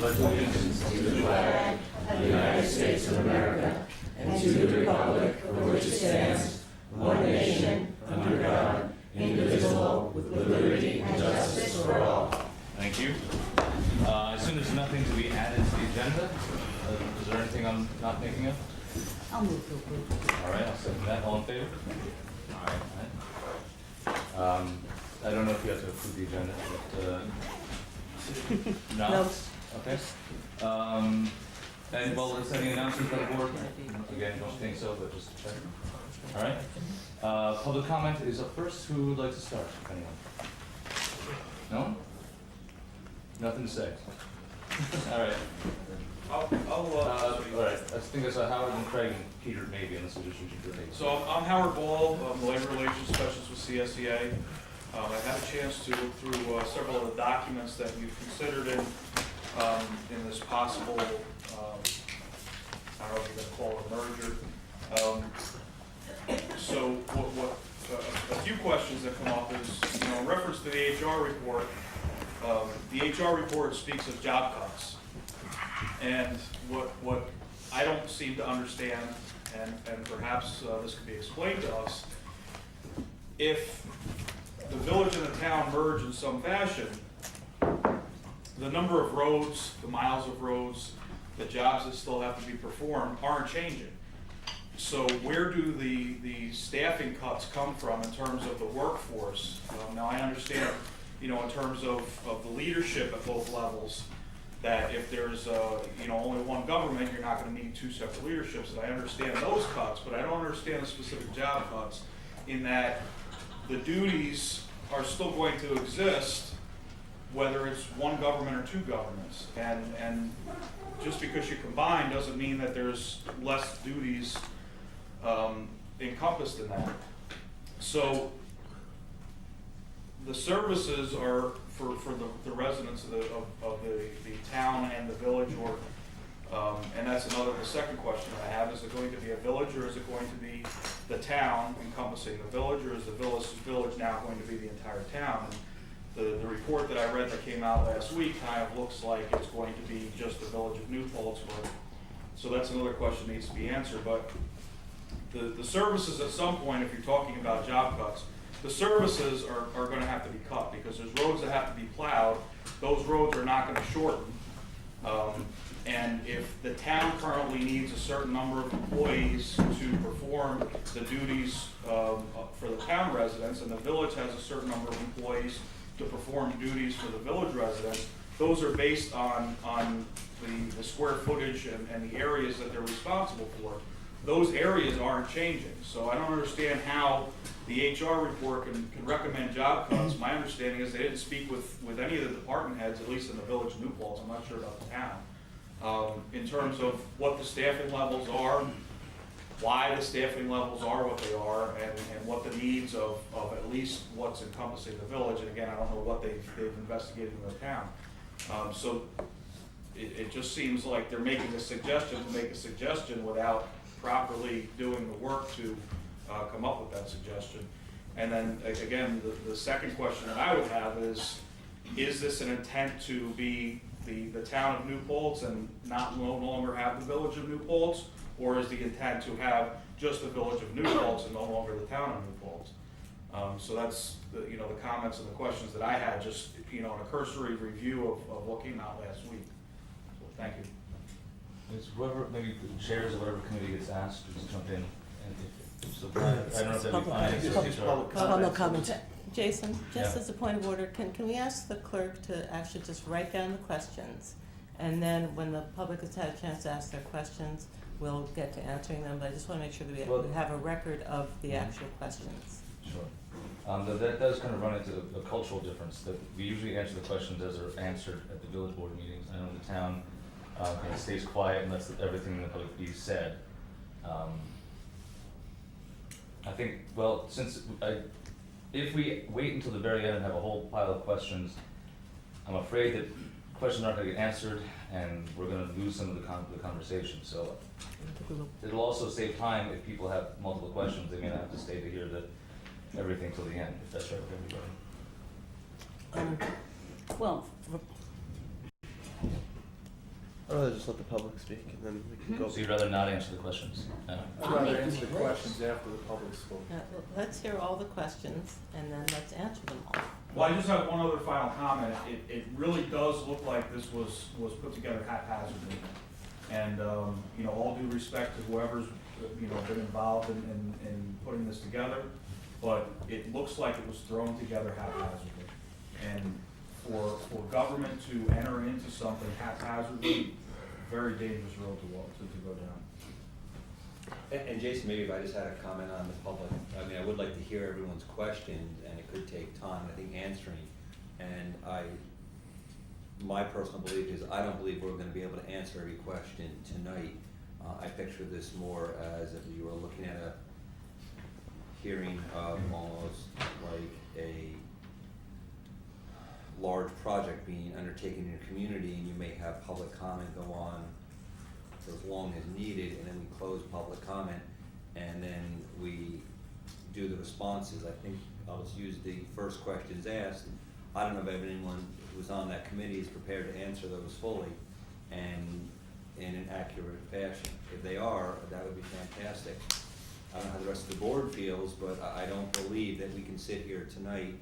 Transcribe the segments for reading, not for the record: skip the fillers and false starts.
pledge allegiance to the flag of the United States of America and to the republic for which it stands, one nation, under God, indivisible, with liberty and justice for all. Thank you. I assume there's nothing to be added to the agenda. Is there anything I'm not thinking of? I'll move to approve. All right, I'll second that. All in favor? All right. I don't know if you have to approve the agenda, but no? No. Okay. And well, is any announcements by the board? Again, don't think so, but just check. All right. Public comment is up first. Who would like to start? Anyone? No? Nothing to say. All right. All right. I think it's Howard and Craig and Peter maybe, unless we just shoot you for So I'm Howard Ball, I'm the Labor Relations Specialist with CSEA. I had a chance to look through several of the documents that you've considered in this possible, I don't know if you're going to call it a merger. So a few questions that come up is, in reference to the HR report, the HR report speaks of job cuts. And what I don't seem to understand, and perhaps this could be explained to us, if the village and the town merge in some fashion, the number of roads, the miles of roads, the jobs that still have to be performed aren't changing. So where do the staffing cuts come from in terms of the workforce? Now I understand, in terms of the leadership at both levels, that if there's only one government, you're not going to need two separate leaderships. And I understand those cuts, but I don't understand the specific job cuts in that the duties are still going to exist whether it's one government or two governments. And just because you combine doesn't mean that there's less duties encompassed in that. So the services are for the residents of the town and the village, and that's the second question that I have. Is it going to be a village, or is it going to be the town encompassing the village, or is the village now going to be the entire town? And the report that I read that came out last week kind of looks like it's going to be just the village of New Paltz. So that's another question that needs to be answered. But the services at some point, if you're talking about job cuts, the services are going to have to be cut because there's roads that have to be plowed. Those roads are not going to shorten. And if the town currently needs a certain number of employees to perform the duties for the town residents, and the village has a certain number of employees to perform duties for the village residents, those are based on the square footage and the areas that they're responsible for. Those areas aren't changing. So I don't understand how the HR report can recommend job cuts. My understanding is they didn't speak with any of the department heads, at least in the village of New Paltz. I'm not sure about the town. In terms of what the staffing levels are, why the staffing levels are what they are, and what the needs of at least what's encompassing the village. And again, I don't know what they've investigated in the town. So it just seems like they're making a suggestion to make a suggestion without properly doing the work to come up with that suggestion. And then again, the second question that I would have is this an intent to be the town of New Paltz and no longer have the village of New Paltz, or is the intent to have just the village of New Paltz and no longer the town of New Paltz? So that's the comments and the questions that I had, just in a cursory review of what came out last week. So thank you. It's whoever, maybe the chairs of whatever committee gets asked, just jump in. And so I don't know if that'd be fine. Public comment. Jason, just Yeah. as a point of order, can we ask the clerk to actually just write down the questions? And then when the public has had a chance to ask their questions, we'll get to answering them. But I just want to make sure that we have a record of the actual questions. Sure. That does kind of run into a cultural difference, that we usually answer the questions as they're answered at the village board meetings. I know the town kind of stays quiet and lets everything in the public be said. I think, well, if we wait until the very end and have a whole pile of questions, I'm afraid that questions aren't going to get answered, and we're going to lose some of the conversation. So it'll also save time if people have multiple questions. They may not have to stay to hear everything till the end, if that's right with everybody. Well, I'd rather just let the public speak and then we can go. So you'd rather not answer the questions? No? I'd rather answer the questions after the public spoke. Let's hear all the questions and then let's answer them all. Well, I just have one other final comment. It really does look like this was put together haphazardly. And, you know, all due respect to whoever's, you know, been involved in putting this together, but it looks like it was thrown together haphazardly. And for government to enter into something haphazardly, very dangerous road to walk, to go down. And Jason, maybe if I just had a comment on the public, I mean, I would like to hear everyone's questions, and it could take time, I think, answering. And my personal belief is I don't believe we're gonna be able to answer every question tonight. I picture this more as if you were looking at a hearing of almost like a large project being undertaken in your community, and you may have public comment go on for as long as needed, and then we close public comment, and then we do the responses. I think I'll just use the first questions asked. I don't know if anyone who's on that committee is prepared to answer those fully and in an accurate fashion. If they are, that would be fantastic. I don't know how the rest of the board feels, but I don't believe that we can sit here tonight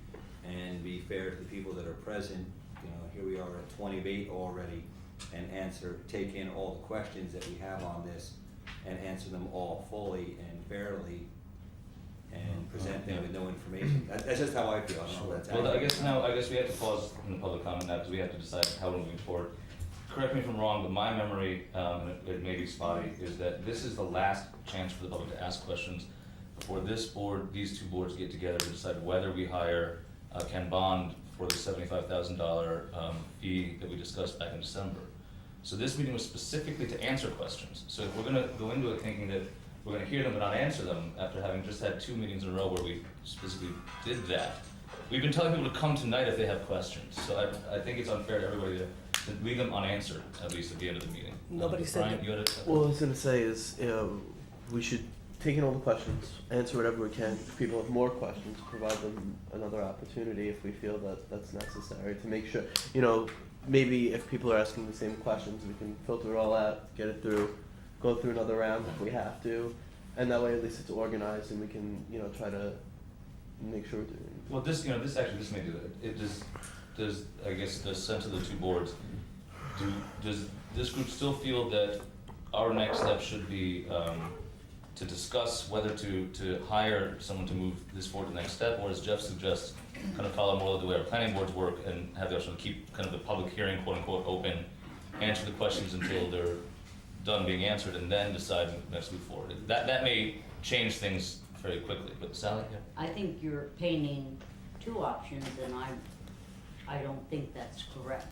and be fair to the people that are present. You know, here we are at 20 of 8 already, and take in all the questions that we have on this and answer them all fully and fairly and present them with no information. That's just how I feel. I don't know if that's Well, accurate. I guess we have to pause in the public comment now because we have to decide how we're moving forward. Correct me if I'm wrong, but my memory, and it may be spotty, is that this is the last chance for the public to ask questions before this board, these two boards get together to decide whether we hire Ken Bond for the $75,000 fee that we discussed back in December. So this meeting was specifically to answer questions. So if we're gonna go into it thinking that we're gonna hear them but not answer them after having just had 2 meetings in a row where we specifically did that, we've been telling people to come tonight if they have questions. So I think it's unfair to everybody to leave them unanswered, at least at the end of the meeting. Nobody said Brian, that. you had Well, what I was gonna say is, we should take in all the questions, answer whatever we can. If people have more questions, provide them another opportunity if we feel that that's necessary to make sure, you know, maybe if people are asking the same questions, we can filter it all out, get it through, go through another round if we have to, and that way at least it's organized and we can, you know, try to make sure we're doing. Well, this may do it. It does, I guess, the sense of the two boards, does this group still feel that our next step should be, to discuss whether to hire someone to move this forward to the next step, or as Jeff suggests, kind of follow more of the way our planning boards work and have the option to keep kind of the public hearing, quote unquote, open, answer the questions until they're done being answered, and then decide next move forward. That may change things very quickly, but Sally? Yeah. I think you're painting two options, and I don't think that's correct.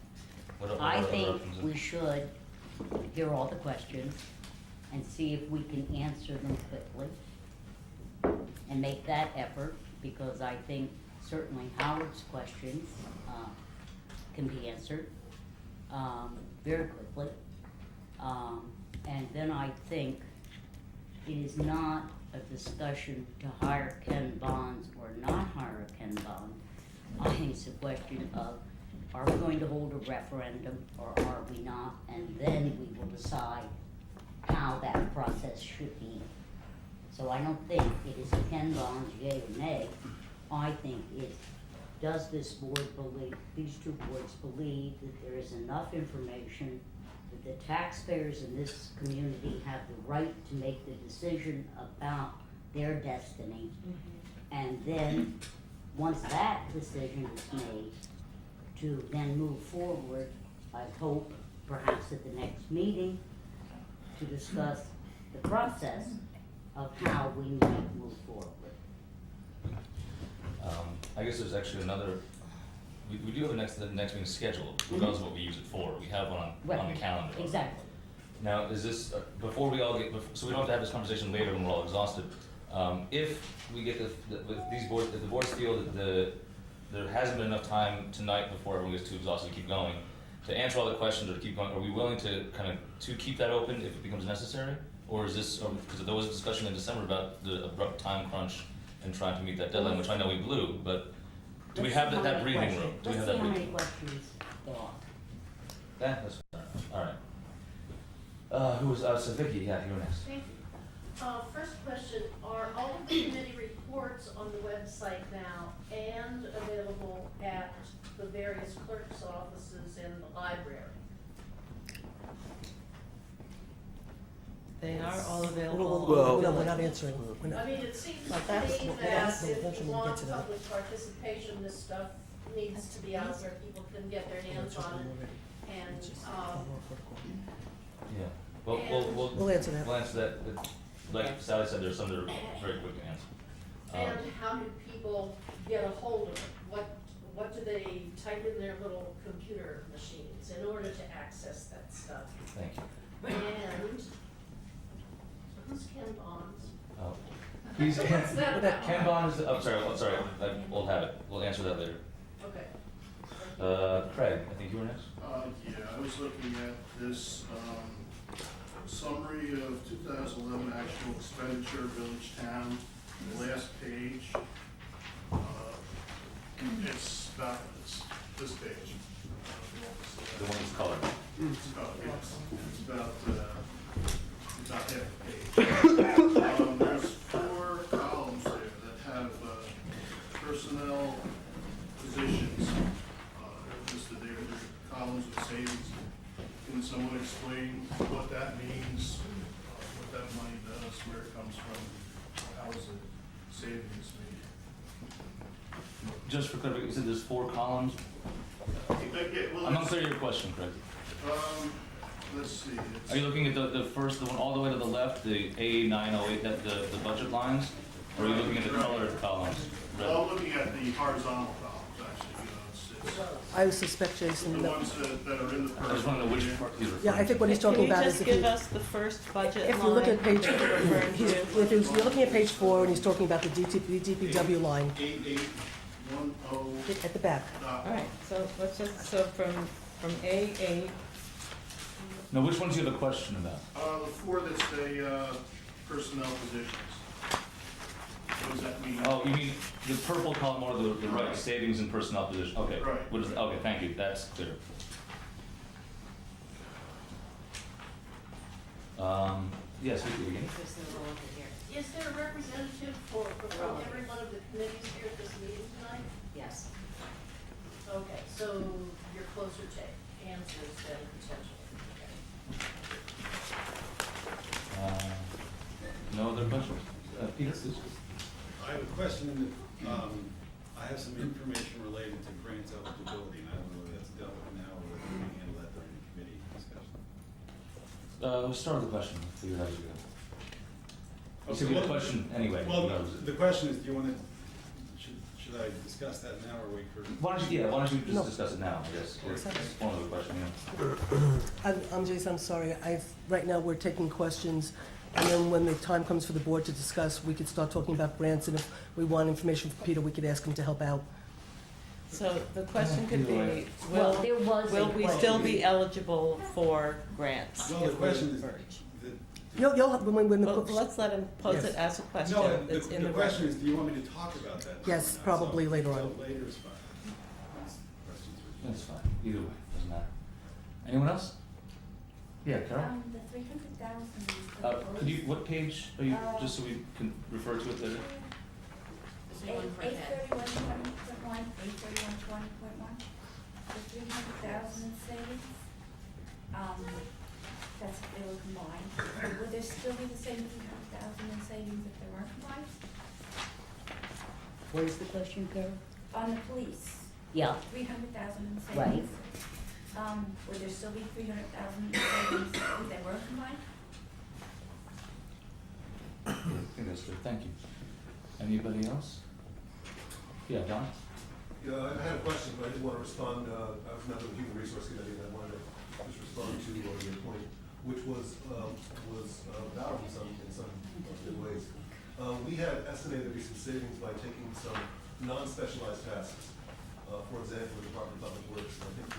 What are I other think options? we should hear all the questions and see if we can answer them quickly and make that effort, because I think certainly Howard's questions can be answered very quickly. And then I think it is not a discussion to hire Ken Bonds or not hire Ken Bond. I think it's a question of, are we going to hold a referendum or are we not? And then we will decide how that process should be. So I don't think it is a Ken Bonds yea or nay. I think it, does this board believe, these two boards believe that there is enough information that the taxpayers in this community have the right to make the decision about their destiny. And then, once that decision is made, to then move forward, I hope, perhaps at the next meeting, to discuss the process of how we might move forward. I guess there's actually another, we do have the next meeting scheduled, regardless of what we use it for. We have one on the calendar. Exactly. Now, is this, before we all get, so we don't have to have this conversation later when we're all exhausted, if we get with these boards, if the boards feel that there hasn't been enough time tonight before everyone gets too exhausted to keep going, to answer all the questions or to keep going, are we willing to kind of, to keep that open if it becomes necessary? Or is this, because there was a discussion in December about the abrupt time crunch and trying to meet that deadline, which I know we blew, but do we have that breathing room? Do we have that breathing room? Let's see how many questions there are. Yeah, that's fair enough. All right. was, so Vicky, yeah, you're next. Thank you. First question, are all of the committee reports on the website now and available at the various clerk's offices in the library? They are all available. Well- No, we're not answering. We're I not. mean, it seems Well, to that's- me well, that that's- if eventually you we'll get want to that. public participation, this stuff needs to be out where people can get their hands on it. And, Yeah, we'll We'll answer that. We'll answer that, but like Sally said, there's some that are very quick to answer. and how do people get a hold of it? What do they type in their little computer machines in order to access that stuff? Thank you. And who's Ken Bonds? Oh. He's, What's that about? Ken Bond is, I'm sorry, we'll have it, we'll answer that later. Okay. Craig, I think you were next? Yeah, I was looking at this, summary of 2011 actual expenditure, village, town, the last page. It's about, this page. The one that's colored. It's about, yes, it's about half a page. There's 4 columns there that have, personnel positions, listed there. There's columns with savings. Can someone explain what that means, what that money does, where it comes from, how is it savings made? Just for clarification, you said there's 4 columns? Well, I'm unclear your question, Craig. let's see. Are you looking at the first, the one all the way to the left, the A 908, the budget lines? Or are you looking at the colored columns? Red? I'm looking at the horizontal columns, actually, it's I would suspect, Jason, the that, ones that are in the. I just want to know which part he's referring to. yeah, I think what he's talking about is Can if you you, just give us the first budget line? if you look at page, that you're referring he's, to? if you're looking at page 4 and he's talking about the DPW line 8810. at the back. All right, so let's just, so from A8, No, which ones do you have a question about? The 4 that say, personnel positions. What does that mean? Oh, you mean the purple column or the right, savings and personnel position, okay. Right. What is, okay, thank you, that's clear. Yes, we can. Is there a representative from every one of the committees here at this meeting tonight? Yes. Okay, so you're closer to answers than potentially. Okay. No other questions? Peter, please. I have a question, I have some information related to grants eligibility, and I don't know whether that's dealt with now or whether we can handle that during the committee discussion. We'll start with the question, figure out as we go. You said Okay, we had a well, question anyway. Well, you know. the question is, do you want to, should I discuss that now or wait for? Why don't you just No. discuss it now, I guess. It's one of the question, yeah. I'm Jason, I'm sorry, right now we're taking questions, and then when the time comes for the board to discuss, we could start talking about grants, and if we want information from Peter, we could ask him to help out. so the question could Either way. be, Well, there was a will we still question. be eligible for grants? Well, the if we question is, merge? You'll, when Well, the, let's let him pose Yes. it as a question. no, It's in the the question record. is, do you want me to talk about that? Yes, or not? probably So- later so on. Later is fine. Questions for- That's fine, either way, doesn't matter. Anyone else? Yeah, Carol? The 300,000 is Could you, what page are you, just so we can refer to it later? 831.20.1, 831.20.1, the 300,000 in savings. That's if they were combined. Would there still be the same 300,000 in savings if they weren't combined? What is the question, Carol? On the police, Yeah, 300,000 in Right. savings. Would there still be 300,000 in savings if they were combined? I think that's good, thank you. Anybody else? Yeah, Don? Yeah, I had a question, but I didn't want to respond, I was not on the Human Resource Committee, and I wanted to just respond to your point, which was valid in some good ways. We had estimated there'd be some savings by taking some non-specialized tasks. For example, the Department of Public Works. I think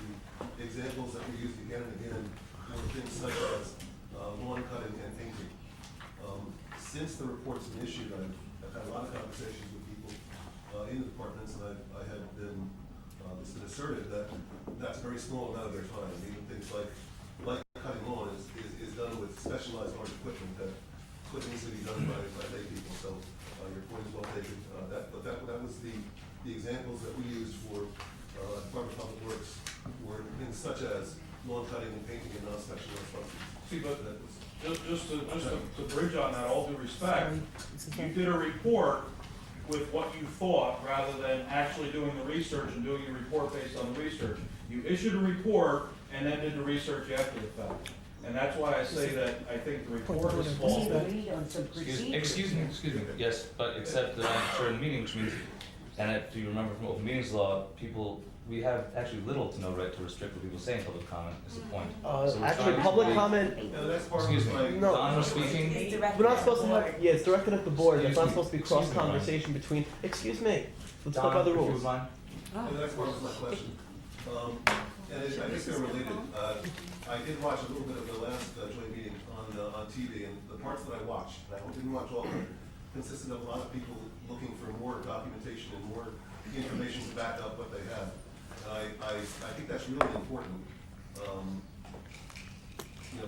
the examples that we used again and again were things such as lawn cutting and painting. Since the report's been issued, I've had a lot of conversations with people in the departments, and I had been, it's been asserted that that's a very small amount of their time. Even things like cutting lawn is done with specialized art equipment that couldn't easily be done by lay people, so, your point is well taken. That was the examples that we used for, Department of Public Works were things such as lawn cutting and painting and non-specialized functions. See, but That was, just to bridge on that, all due respect, Sorry, this is you not- did a report with what you thought rather than actually doing the research and doing your report based on the research. You issued a report and then did the research after the fact. And that's why I say that I think the report is We false. agreed on some procedures. Excuse me, yes, but except that I'm sure in the meeting, which means, and if you remember from open meetings law, we have actually little to no right to restrict what people say in public comment, is the point. So we're Actually, trying to public be- comment, and the next part Excuse was me, like, No. Don was speaking, we're not supposed to have, yeah, it's directed at the board, it's not Excuse me. supposed to be Excuse me, Ryan. cross-conversation between, excuse me, let's Don, talk about the if you rules. would mind. the next part was my question. And I guess they're related. I did watch a little bit of the last joint meeting on TV, and the parts that I watched, and I didn't watch all of them, consisted of a lot of people looking for more documentation and more information to back up what they have. And I think that's really important.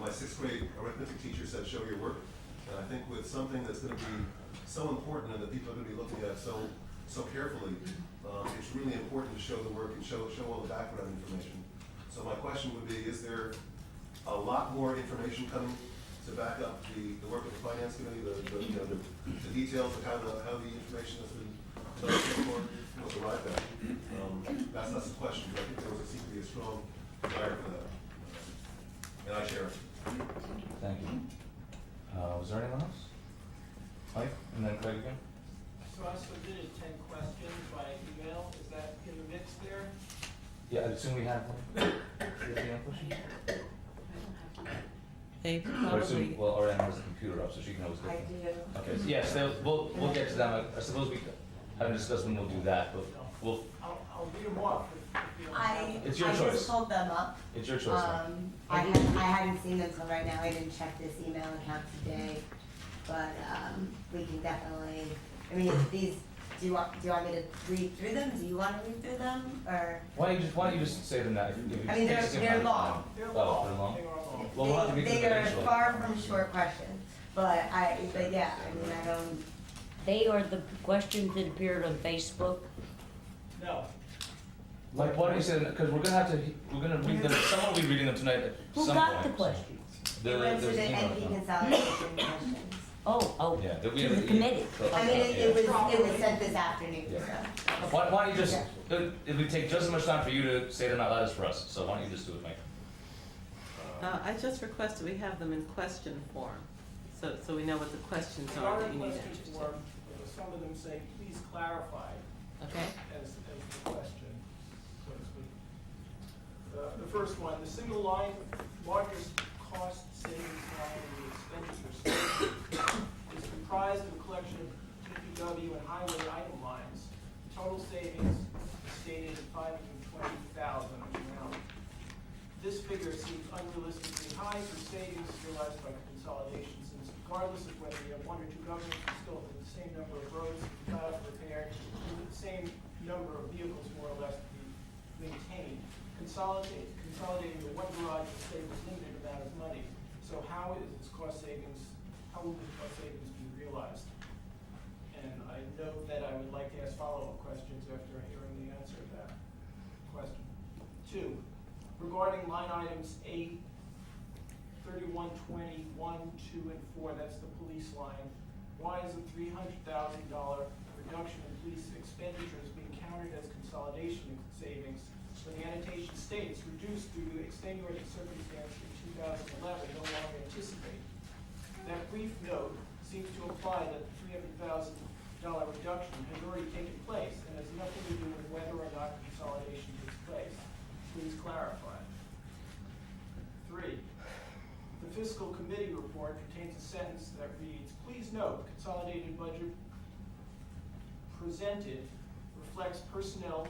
My sixth grade arithmetic teacher said, show your work. And I think with something that's gonna be so important and that people are gonna be looking at so carefully, it's really important to show the work and show all the background information. So my question would be, is there a lot more information coming to back up the work of the finance committee, the details of how the information has been done so far was arrived at? That's not the question, but I think there seems to be a strong desire for that. And I share it. Thank you. Was there anyone else? Mike, and then Craig again? So I submitted 10 questions by email, is that in the mix there? Yeah, I assume we have one. Do you have any other question? They Or assume, probably, well, Ariane has the computer up, so she can always get them. do. Okay, so yes, we'll get to them. I suppose we haven't discussed when we'll do that, but we'll, I'll read them off if you don't have It's your I choice. just pulled them up. It's your choice. I hadn't seen them till right now, I didn't check this email account today, but, we can definitely, I mean, if these, do you want me to read through them, do you wanna read through them, or? Why don't you just say them now? If you I mean, take some they're time. long. They're Oh, long. they're long? They are long. Well, we'll have to read them They are eventually. far from short questions, but yeah, I mean, I don't, They are the questions that appeared on Facebook. No, Like, why don't you say them, because we're gonna read them, someone will be reading them tonight at Who some got point. the questions? they went to there's the an email NP from- consolidation questions. Oh, Yeah, that we to have. the committee. I mean, it Yeah. was sent this afternoon, Yeah. so. Why don't you just, it would take just as much time for you to say them out loud as for us, so why don't you just do it, Mike? I just requested we have them in question form, so we know what the questions there are are that you need question answers to. form, some of them say, please clarify Okay? as the question, so to speak. The first one, the single largest cost savings line in the expenditure statement is comprised of a collection of DPW and highway item lines. Total savings is stated at $520,000 around. This figure seems unrealistically high for savings realized by consolidation, since regardless of whether you have one or two governments, you still have the same number of roads to be filed, repaired, and the same number of vehicles more or less to be maintained. Consolidating the one garage will save a limited amount of money. So how will this cost savings be realized? And I note that I would like to ask follow-up questions after hearing the answer to that question. 2, regarding line items A 3120, 1, 2, and 4, that's the police line. Why is a $300,000 reduction in police expenditures being counted as consolidation savings when the annotation states reduced due to extenuating circumstances in 2011 no longer anticipated? That brief note seems to imply that the $300,000 reduction has already taken place and has nothing to do with whether or not consolidation takes place. Please clarify. 3, the fiscal committee report contains a sentence that reads, please note, consolidated budget presented reflects personnel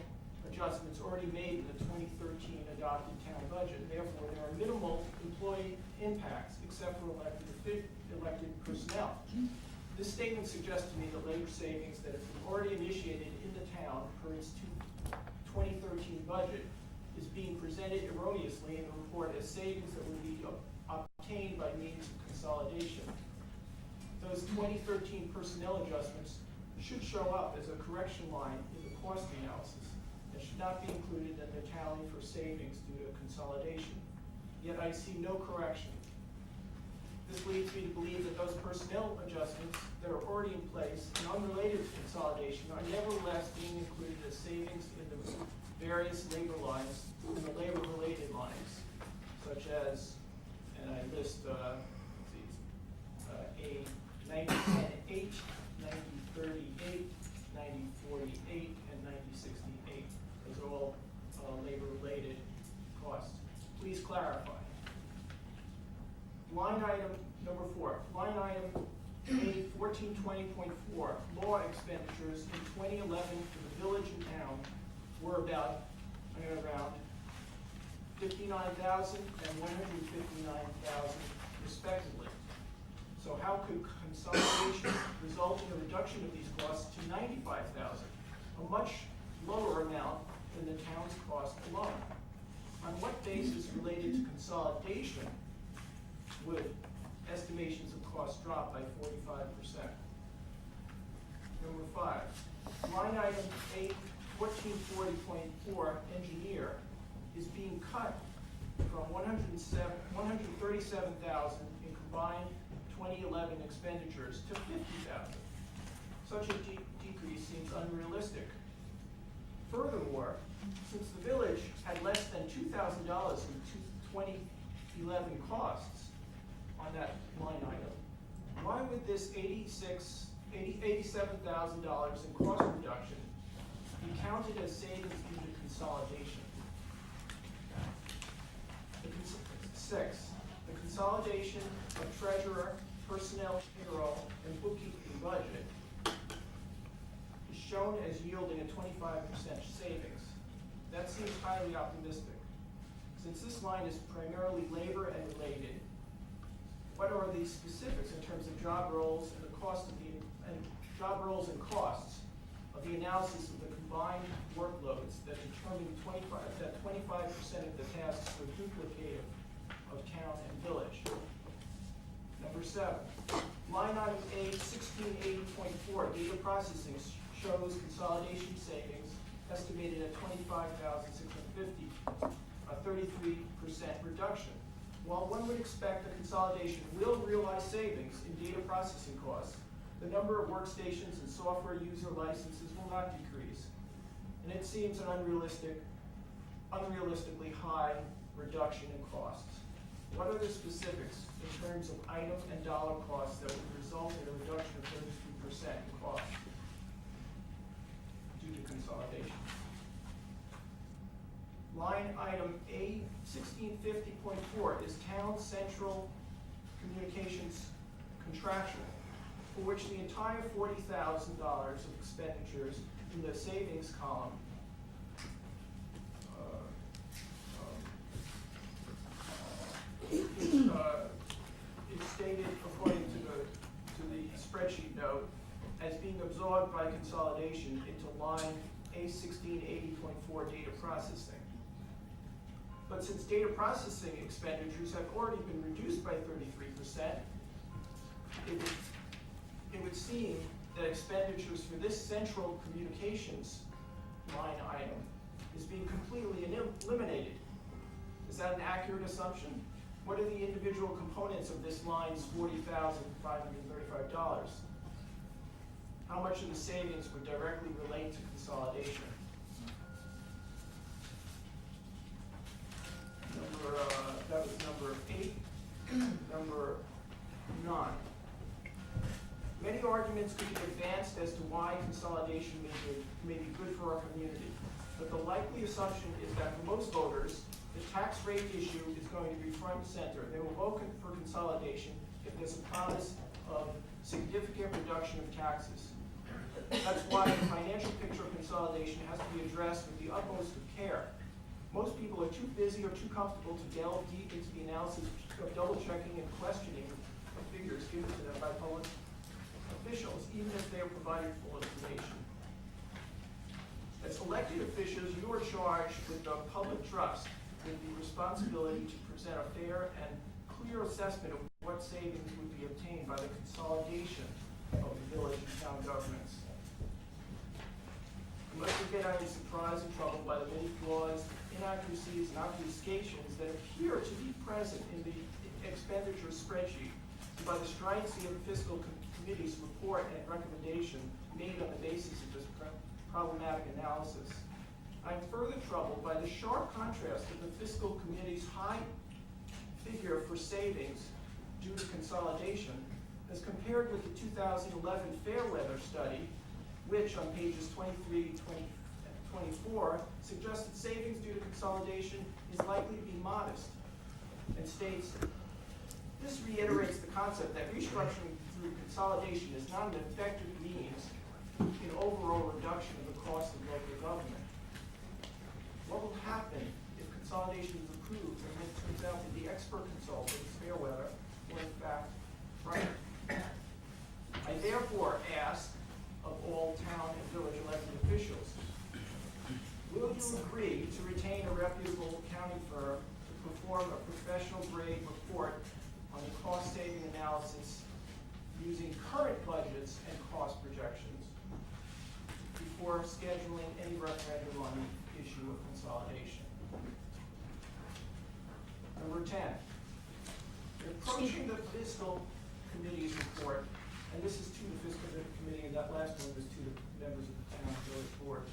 adjustments already made in the 2013 adopted town budget. Therefore, there are minimal employee impacts except for elected personnel. This statement suggests to me that labor savings that have been already initiated in the town per its 2013 budget is being presented erroneously in the report as savings that would be obtained by means of consolidation. Those 2013 personnel adjustments should show up as a correction line in the cost analysis and should not be included in the tally for savings due to consolidation. Yet I see no correction. This leads me to believe that those personnel adjustments that are already in place and unrelated to consolidation are nevertheless being included as savings in the various labor lines, in the labor-related lines, such as, and I list, A 9010-8, 9038, 9048, and 9068. Those are all labor-related costs. Please clarify. Line item number 4, line item A 1420.4, law expenditures in 2011 for the village and town were about, I'm going to round, $59,000 and $159,000 respectively. So how could consolidation result in a reduction of these costs to $95,000, a much lower amount than the town's cost alone? On what basis related to consolidation would estimations of costs drop by 45%? Number 5, line item A 1440.4, engineer, is being cut from $137,000 in combined 2011 expenditures to $50,000. Such a decrease seems unrealistic. Furthermore, since the village had less than $2,000 in 2011 costs on that line item, why would this $87,000 in cost reduction be counted as savings due to consolidation? 6, the consolidation of treasurer, personnel, payroll, and bookkeeping budget is shown as yielding a 25% savings. That seems highly optimistic. Since this line is primarily labor and related, what are the specifics in terms of job roles and the cost of costs of the analysis of the combined workloads that determine 25% of the tasks were duplicative of town and village? Number 7, line item A 1680.4, data processing shows consolidation savings estimated at $25,650, a 33% reduction. While one would expect the consolidation will realize savings in data processing costs, the number of workstations and software user licenses will not decrease. And it seems an unrealistically high reduction in costs. What are the specifics in terms of item and dollar costs that would result in a reduction of 33% in costs due to consolidation? Line item A 1650.4 is town central communications contractual, for which the entire $40,000 of expenditures in the savings column is stated, according to the spreadsheet note, as being absorbed by consolidation into line A 1680.4 data processing. But since data processing expenditures have already been reduced by 33%, it would seem that expenditures for this central communications line item is being completely eliminated. Is that an accurate assumption? What are the individual components of this line's $40,535? How much of the savings would directly relate to consolidation? That was number 8. Number 9. Many arguments could be advanced as to why consolidation may be good for our community, but the likely assumption is that for most voters, the tax rate issue is going to be front and center. They will vote for consolidation if there's a promise of significant reduction of taxes. That's why the financial picture of consolidation has to be addressed with the utmost of care. Most people are too busy or too comfortable to delve deep into the analysis of double-checking and questioning of figures given to them by public officials, even if they are providing full information. As elected officials, you are charged with the public trust, with the responsibility to present a fair and clear assessment of what savings would be obtained by the consolidation of the village and town governments. You must have been either surprised and troubled by the many flaws, inaccuracies, and obfuscations that appear to be present in the expenditure spreadsheet, and by the stridency of the fiscal committee's report and recommendation made on the basis of this problematic analysis. I'm further troubled by the sharp contrast of the fiscal committee's high figure for savings due to consolidation as compared with the 2011 Fairweather study, which on pages 23 to 24 suggests that savings due to consolidation is likely to be modest, and states, this reiterates the concept that restructuring through consolidation is not an effective means in overall reduction of the cost of local government. What will happen if consolidation is approved and it turns out that the expert consultants, Fairweather, were in fact right? I therefore ask of all town and village elected officials, will you agree to retain a reputable accounting firm to perform a professional grade report on the cost-saving analysis using current budgets and cost projections before scheduling any referendum on the issue of consolidation? Number 10, in approaching the fiscal committee's report, and this is to the fiscal committee, and that last one was to the members of the town and village board.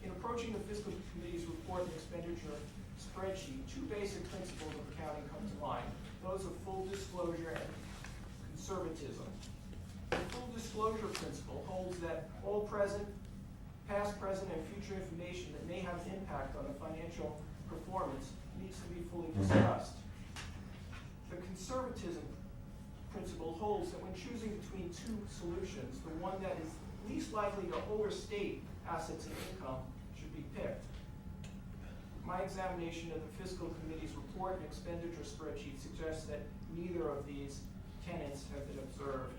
In approaching the fiscal committee's report and expenditure spreadsheet, two basic principles of accounting come to mind, those of full disclosure and conservatism. The full disclosure principle holds that all present, past, present, and future information that may have an impact on the financial performance needs to be fully discussed. The conservatism principle holds that when choosing between two solutions, the one that is least likely to overstate assets and income should be picked. My examination of the fiscal committee's report and expenditure spreadsheet suggests that neither of these tenets have been observed.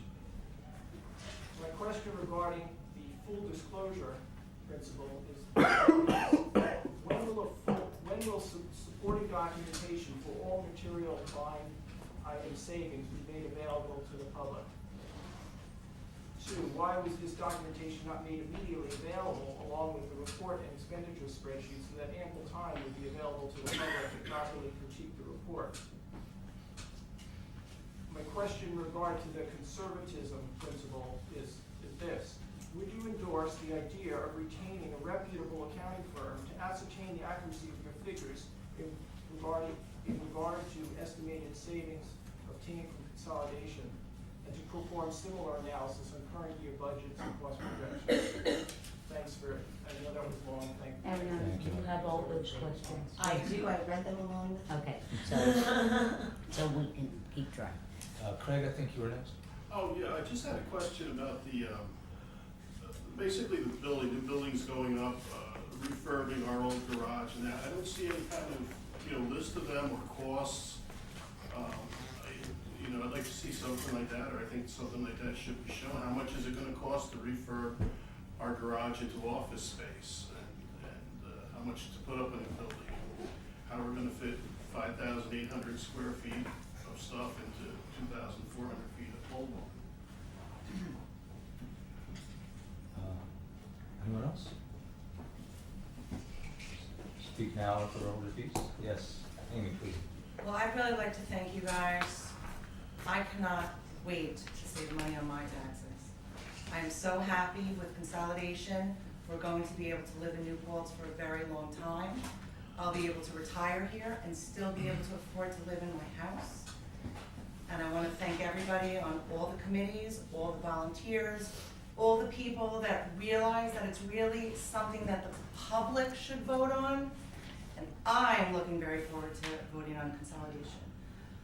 My question regarding the full disclosure principle is, when will supporting documentation for all material line item savings be made available to the public? 2, why was this documentation not made immediately available along with the report and expenditure spreadsheet so that ample time would be available to the public to properly critique the report? My question in regard to the conservatism principle is this. Would you endorse the idea of retaining a reputable accounting firm to ascertain the accuracy of your figures in regard to estimated savings obtained from consolidation, and to perform similar analysis on current year budgets and cost projections? Thanks for, I know that was long, thank you. Ariana, do you have all those questions? I do, I read them along with. Okay, so we can keep track. Craig, I think you were next. Oh, yeah, I just had a question about the, basically the building's going up, refurbing our old garage and that. I don't see any kind of, list of them or costs. I'd like to see something like that, or I think something like that should be shown. How much is it gonna cost to refurb our garage into office space? And how much to put up in the building? How we're gonna fit 5,800 square feet of stuff into 2,400 feet of pole wall? Anyone else? Speak now or for older fees? Yes, Amy, please. Well, I'd really like to thank you guys. I cannot wait to save money on my taxes. I am so happy with consolidation. We're going to be able to live in New Paltz for a very long time. I'll be able to retire here and still be able to afford to live in my house. And I want to thank everybody on all the committees, all the volunteers, all the people that realize that it's really something that the public should vote on. And I'm looking very forward to voting on consolidation.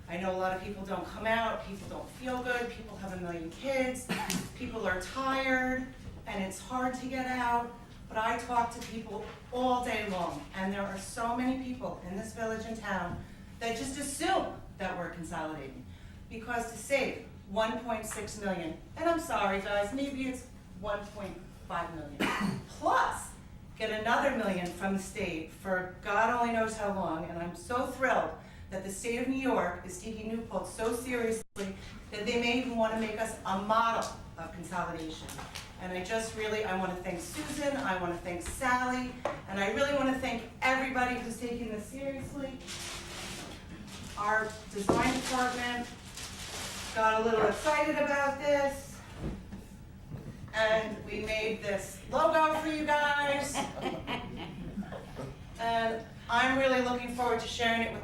I know a lot of people don't come out, people don't feel good, people have a million kids, people are tired, and it's hard to get out. But I talk to people all day long, and there are so many people in this village and town that just assume that we're consolidating. Because to save 1.6 million, and I'm sorry guys, maybe it's 1.5 million, plus get another million from the state for God only knows how long, and I'm so thrilled that the state of New York is taking Newport so seriously that they may even want to make us a model of consolidation. And I want to thank Susan, I want to thank Sally, and I really want to thank everybody who's taking this seriously. Our design department got a little excited about this, and we made this logo for you guys. And I'm really looking forward to sharing it with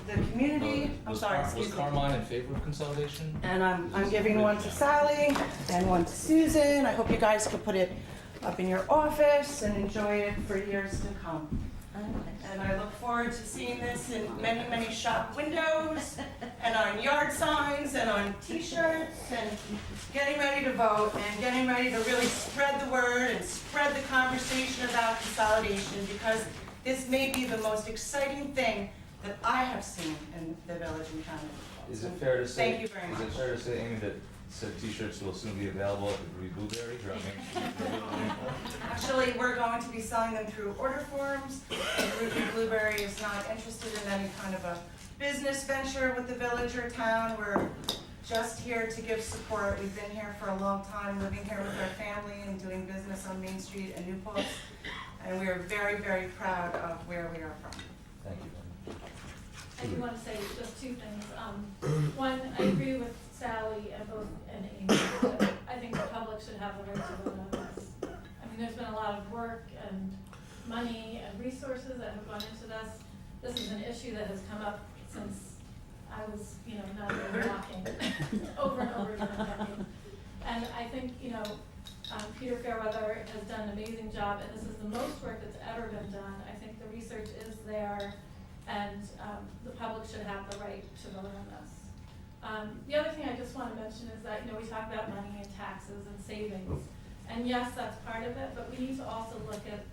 the community. I'm sorry, excuse me. Was Carmine in favor of consolidation? And I'm giving one to Sally and one to Susan. I hope you guys can put it up in your office and enjoy it for years to come. And I look forward to seeing this in many, many shop windows and on yard signs and on t-shirts and getting ready to vote and getting ready to really spread the word and spread the conversation about consolidation, because this may be the most exciting thing that I have seen in the village and county. Is it fair to say? Thank you very much. Is it fair to say, Amy, that said t-shirts will soon be available at the Brewery Blueberry? Or Actually, we're going to be selling them through order forms. Ruby Blueberry is not interested in any kind of a business venture with the village or town. We're just here to give support. We've been here for a long time, living here with our family and doing business on Main Street in Newport. And we are very, very proud of where we are from. Thank you. I do want to say just two things. One, I agree with Sally and Amy. That I think the public should have the right to vote on this. I mean, there's been a lot of work and money and resources that have gone into this. This is an issue that has come up since I was, not even walking over and over again. And I think, Peter Fairweather has done an amazing job, and this is the most work that's ever been done. I think the research is there, and the public should have the right to vote on this. The other thing I just want to mention is that, we talk about money and taxes and savings. And yes, that's part of it, but we need to also look at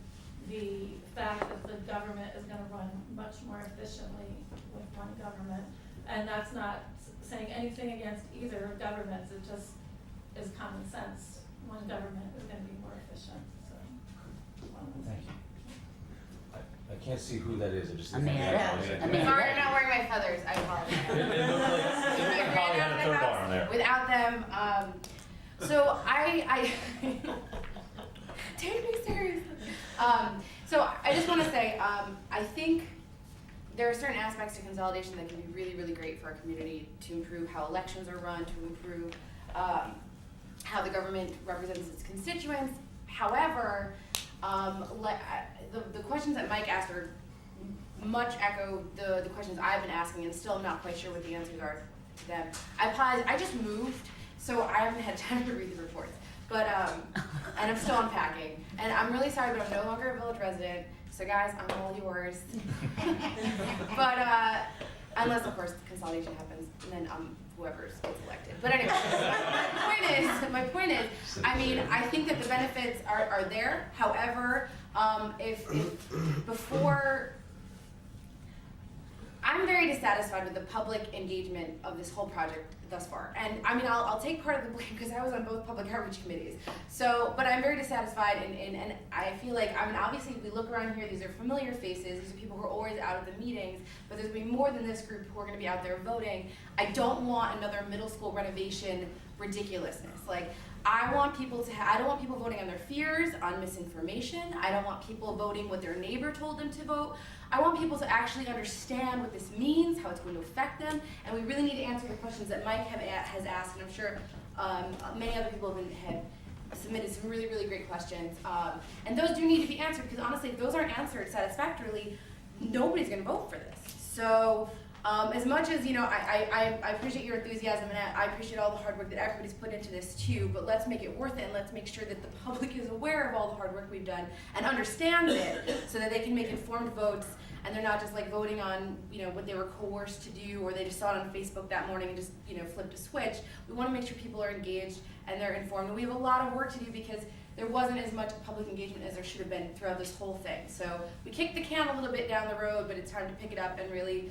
the fact that the government is going to run much more efficiently with one government. And that's not saying anything against either governments, it just is common sense. One government is going to be more efficient, so. Thank you. I can't see who that is. I just Amanda. Sorry, I'm not wearing my feathers. I apologize. It looked like you probably had a third arm there. Without them, so I take me seriously. So I just want to say, I think there are certain aspects to consolidation that can be really, really great for our community to improve how elections are run, to improve how the government represents its constituents. However, the questions that Mike asked are much echo the questions I've been asking, and still I'm not quite sure what the answers are to them. I apologize, I just moved, so I haven't had time to read the reports. But, and I'm still unpacking. And I'm really sorry, but I'm no longer a village resident. So guys, I'm all yours. But, unless of course consolidation happens, and then whoever gets elected. But anyway, my point is, I mean, I think that the benefits are there. However, if before, I'm very dissatisfied with the public engagement of this whole project thus far. And I mean, I'll take part of the blame because I was on both public outreach committees. So, but I'm very dissatisfied, and I feel like, I mean, obviously we look around here, these are familiar faces, these are people who are always out at the meetings, but there's gonna be more than this group who are gonna be out there voting. I don't want another middle school renovation ridiculousness. Like, I don't want people voting on their fears, on misinformation. I don't want people voting what their neighbor told them to vote. I want people to actually understand what this means, how it's going to affect them, and we really need to answer the questions that Mike has asked, and I'm sure many other people have submitted some really, really great questions. And those do need to be answered, because honestly, if those aren't answered satisfactorily, nobody's going to vote for this. So as much as, I appreciate your enthusiasm, and I appreciate all the hard work that everybody's put into this too, but let's make it worth it, and let's make sure that the public is aware of all the hard work we've done and understands it, so that they can make informed votes, and they're not just like voting on, what they were coerced to do, or they just saw it on Facebook that morning and just, flipped a switch. We want to make sure people are engaged and they're informed, and we have a lot of work to do because there wasn't as much public engagement as there should have been throughout this whole thing. So we kicked the can a little bit down the road, but it's time to pick it up and really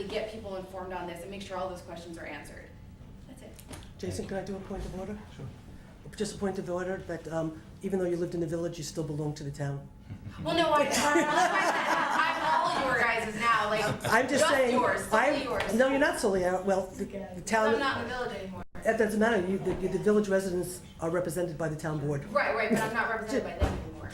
get people informed on this and make sure all those questions are answered. That's it. Jason, can I do a point of order? Sure. Just a point of order that even though you lived in the village, you still belong to the town. Well, no, I'm all your guys' now, like, I'm just saying, yours, solely yours. no, you're not solely out, well, the town. I'm not in the village anymore. That doesn't matter, the village residents are represented by the town board. Right, but I'm not represented by them anymore.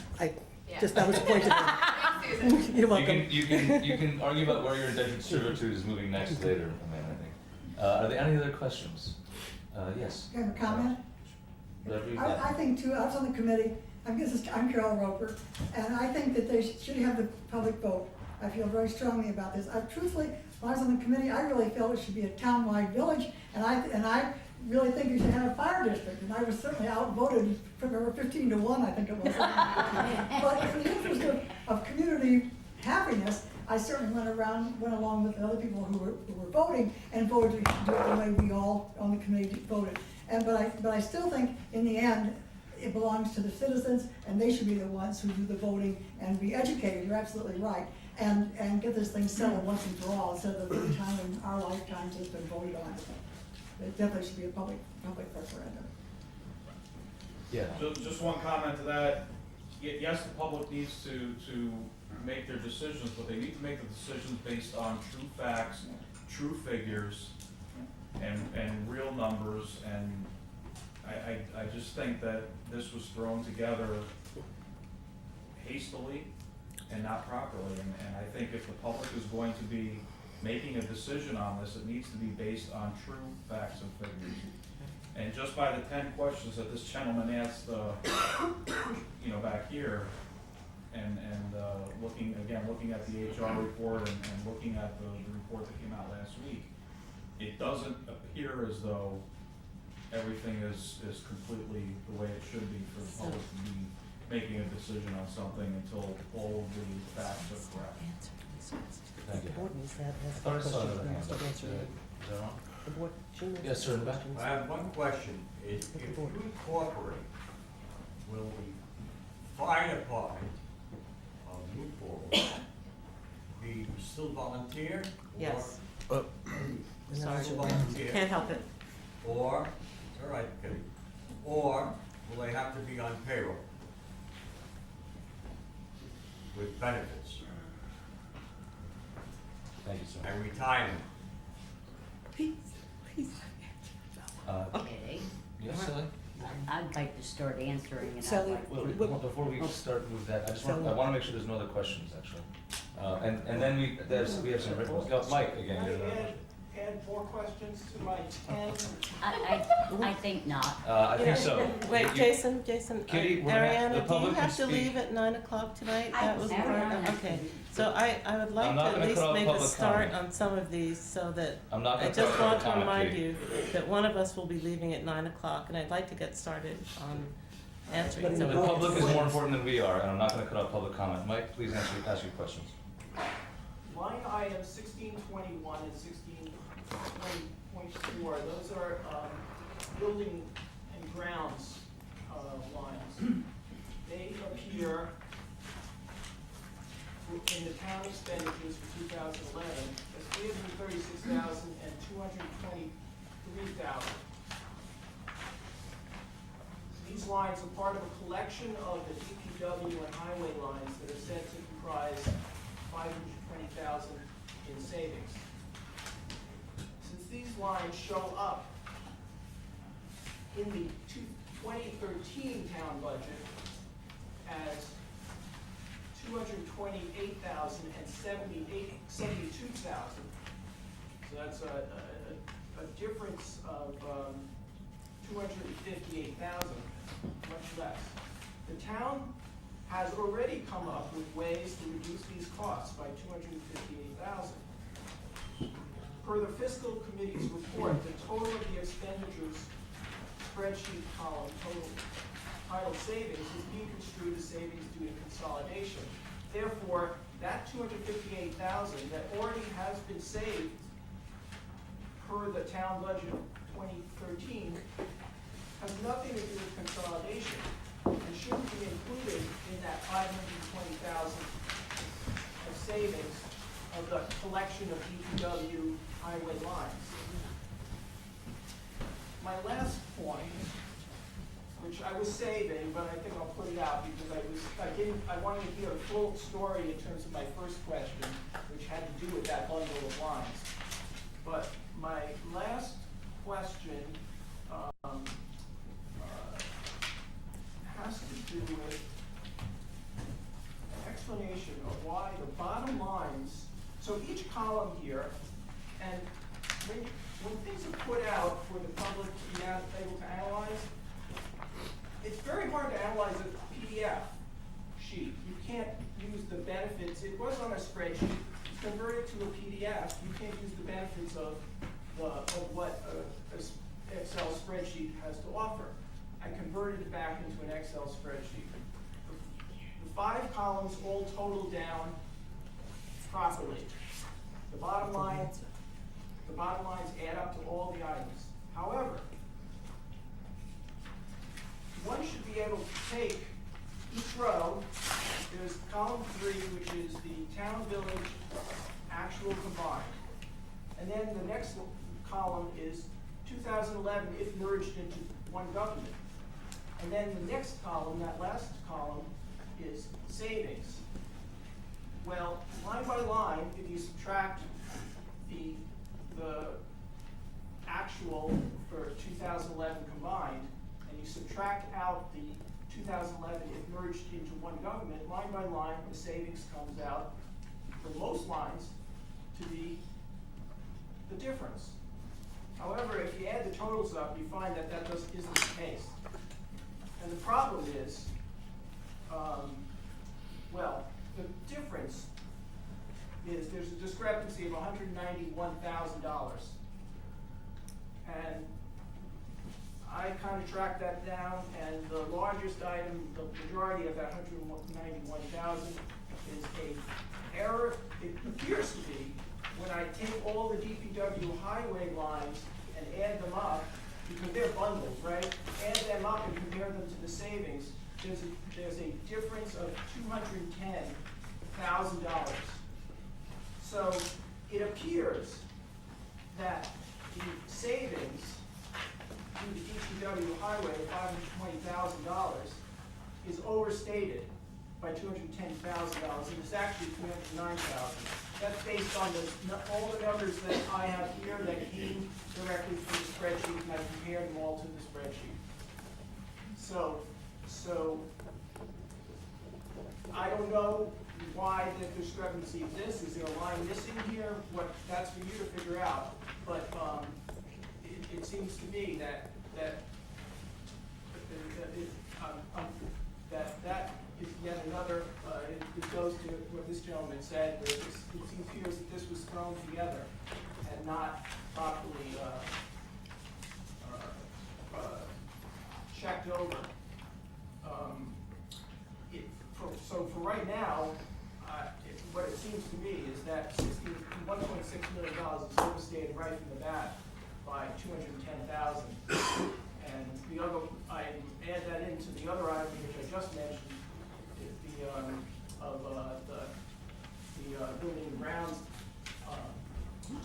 Yeah. That was the point of it. Thanks, Susan. You're welcome. You can argue about where your indentured servitude is moving next later, Amanda, I think. Are there any other questions? Yes. Can I have a comment? Whatever you've got. I think too, I was on the committee, I'm Carol Roper, and I think that they should have the public vote. I feel very strongly about this. Truthfully, when I was on the committee, I really felt it should be a town-wide village, and I really think you should have a fire district, and I was certainly outvoted for 15-1, I think it was. But for the interest of community happiness, I certainly went along with the other people who were voting, and voted to do it the way we all on the committee voted. But I still think, in the end, it belongs to the citizens, and they should be the ones who do the voting and be educated, you're absolutely right, and get this thing settled once and for all, instead of the time in our lifetimes has been voted on. It definitely should be a public referendum. Yeah. Just one comment to that. Yes, the public needs to make their decisions, but they need to make the decisions based on true facts, true figures, and real numbers. And I just think that this was thrown together hastily and not properly. And I think if the public is going to be making a decision on this, it needs to be based on true facts and figures. And just by the 10 questions that this gentleman asked, back here, and looking at the HR report and looking at the report that came out last week, it doesn't appear as though everything is completely the way it should be for the public to be making a decision on something until all of the facts are correct. Thank you. The board needs to have I thought I saw questions, another and hand start up. answering them. Is that wrong? The board, Gene has Yes, sir, in the back. questions. I have one question. If you incorporate, will the fire department of Newport be still volunteer? Yes. Or Sorry, still volunteer? can't help it. Or, it's all right, Kitty. Or will they have to be on payroll with benefits Thank you, sir. and retirement? Okay. Yes, Sally? I'd like to start answering and I'd Sally, like Well, to. before we start with that, I Sally. want to make sure there's no other questions, actually. And then we have some written ones. Mike, again, you have another question? Add more questions to my 10. I think not. I think so. Wait, You- Jason, Kitty, we're gonna have- the Ariana, do you public can have to speak. leave at 9 o'clock tonight? That was part Ariana. of, okay. So I would like I'm to not at gonna least cut off make a public start comment. on some of these so that, I'm not I gonna just cut off want public to comment, remind Kitty. you that one of us will be leaving at 9 o'clock and I'd like to get started on answering But in some The of these. public is more important than we are, and I'm not going to cut off public comment. Mike, please ask your questions. Line item 1621 and 1620.4, those are building and grounds lines. They appear in the town expenditures for 2011 as $336,000 and $223,000. These lines are part of a collection of the DPW and highway lines that are said to comprise $520,000 in savings. Since these lines show up in the 2013 town budget as $228,000 and $72,000, so that's a difference of $258,000, much less. The town has already come up with ways to reduce these costs by $258,000. Per the fiscal committee's report, the total of the expenditures spreadsheet column titled savings is being construed as savings due to consolidation. Therefore, that $258,000 that already has been saved per the town budget of 2013 has nothing to do with consolidation and shouldn't be included in that $520,000 of savings of the collection of DPW highway lines. My last point, which I was saving, but I think I'll put it out because I wanted to hear a full story in terms of my first question. which had to do with that bundle of lines. But my last question has to do with an explanation of why the bottom lines, so each column here, and when things are put out for the public to be able to analyze, it's very hard to analyze a PDF sheet. You can't use the benefits. It was on a spreadsheet. You convert it to a PDF. You can't use the benefits of what a Excel spreadsheet has to offer. I converted it back into an Excel spreadsheet. The 5 columns all total down properly. The bottom lines add up to all the items. However, one should be able to take each row. There's column 3, which is the town-village actual combined. And then the next column is 2011 if merged into one government. And then the next column, that last column, is savings. Well, line by line, if you subtract the actual for 2011 combined, and you subtract out the 2011 if merged into one government, line by line, the savings comes out for most lines to be the difference. However, if you add the totals up, you find that that just isn't the case. And the problem is, well, the difference is there's a discrepancy of $191,000. And I kind of tracked that down, and the largest item, the majority of that 191,000 is a error. It appears to be when I take all the DPW highway lines and add them up, because they're bundles, right? Add them up and compare them to the savings, there's a difference of $210,000. So it appears that the savings due to DPW highway of $520,000 is overstated by $210,000, and it's actually $309,000. That's based on all the numbers that I have here that came directly from the spreadsheet, and I compared them all to the spreadsheet. So I don't know why the discrepancy exists. Is there a line missing here? That's for you to figure out. But it seems to me that is yet another. It goes to what this gentleman said. Where it appears that this was thrown together and not properly checked over. So for right now, what it seems to me is that $1.6 million is overstated right from the bat by $210,000. And the other, I add that into the other item which I just mentioned, is the building and grounds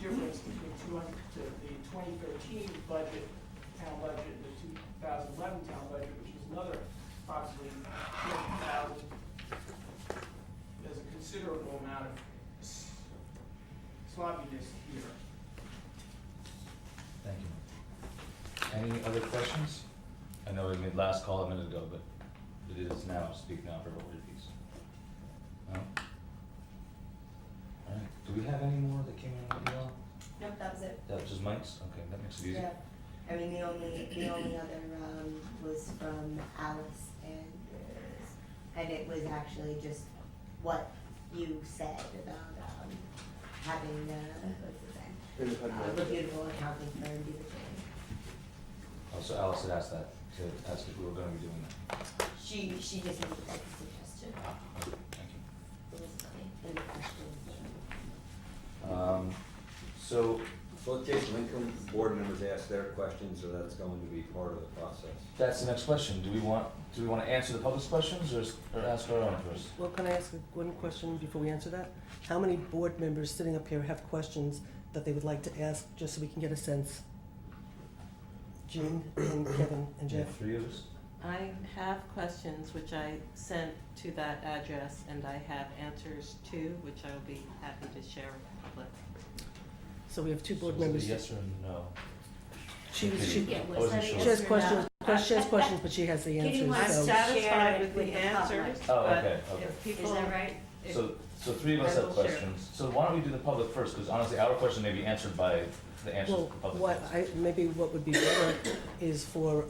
difference between the 2013 budget, town budget, and the 2011 town budget, which is another approximately $200,000. There's a considerable amount of sloppiness here. Thank you. Any other questions? I know we made last call a minute ago, but it is now, speak now for what repeats. No? All right, do we have any more that came in the email? Nope, that was it. That was just Mike's? Okay, that makes it easy. Yeah, I mean, the only other was from Alice and it was actually just what you said about having what's his name? Reputable accounting firm do the thing. Oh, so Alice had asked that, to ask if we were gonna be doing that. She just needed like a suggestion. Okay, thank you. It was any questions? So, Both Jason Lincoln board members ask their questions, so that's going to be part of the process. that's the next question. Do we want to answer the public's questions or ask our own first? Well, can I ask one question before we answer that? How many board members sitting up here have questions that they would like to ask, just so we can get a sense? Jean and Kevin and Yeah, Jeff? 3 of us? I have questions which I sent to that address, and I have answers too, which I will be happy to share with the public. So we have two board So is it a members. yes or no? She Yeah, I was wasn't that sure. She has Yes or questions, no? she has questions, but she has the Kitty answers, wants I'm so. to share satisfied it with with the the answers, public. Oh, but okay, okay. if people. Is that right? if- So three of us I have will share. questions, so why don't we do the public first, because honestly, our question may be answered by the answers Well, the public what, has. maybe what would be better is for,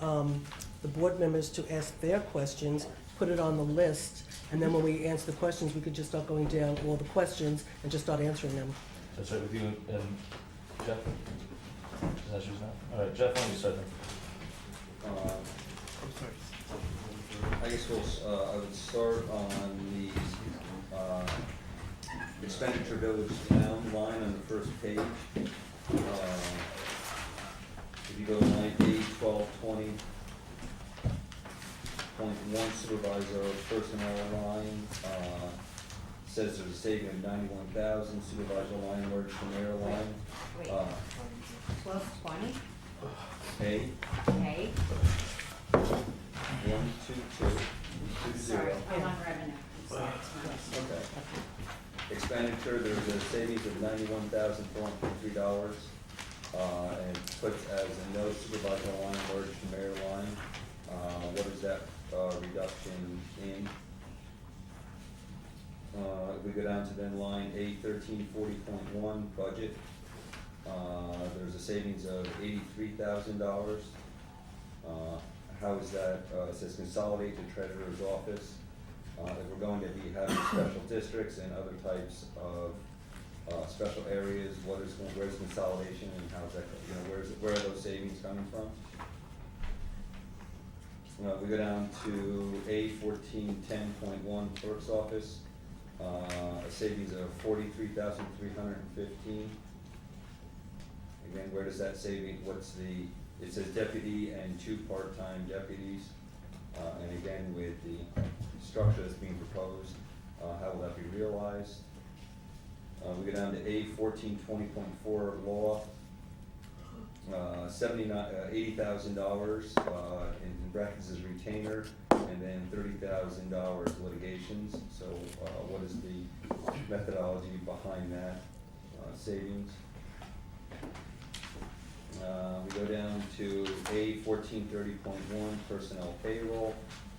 the board members to ask their questions, put it on the list, and then when we answer the questions, we could just start going down all the questions and just start answering them. That's right with you and Jeff? Is that yours now? All right, Jeff, why don't you start then? I guess I would start on the expenditure village town line on the first page. If you go to line 8, 12, 20.1 supervisor personnel line, says there's a saving of 91,000, supervisor line merged to mayor line. Wait, 1220, A, okay, 12220. sorry, I'm on revenue. Sorry, it's not- Okay. Expenditure, there's a savings of $91,403, and it puts as a no supervisor line merged to mayor line. What is that, reduction in? We go down to then line 81340.1 budget. There's a savings of $83,000. How is that, it says consolidate the treasurer's office. If we're going to be having special districts and other types of, special areas, where's consolidation and how's that, where are those savings coming from? We go down to A1410.1 clerk's office, a savings of 43,315. Again, where does that saving, it says deputy and 2 part-time deputies, and again, with the structure that's being proposed, how will that be realized? We go down to A1420.4 law, $80,000, in brackets is retainer, and then $30,000 litigations. So, what is the methodology behind that, savings? We go down to A1430.1 personnel payroll,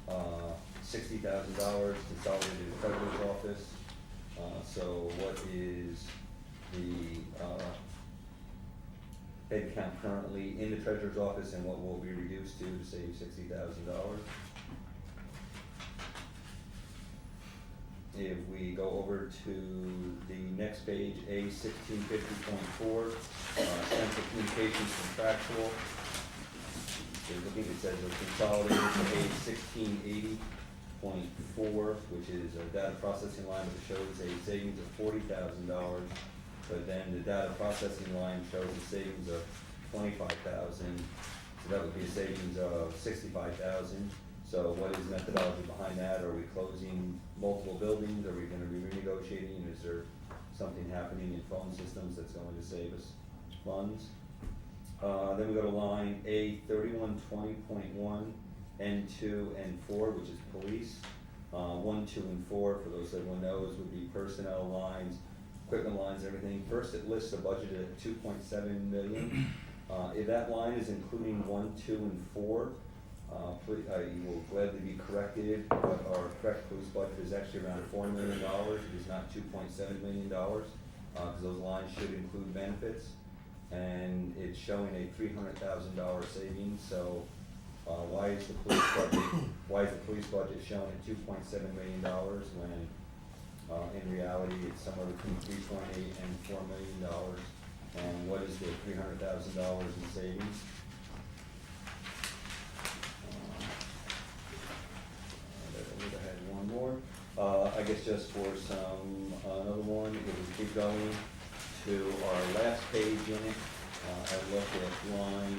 $60,000 consolidated treasurer's office. So what is the head count currently in the treasurer's office and what will be reduced to save $60,000? If we go over to the next page, A1650.4, central communications contractual. So looking, it says a consolidated A1680.4, which is a data processing line that shows a savings of $40,000, but then the data processing line shows a savings of $25,000. So that would be a savings of $65,000. So what is the methodology behind that? Are we closing multiple buildings? Are we gonna be renegotiating? Is there something happening in phone systems that's going to save us funds? Then we go to line A3120.1, N2 and 4, which is police. 1, 2, and 4, for those that everyone knows, would be personnel lines, equipment lines, everything. First, it lists a budget at $2.7 million. If that line is including 1, 2, and 4, you will gladly be corrected, but our correct police budget is actually around $4 million. It is not $2.7 million, because those lines should include benefits. And it's showing a $300,000 savings, so why is the police budget showing at $2.7 million when in reality it's somewhere between $3.8 and $4 million? And what is the $300,000 in savings? I had one more. I guess just for another one, if we keep going to our last page in it, I look at line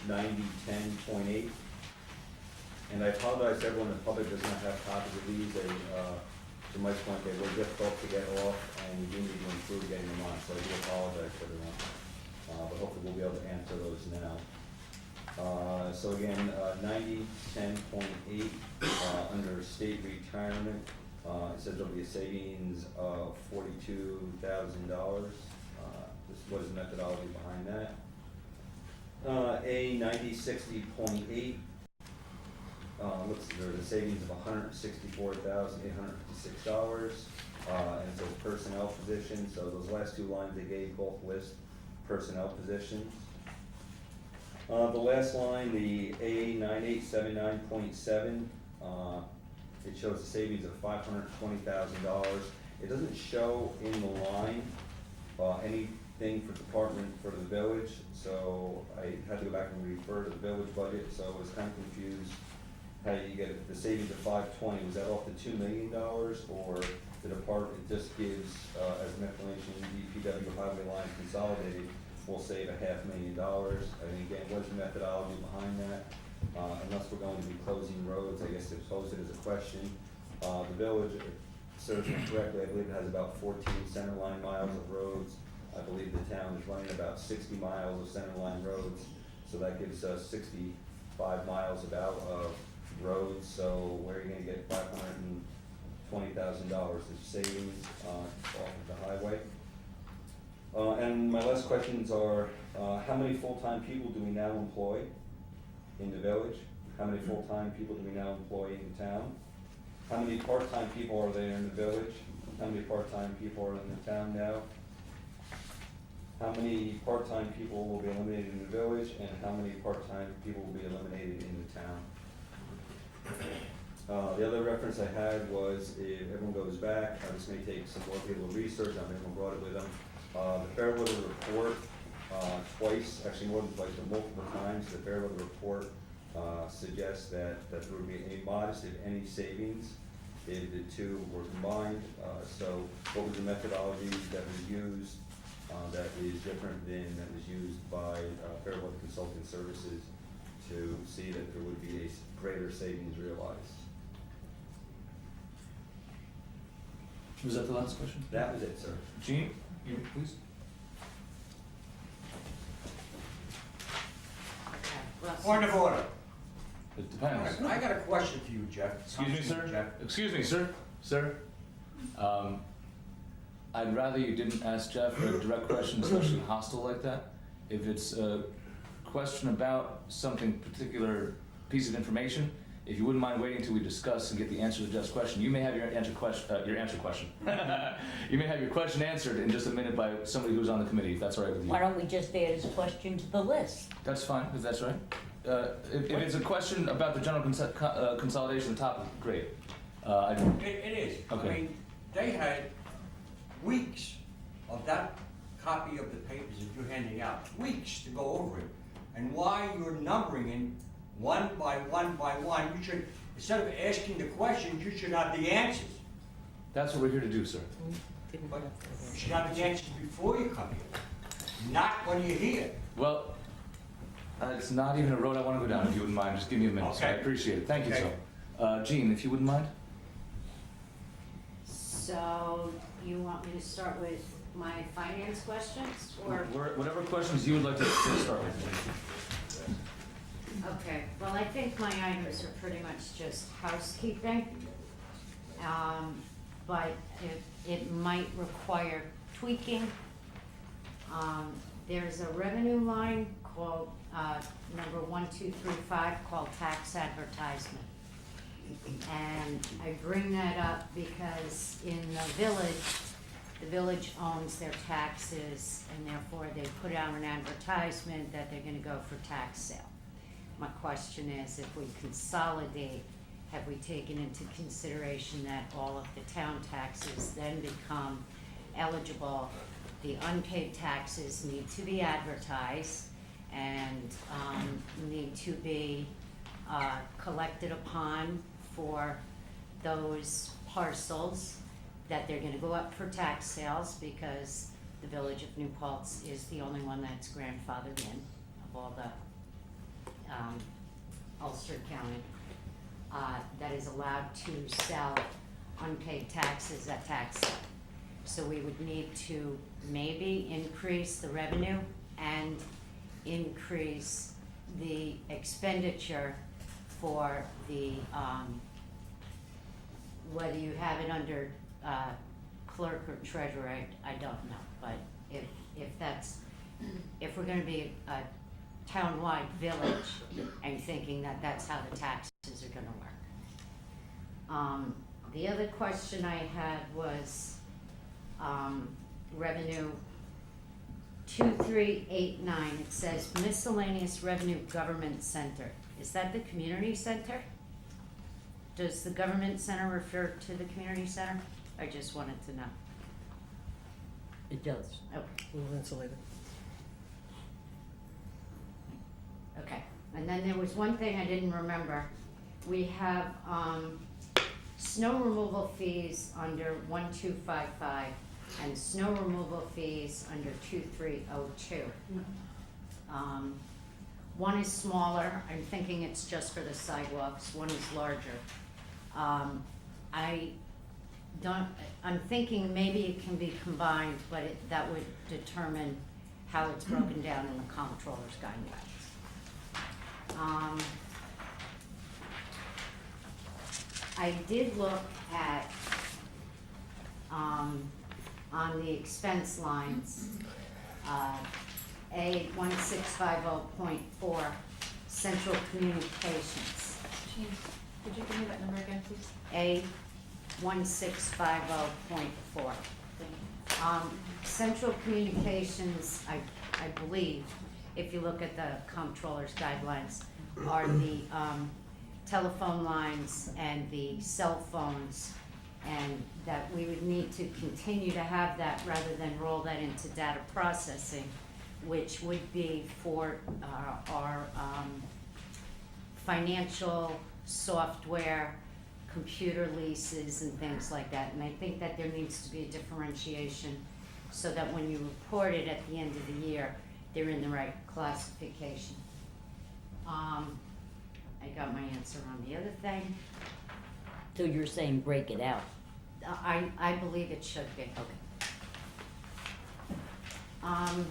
A9010.8. And I apologize to everyone in the public does not have copies of these. They, to Mike's point, they were difficult to get off, and we do need to improve getting them on, so I do apologize to everyone. But hopefully we'll be able to answer those now. So again, 9010.8, under state retirement, it says there'll be a savings of $42,000. What is the methodology behind that? A 9060.8, there's a savings of $164,856, and it's a personnel position, so those last two lines they gave both list personnel positions. The last line, the A 9879.7, it shows a savings of $520,000. It doesn't show in the line anything for department for the village, so I had to go back and refer to the village budget, so I was kind of confused how you get the savings of $520. Was that off the $2 million, or the department just gives, as an explanation, DPW highway line consolidated will save $500,000? And again, what's the methodology behind that? Unless we're going to be closing roads, I guess to pose it as a question. The village, serves me correctly, I believe it has about 14 centerline miles of roads. I believe the town is running about 60 miles of centerline roads, so that gives us 65 miles about of roads. So where are you going to get $520,000 of savings off of the highway? And my last questions are, how many full-time people do we now employ in the village? How many full-time people do we now employ in the town? How many part-time people are there in the village? How many part-time people are in the town now? How many part-time people will be eliminated in the village, and how many part-time people will be eliminated in the town? The other reference I had was, if everyone goes back, this may take some more people to research, not everyone brought it with them. The fair weather report, twice, actually more than twice, but multiple times, the fair weather report suggests that there would be a modest, if any, savings if the two were combined. So what was the methodology that was used that is different than that was used by Fair Weather Consulting Services to see that there would be a greater savings realized? Was that the last question? That was it, sir. Gene, you, please. Point of order. It depends. I got a question for you, Jeff. Excuse me, sir? Jeff. Excuse me, sir? Sir? I'd rather you didn't ask Jeff a direct question, especially hostile like that. If it's a question about something particular piece of information, if you wouldn't mind waiting until we discuss and get the answer to Jeff's question, you may have your answer question. You may have your question answered in just a minute by somebody who's on the committee, if that's all right with you. Why don't we just add his question to the list? That's fine, if that's right. If it's a question about the general consolidation topic, great. It is. Okay. I mean, they had weeks of that copy of the papers that you're handing out, weeks to go over it. And why you're numbering in one by one by one, you should, instead of asking the questions, you should have the answers. That's what we're here to do, sir. But you should have the answers before you come here, not when you're here. Well, it's not even a road I want to go down, if you wouldn't mind. Just give me a minute, sir. I Okay. appreciate it. Thank you, Okay. sir. Jean, if you wouldn't mind? So you want me to start with my finance questions, or? Whatever questions you would like to start with. Okay, well, I think my items are pretty much just housekeeping. But it might require tweaking. There's a revenue line called, number 1235, called tax advertisement. And I bring that up because in the village owns their taxes, and therefore they put out an advertisement that they're gonna go for tax sale. My question is, if we consolidate, have we taken into consideration that all of the town taxes then become eligible? The unpaid taxes need to be advertised and need to be collected upon for those parcels that they're gonna go up for tax sales, because the village of New Paltz is the only one that's grandfathered in of all the Ulster County, that is allowed to sell unpaid taxes at tax sale. So we would need to maybe increase the revenue and increase the expenditure for the, whether you have it under, clerk or treasurer, I don't know, but if that's, if we're gonna be a town-wide village, I'm thinking that that's how the taxes are gonna work. The other question I had was, revenue 2389, it says miscellaneous revenue government center. Is that the community center? Does the government center refer to the community center? I just wanted to know. It does. Okay. We'll insulate it. Okay, and then there was one thing I didn't remember. We have, snow removal fees under 1255 and snow removal fees under 2302. One is smaller, I'm thinking it's just for the sidewalks, one is larger. I'm thinking maybe it can be combined, but that would determine how it's broken down in the comptroller's guidelines. I did look at, on the expense lines, A 1650.4, central communications. Jean, could you give me that number again, please? A 1650.4. Central communications, I believe, if you look at the comptroller's guidelines, are the telephone lines and the cell phones, and that we would need to continue to have that rather than roll that into data processing, which would be for our financial software, computer leases and things like that. And I think that there needs to be a differentiation so that when you report it at the end of the year, they're in the right classification. I got my answer on the other thing. So you're saying break it out? I believe it should be. Okay. I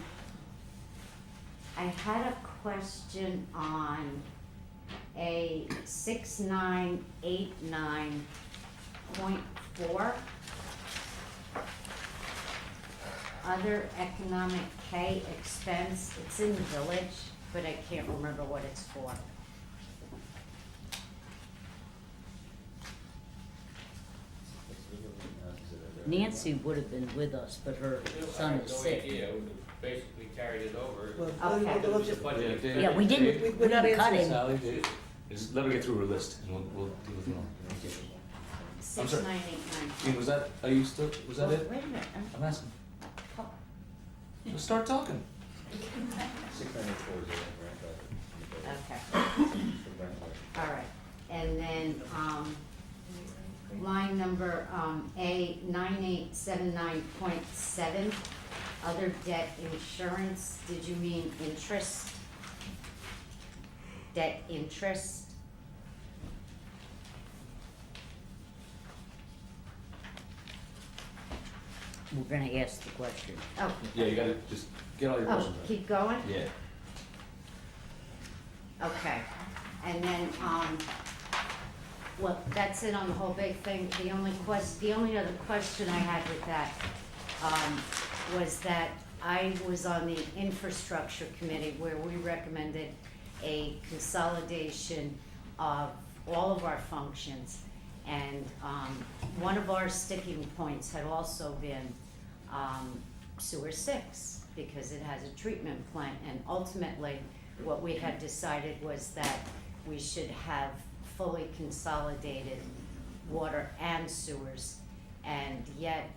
had a question on a 6989.4. Other economic K expense, it's in the village, but I can't remember what it's for. Nancy would have been with us, but her son is sick. I would have basically carried it over. Well, Okay. we'll just- Yeah, we didn't, We're not cut answering. him. Sally, just let her get through her list, and we'll deal with it all. I'm sorry. 6989. Ian, was that, are you still, was that it? Wait a minute. I'm asking. Just start talking. 694 is the Okay. rent. All right, and then, line number, A 9879.7, other debt insurance, did you mean interest? Debt interest? We're gonna ask the question. Oh. Yeah, you gotta just get all your Oh, questions right. keep going? Yeah. Okay, and then, well, that's it on the whole big thing. The only other question I had with that, was that I was on the infrastructure committee where we recommended a consolidation of all of our functions. And, one of our sticking points had also been, sewer 6, because it has a treatment plant, and ultimately, what we had decided was that we should have fully consolidated water and sewers. And yet,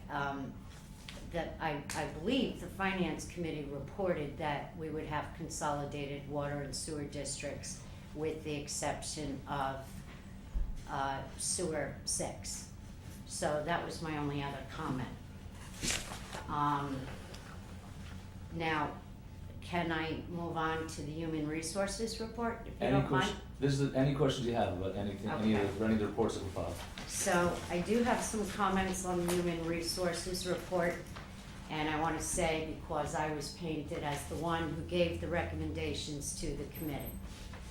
that I believe the finance committee reported that we would have consolidated water and sewer districts with the exception of sewer 6. So that was my only other comment. Now, can I move on to the human resources report, if you Any don't mind? question, any questions you have about anything, any of the reports that were filed? So I do have some comments on the human resources report. And I want to say, because I was painted as the one who gave the recommendations to the committee.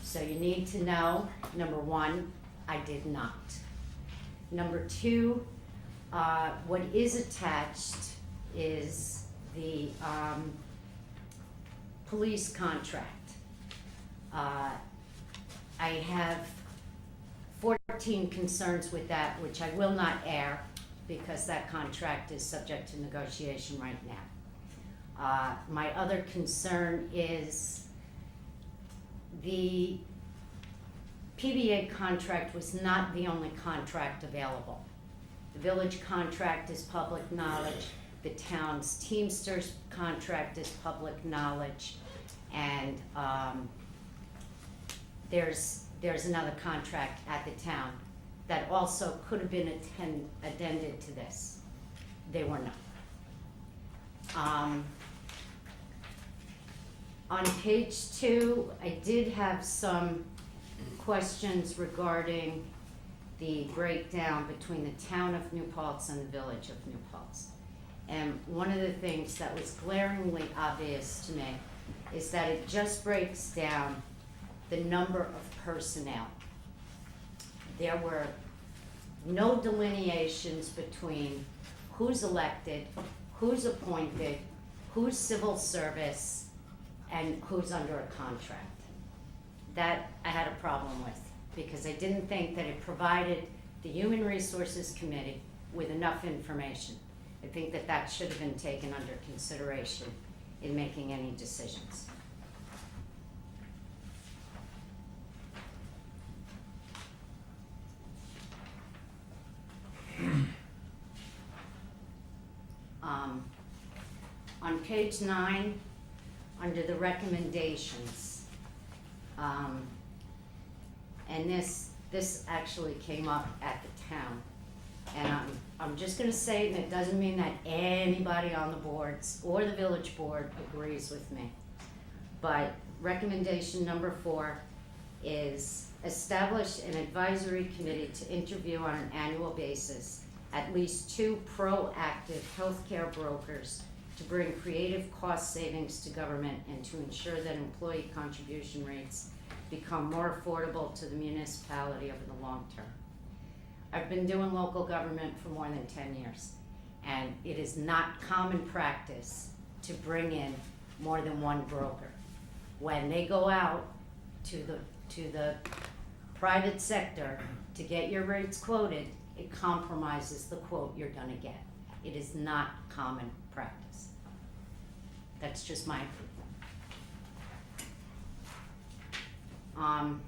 So you need to know, number one, I did not. Number two, what is attached is the police contract. I have 14 concerns with that, which I will not air because that contract is subject to negotiation right now. My other concern is the PBA contract was not the only contract available. The village contract is public knowledge, the town's Teamsters contract is public knowledge, and there's another contract at the town that also could have been addended to this. They were not. On page 2, I did have some questions regarding the breakdown between the town of New Paltz and the village of New Paltz. And one of the things that was glaringly obvious to me is that it just breaks down the number of personnel. There were no delineations between who's elected, who's appointed, who's civil service, and who's under a contract. That I had a problem with, because I didn't think that it provided the Human Resources Committee with enough information. I think that that should have been taken under consideration in making any decisions. On page 9, under the recommendations, and this actually came up at the town, and I'm just going to say it, and it doesn't mean that anybody on the boards or the village board agrees with me, but recommendation number 4 is establish an advisory committee to interview on an annual basis at least 2 proactive healthcare brokers to bring creative cost savings to government and to ensure that employee contribution rates become more affordable to the municipality over the long term. I've been doing local government for more than 10 years, and it is not common practice to bring in more than 1 broker. When they go out to the private sector to get your rates quoted, it compromises the quote you're gonna get. It is not common practice. That's just my opinion.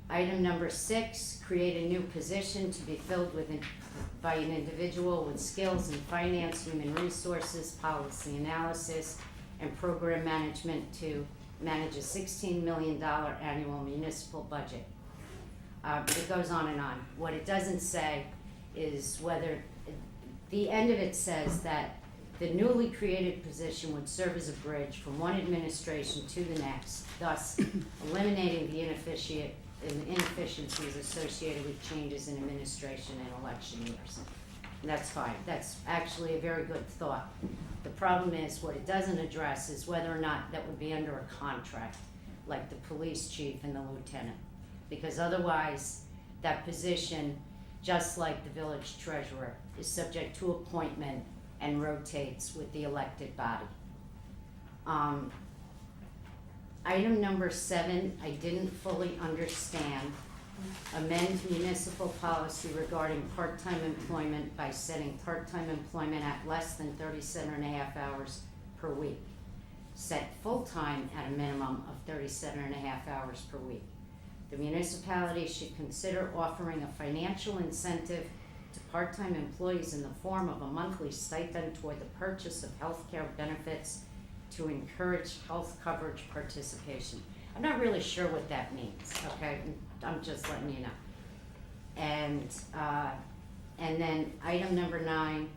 Item number 6, create a new position to be filled by an individual with skills in finance, human resources, policy analysis, and program management to manage a $16 million annual municipal budget. It goes on and on. What it doesn't say is whether, the end of it says that the newly created position would serve as a bridge from one administration to the next, thus eliminating the inefficiencies associated with changes in administration and election years. And that's fine. That's actually a very good thought. The problem is, what it doesn't address is whether or not that would be under a contract, like the police chief and the lieutenant. Because otherwise, that position, just like the village treasurer, is subject to appointment and rotates with the elected body. Item number 7, I didn't fully understand. Amend municipal policy regarding part-time employment by setting part-time employment at less than 37.5 hours per week. Set full-time at a minimum of 37.5 hours per week. The municipality should consider offering a financial incentive to part-time employees in the form of a monthly stipend toward the purchase of health care benefits to encourage health coverage participation. I'm not really sure what that means, okay? I'm just letting you know. And then item number 9,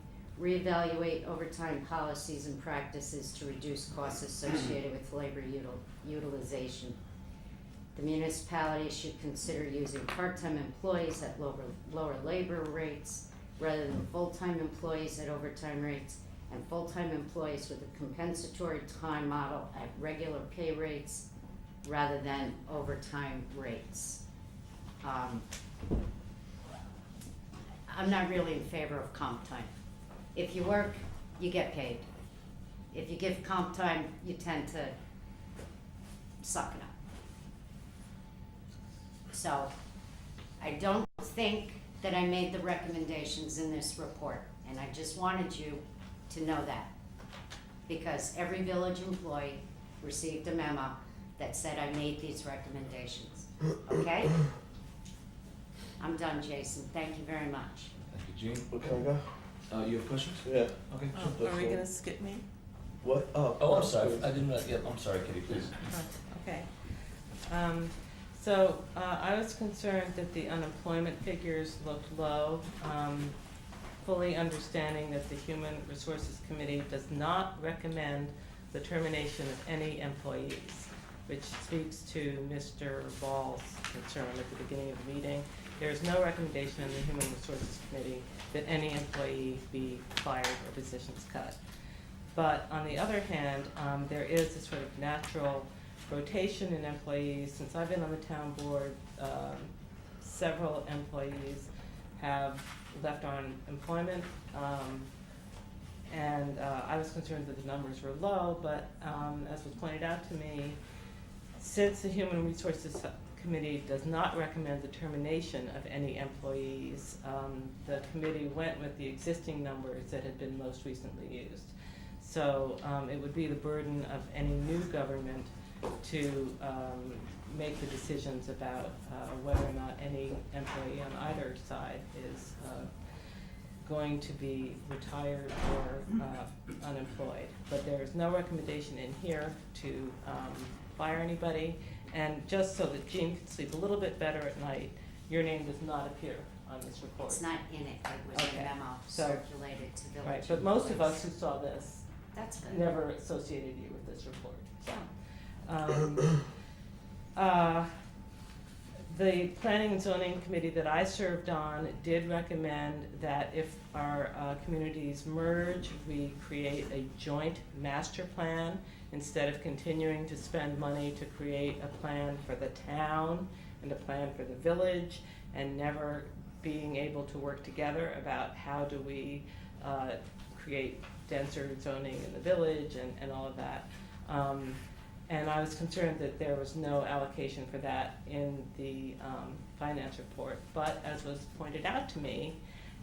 reevaluate overtime policies and practices to reduce costs associated with labor utilization. The municipality should consider using part-time employees at lower labor rates rather than full-time employees at overtime rates, and full-time employees with a compensatory time model at regular pay rates rather than overtime rates. I'm not really in favor of comp time. If you work, you get paid. If you give comp time, you tend to suck it up. So, I don't think that I made the recommendations in this report, and I just wanted you to know that. Because every village employee received a memo that said I made these recommendations, okay? I'm done, Jason, thank you very much. Thank you, Jean. Can I go? You have questions? Yeah. Okay, Oh, sure. are we gonna skip me? What? Oh, I'm sorry, I didn't, yeah, I'm sorry, Kitty, please. Okay. So, I was concerned that the unemployment figures looked low, fully understanding that the Human Resources Committee does not recommend the termination of any employees, which speaks to Mr. Ball's concern at the beginning of the meeting. There is no recommendation in the Human Resources Committee that any employee be fired or positions cut. But on the other hand, there is a sort of natural rotation in employees. Since I've been on the town board, several employees have left on employment, and I was concerned that the numbers were low, but as was pointed out to me, since the Human Resources Committee does not recommend the termination of any employees, the committee went with the existing numbers that had been most recently used. So it would be the burden of any new government to make the decisions about whether or not any employee on either side is going to be retired or unemployed. But there is no recommendation in here to fire anybody. And just so that Jean can sleep a little bit better at night, your name does not appear on this report. It's not in it, it was a memo circulated to village Right, but most of employees. us who saw this That's good. never associated you with this report, so. The Planning and Zoning Committee that I served on did recommend that if our communities merge, we create a joint master plan instead of continuing to spend money to create a plan for the town and a plan for the village and never being able to work together about how do we create denser zoning in the village and all of that. And I was concerned that there was no allocation for that in the finance report. But as was pointed out to me,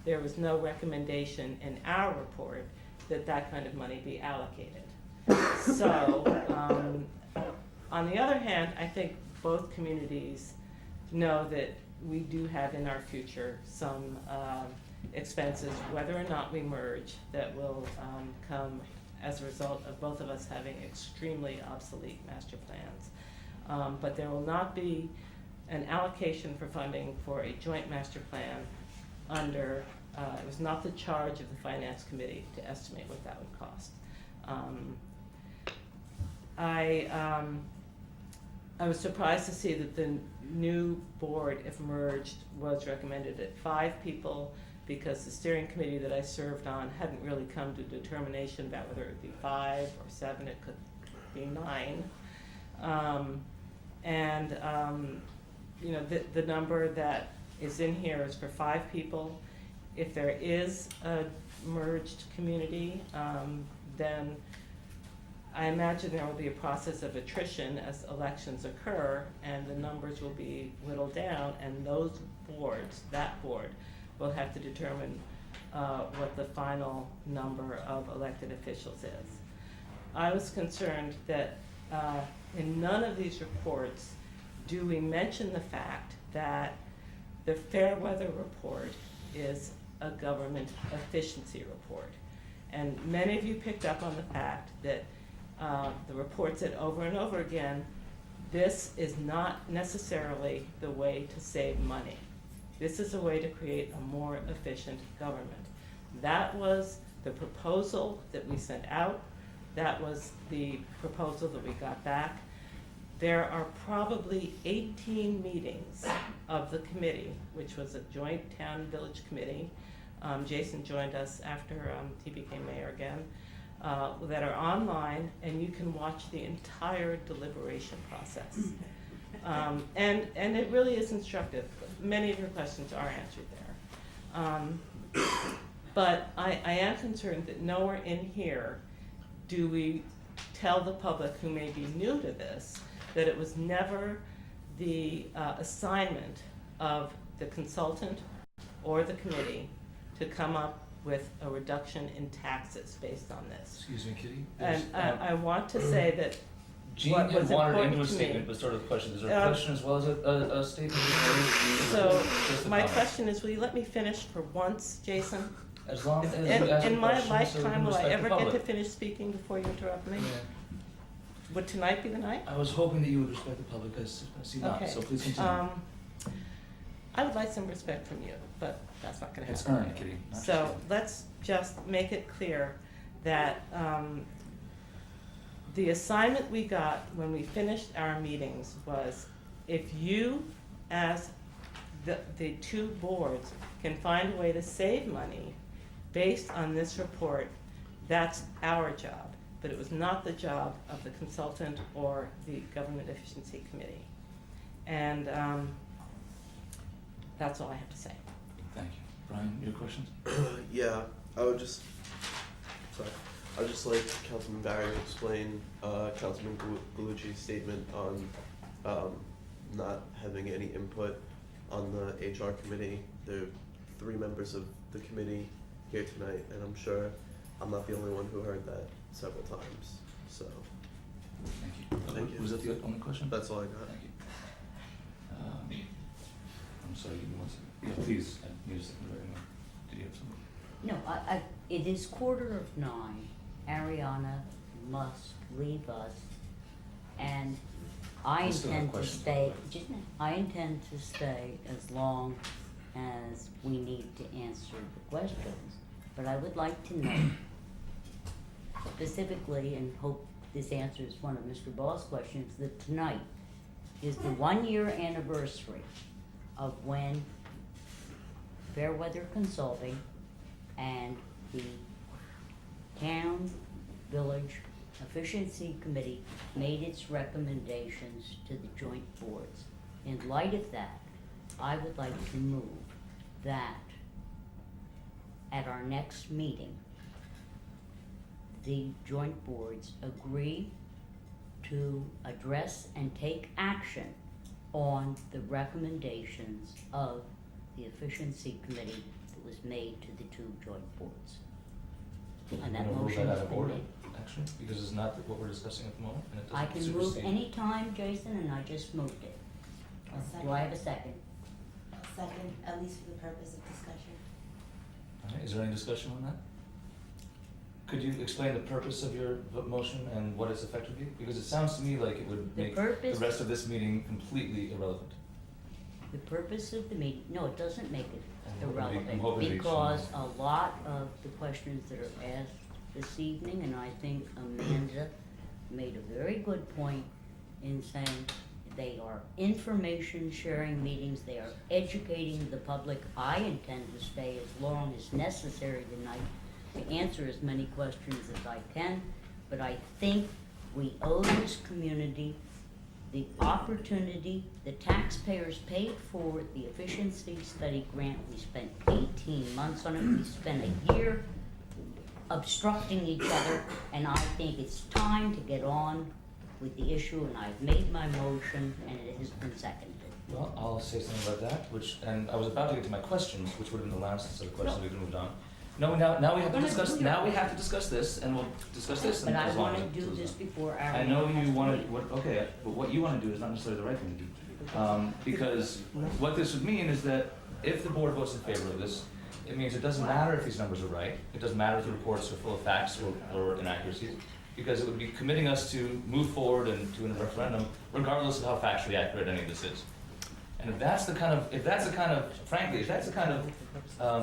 there was no recommendation in our report that that kind of money be allocated. So, on the other hand, I think both communities know that we do have in our future some expenses, whether or not we merge, that will come as a result of both of us having extremely obsolete master plans. But there will not be an allocation for funding for a joint master plan under, it was not the charge of the Finance Committee to estimate what that would cost. I was surprised to see that the new board, if merged, was recommended at 5 people, because the steering committee that I served on hadn't really come to a determination about whether it would be 5 or 7, it could be 9. You know, the number that is in here is for 5 people. If there is a merged community, then I imagine there will be a process of attrition as elections occur, and the numbers will be whittled down, and those boards, that board, will have to determine what the final number of elected officials is. I was concerned that in none of these reports do we mention the fact that the Fairweather report is a government efficiency report. And many of you picked up on the fact that the report said over and over again, this is not necessarily the way to save money. This is a way to create a more efficient government. That was the proposal that we sent out. That was the proposal that we got back. There are probably 18 meetings of the committee, which was a joint town village committee, Jason joined us after he became mayor again, that are online, and you can watch the entire deliberation process. And it really is instructive. Many of your questions are answered there. But I am concerned that nowhere in here do we tell the public who may be new to this that it was never the assignment of the consultant or the committee to come up with a reduction in taxes based on this. Excuse me, Kitty. And I want to say that Jean what had was wandered important into a to me. statement, but sort of a question. Is there a question as well as a statement? So Just a my comment. question is, will you let me finish for once, Jason? As long as you In, ask in a my question, so we lifetime, can will I respect the ever get to public. finish speaking before you interrupt me? Yeah. Would tonight be the night? I was hoping that you would respect the public, I see not, Okay. so please continue. I would like some respect from you, but that's not gonna happen. It's earned, Kitty. not just So given. let's just make it clear that the assignment we got when we finished our meetings was, if you, as the two boards, can find a way to save money based on this report, that's our job. But it was not the job of the consultant or the Government Efficiency Committee. And that's all I have to say. Thank you. Brian, your questions? Yeah, I'd just like Councilman Barry to explain Councilman Galucci's statement on not having any input on the HR committee. There are 3 members of the committee here tonight, and I'm sure I'm not the only one who heard that several times, so. Thank you. Thank you. Was that the only question? That's all I got. Thank you. I'm sorry, give me one second. Yeah, please, you just very much. Did you have something? No, it is 8:45. Ariana must leave us, and I I still have intend to questions, stay, by the way. I intend to stay as long as we need to answer the questions. But I would like to know specifically, and hope this answers one of Mr. Ball's questions, that tonight is the 1-year anniversary of when Fairweather Consulting and the TownVillage Efficiency Committee made its recommendations to the joint boards. In light of that, I would like to move that at our next meeting, the joint boards agree to address and take action on the recommendations of the efficiency committee that was made to the 2 joint boards. And that You wanna move motion that has out of been order, made. actually, because it's not what we're discussing at the moment, and it I doesn't can move supersede. any time, Jason, and I just moved it. Do I have a second? Second, at least for the purpose of discussion. All right, is there any discussion on that? Could you explain the purpose of your motion and what its effect would be? Because it sounds to me like it would The make the purpose- rest of this meeting completely irrelevant. The purpose of the meeting, no, it doesn't make it I'm hoping to be- I'm irrelevant, hoping to be because a lot of the questions that are asked this evening, and I think Amanda made a very good point in saying they are information sharing meetings, they are educating the public. I intend to stay as long as necessary tonight to answer as many questions as I can, but I think we owe this community the opportunity. The taxpayers paid for the efficiency study grant. We spent 18 months on it. We spent a year obstructing each other, and I think it's time to get on with the issue, and I've made my motion, and it has been seconded. Well, I'll say something about that, and I was about to get to my questions, which would have been the last set of questions we could have moved on. No, now we have to discuss, now we have to discuss this, and we'll discuss this, and But I as long as wanna it do goes this on. before our. I know you wanna, okay, but what you wanna do is not necessarily the right thing to do. Because what this would mean is that if the board votes in favor of this, it means it doesn't matter if these numbers are right, it doesn't matter if the reports are full of facts or inaccuracies, because it would be committing us to move forward and to a referendum, regardless of how factually accurate any of this is. And if that's the kind of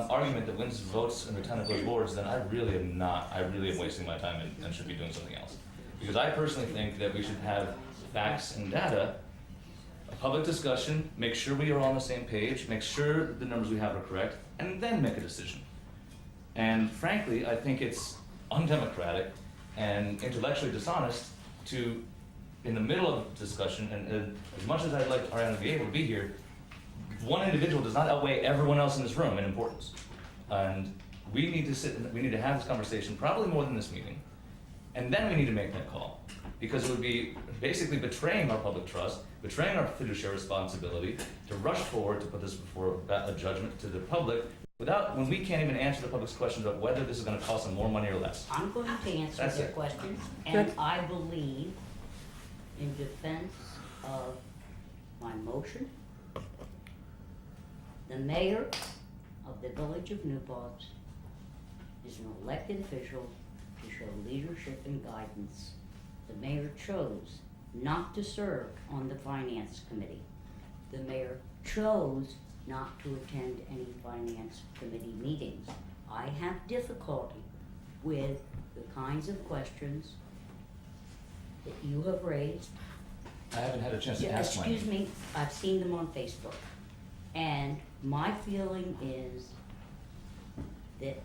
argument that wins votes in the town of those boards, then I really am wasting my time and should be doing something else. Because I personally think that we should have facts and data, a public discussion, make sure we are all on the same page, make sure the numbers we have are correct, and then make a decision. And frankly, I think it's undemocratic and intellectually dishonest to, in the middle of discussion, and as much as I'd like Ariana to be able to be here, one individual does not outweigh everyone else in this room in importance. And we need to sit, we need to have this conversation, probably more than this meeting, and then we need to make that call. Because it would be basically betraying our public trust, betraying our fiduciary responsibility to rush forward to put this before a judgment to the public without, when we can't even answer the public's questions about whether this is gonna cost them more money or less. I'm going to answer That's their it. questions, and I believe, in defense of my motion, the mayor of the village of New Paltz is an elected official to show leadership and guidance. The mayor chose not to serve on the finance committee. The mayor chose not to attend any finance committee meetings. I have difficulty with the kinds of questions that you have raised. I haven't had a chance to ask mine. Excuse me, I've seen them on Facebook. And my feeling is that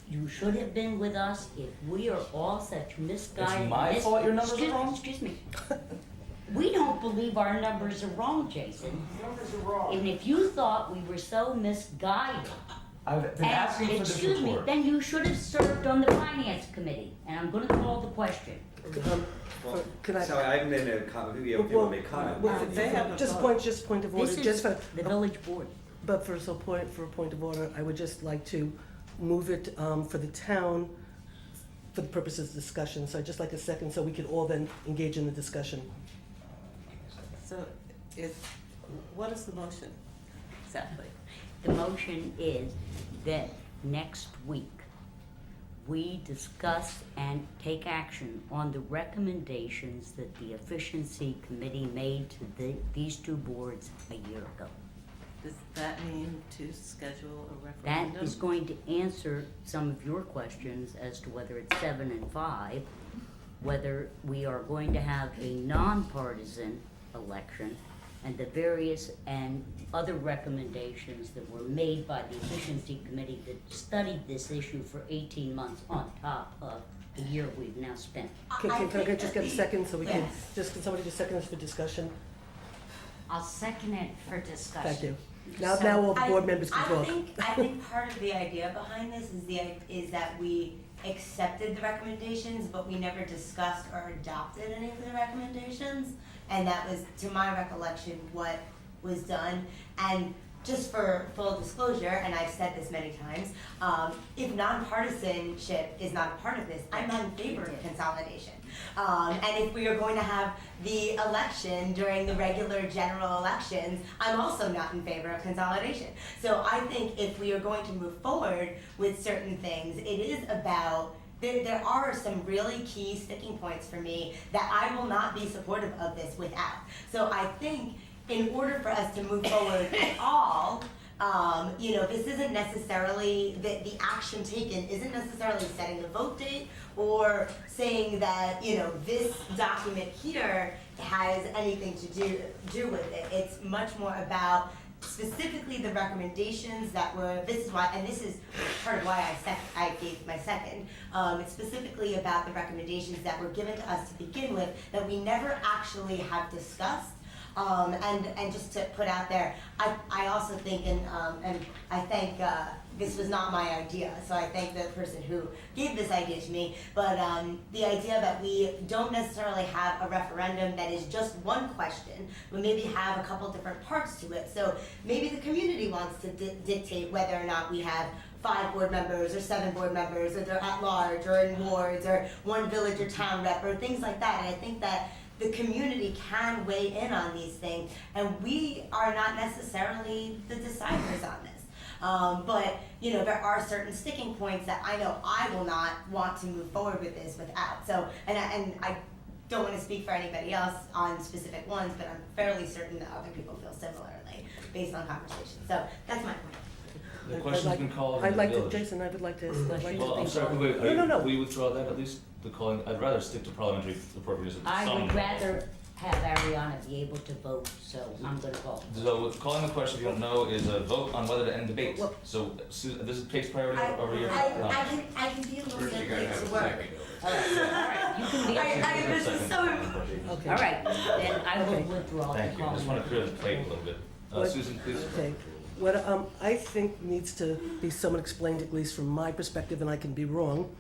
you should have been with us if we are all such misguided. It's my fault your numbers are wrong? Excuse me. We don't believe our numbers are wrong, Jason. Numbers are wrong. And if you thought we were so misguided, I've been asking for this excuse me, report. then you should have served on the finance committee. And I'm gonna call the question. Well, Can I? so I've been a comment, maybe people make comment. They have a Just vote. point of order, This just is for. the village board. But for a point of order, I would just like to move it for the town for the purposes of discussion. So I'd just like a second so we could all then engage in the discussion. So, what is the motion exactly? The motion is that next week, we discuss and take action on the recommendations that the efficiency committee made to these two boards a year ago. Does that mean to schedule a That referendum? is going to answer some of your questions as to whether it's 7 and 5, whether we are going to have a nonpartisan election, and the various and other recommendations that were made by the efficiency committee that studied this issue for 18 months on top of the year we've now spent. Can I just get a second so we can, Yes. can somebody just second this for discussion? I'll second it for discussion. Thank you. Now So all the board members can talk. I think part of the idea behind this is that we accepted the recommendations, but we never discussed or adopted any of the recommendations. And that was, to my recollection, what was done. And just for full disclosure, and I've said this many times, if nonpartisanship is not a part of this, I'm not in favor of consolidation. And if we are going to have the election during the regular general elections, I'm also not in favor of consolidation. So I think if we are going to move forward with certain things, it is about there are some really key sticking points for me that I will not be supportive of this without. So I think in order for us to move forward at all, this isn't necessarily, the action taken isn't necessarily setting a vote date or saying that, this document here has anything to do with it. It's much more about specifically the recommendations that were, this is why, and this is part of why I gave my second. It's specifically about the recommendations that were given to us to begin with that we never actually have discussed. And just to put out there, I also think, and I thank, this was not my idea, so I thank the person who gave this idea to me, but the idea that we don't necessarily have a referendum that is just one question, but maybe have a couple different parts to it. So maybe the community wants to dictate whether or not we have 5 board members or 7 board members, or they're at large or in wards or one village or town rep or things like that. And I think that the community can weigh in on these things, and we are not necessarily the deciders on this. But there are certain sticking points that I know I will not want to move forward with this without. So, and I don't want to speak for anybody else on specific ones, but I'm fairly certain that other people feel similarly based on conversation. So that's my point. The question's been called in I'd the like to, village. Jason, I would like to, I'd like Well, I'm to. sorry, wait, No. will you withdraw that at least, the calling? I'd rather stick to parliamentary appropriateness. I would rather have Ariana be able to vote, so I'm gonna vote. So calling the question, if you don't know, is a vote on whether to end debate. So this takes priority over your. I can be a little First, you bit gotta late have to a work. second. All right, you can be. This is so important. Okay. All right, then I will Okay. withdraw the Thank you, I just want to clear the plate a little bit. What- Susan, please. Okay, what I think needs to be somewhat explained, at least from my perspective, and I can be wrong.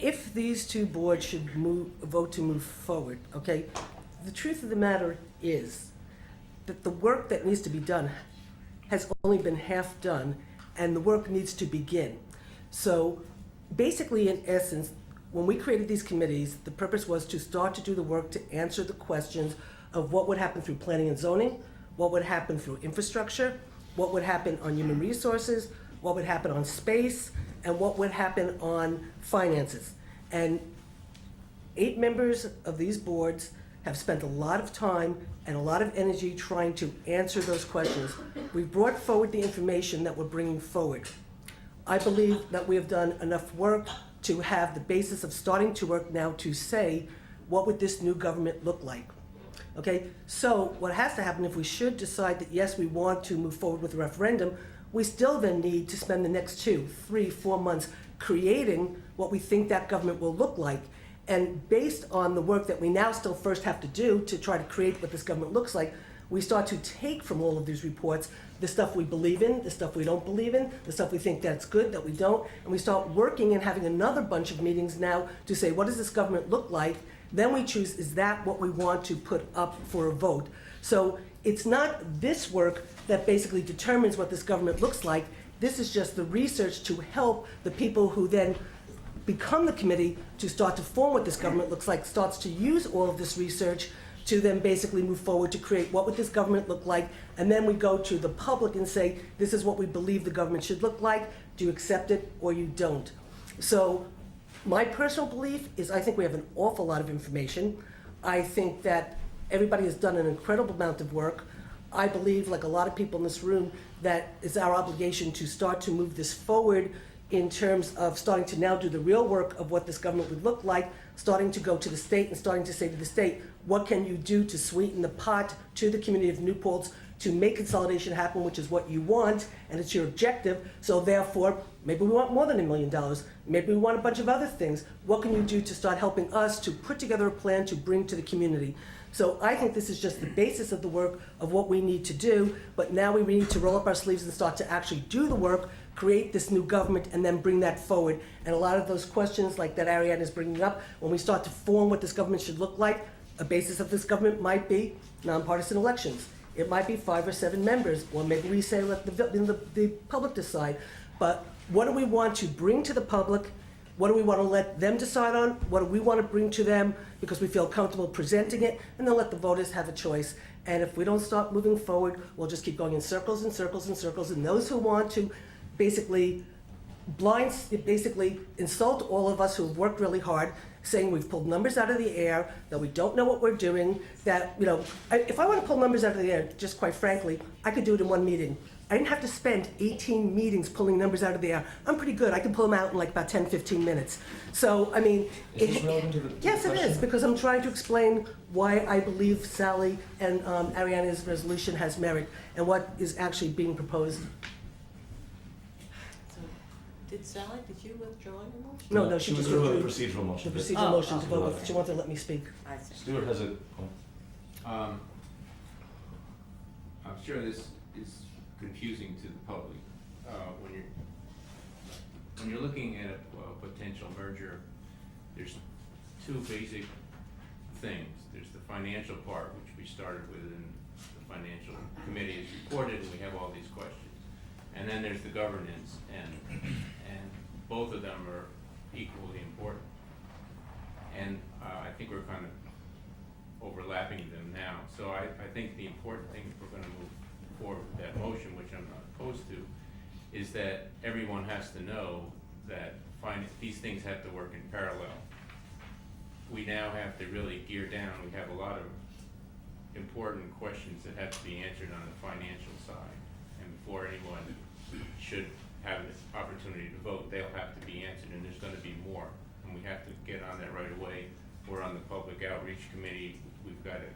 If these two boards should vote to move forward, okay, the truth of the matter is that the work that needs to be done has only been half done, and the work needs to begin. So basically, in essence, when we created these committees, the purpose was to start to do the work to answer the questions of what would happen through planning and zoning, what would happen through infrastructure, what would happen on human resources, what would happen on space, and what would happen on finances. And 8 members of these boards have spent a lot of time and a lot of energy trying to answer those questions. We've brought forward the information that we're bringing forward. I believe that we have done enough work to have the basis of starting to work now to say, what would this new government look like? Okay, so what has to happen if we should decide that yes, we want to move forward with a referendum, we still then need to spend the next 2, 3, 4 months creating what we think that government will look like. And based on the work that we now still first have to do to try to create what this government looks like, we start to take from all of these reports the stuff we believe in, the stuff we don't believe in, the stuff we think that's good, that we don't, and we start working and having another bunch of meetings now to say, what does this government look like? Then we choose, is that what we want to put up for a vote? So it's not this work that basically determines what this government looks like. This is just the research to help the people who then become the committee to start to form what this government looks like, starts to use all of this research to then basically move forward to create what would this government look like, and then we go to the public and say, this is what we believe the government should look like, do you accept it or you don't? So my personal belief is I think we have an awful lot of information. I think that everybody has done an incredible amount of work. I believe, like a lot of people in this room, that it's our obligation to start to move this forward in terms of starting to now do the real work of what this government would look like, starting to go to the state and starting to say to the state, what can you do to sweeten the pot to the community of New Paltz to make consolidation happen, which is what you want, and it's your objective, so therefore, maybe we want more than $1 million, maybe we want a bunch of other things. What can you do to start helping us to put together a plan to bring to the community? So I think this is just the basis of the work of what we need to do, but now we need to roll up our sleeves and start to actually do the work, create this new government, and then bring that forward. And a lot of those questions like that Ariadne is bringing up, when we start to form what this government should look like, a basis of this government might be nonpartisan elections. It might be 5 or 7 members, or maybe we say let the public decide. But what do we want to bring to the public? What do we want to let them decide on? What do we want to bring to them because we feel comfortable presenting it? And then let the voters have a choice. And if we don't start moving forward, we'll just keep going in circles and circles and circles. And those who want to basically insult all of us who have worked really hard, saying we've pulled numbers out of the air, that we don't know what we're doing, that, you know, if I want to pull numbers out of the air, just quite frankly, I could do it in one meeting. I didn't have to spend 18 meetings pulling numbers out of the air. I'm pretty good. I can pull them out in like about 10, 15 minutes. So, I mean... Is this relevant to the yes, it is, because I'm trying to explain why I believe Sally and Ariana's resolution has merit and what is actually being proposed. Did Sally, did you withdraw your motion? No, she just withdrew a withdrew procedural motion. the procedural Oh, motion oh. to vote with. She wanted to let me speak. I see. Stuart has a point. I'm sure this is confusing to the public. When you're looking at a potential merger, there's 2 basic things. There's the financial part, which we started with, and the financial committee has reported, and we have all these questions. And then there's the governance, and both of them are equally important. And I think we're kind of overlapping them now. So I think the important thing, if we're going to move forward with that motion, which I'm not opposed to, is that everyone has to know that these things have to work in parallel. We now have to really gear down. We have a lot of important questions that have to be answered on the financial side. And before anyone should have this opportunity to vote, they'll have to be answered, and there's going to be more. And we have to get on that right away. We're on the public outreach committee, we've gotta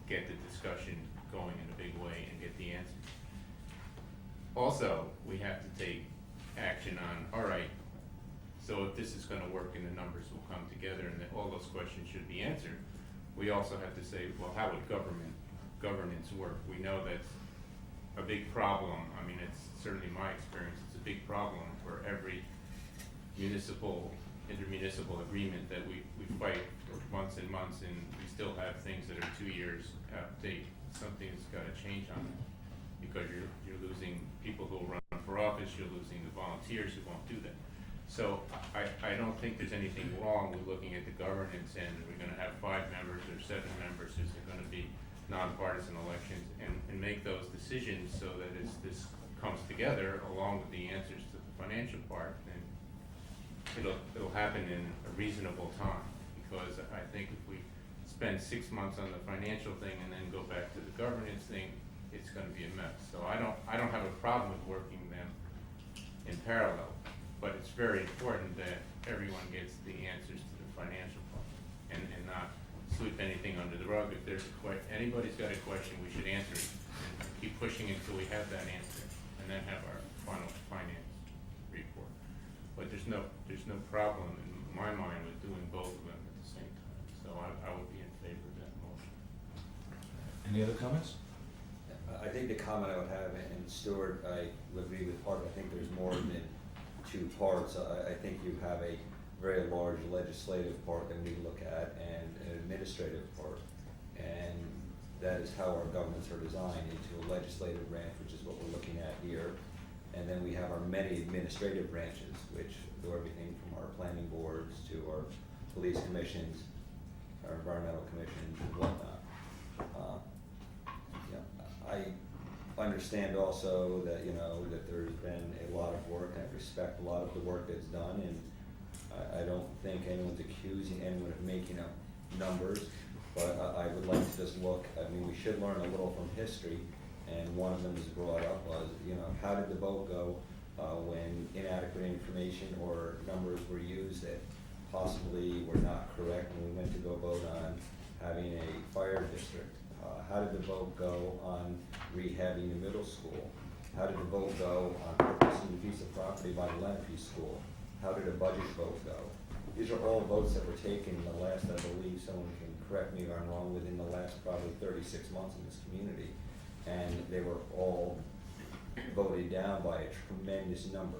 get the discussion going in a big way and get the answers. Also, we have to take action on, all right, so if this is gonna work and the numbers will come together and that all those questions should be answered, we also have to say, well, how would governance work? We know that's a big problem. I mean, it's certainly my experience, it's a big problem for every intermunicipal agreement that we fight for months and months, and we still have things that are 2 years out of date. Something's gotta change on that, because you're losing people who will run for office, you're losing the volunteers who won't do that. So I don't think there's anything wrong with looking at the governance and we're gonna have 5 members or 7 members, is there gonna be nonpartisan elections, and make those decisions so that as this comes together, along with the answers to the financial part, then it'll happen in a reasonable time. Because I think if we spend 6 months on the financial thing and then go back to the governance thing, it's gonna be a mess. So I don't have a problem with working them in parallel, but it's very important that everyone gets the answers to the financial part and not sweep anything under the rug. If there's anybody's got a question, we should answer it and keep pushing until we have that answer, and then have our final finance report. But there's no problem in my mind with doing both of them at the same time, so I would be in favor of that motion. Any other comments? I think the comment I would have, and Stuart, I would agree with part, I think there's more than 2 parts. I think you have a very large legislative part that we look at and an administrative part. And that is how our governments are designed, into a legislative branch, which is what we're looking at here. And then we have our many administrative branches, which do everything from our planning boards to our police commissions, our environmental commissions and whatnot. I understand also that, that there's been a lot of work, and I respect a lot of the work that's done, and I don't think anyone's accusing anyone of making up numbers, but I would like to just look, we should learn a little from history, and one of them was brought up was, how did the vote go when inadequate information or numbers were used that possibly were not correct when we went to go vote on having a fire district? How did the vote go on rehabbing the middle school? How did the vote go on purchasing a piece of property by the Lenape School? How did a budget vote go? These are all votes that were taken in the last, I believe, someone can correct me if I'm wrong, within the last probably 36 months in this community. And they were all voted down by a tremendous number.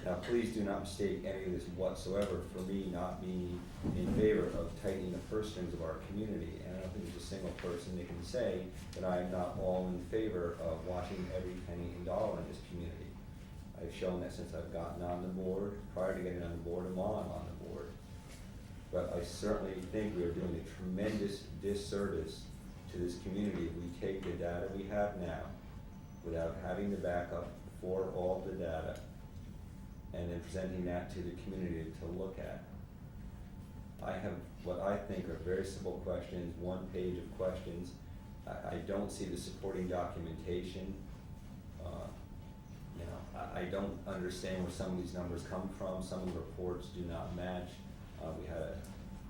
Now, please do not mistake any of this whatsoever for me not being in favor of tightening the purse strings of our community. And I don't think there's a single person that can say that I am not all in favor of watching every penny and dollar in this community. I've shown that since I've gotten on the board, prior to getting on the board, and while I'm on the board. But I certainly think we are doing a tremendous disservice to this community if we take the data we have now without having the backup for all the data and then presenting that to the community to look at. I have what I think are very simple questions, 1 page of questions. I don't see the supporting documentation. I don't understand where some of these numbers come from. Some of the reports do not match. We had a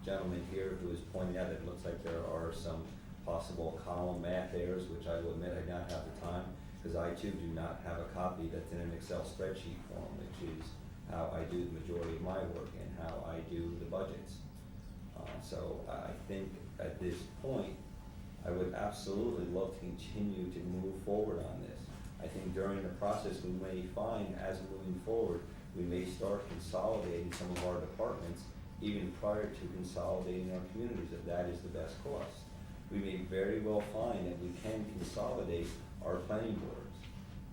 gentleman here who was pointing out that it looks like there are some possible column math errors, which I will admit I not have the time, because I too do not have a copy that's in an Excel spreadsheet form, which is how I do the majority of my work and how I do the budgets. So I think at this point, I would absolutely love to continue to move forward on this. I think during the process we may find, as moving forward, we may start consolidating some of our departments even prior to consolidating our communities, if that is the best course. We may very well find that we can consolidate our planning boards.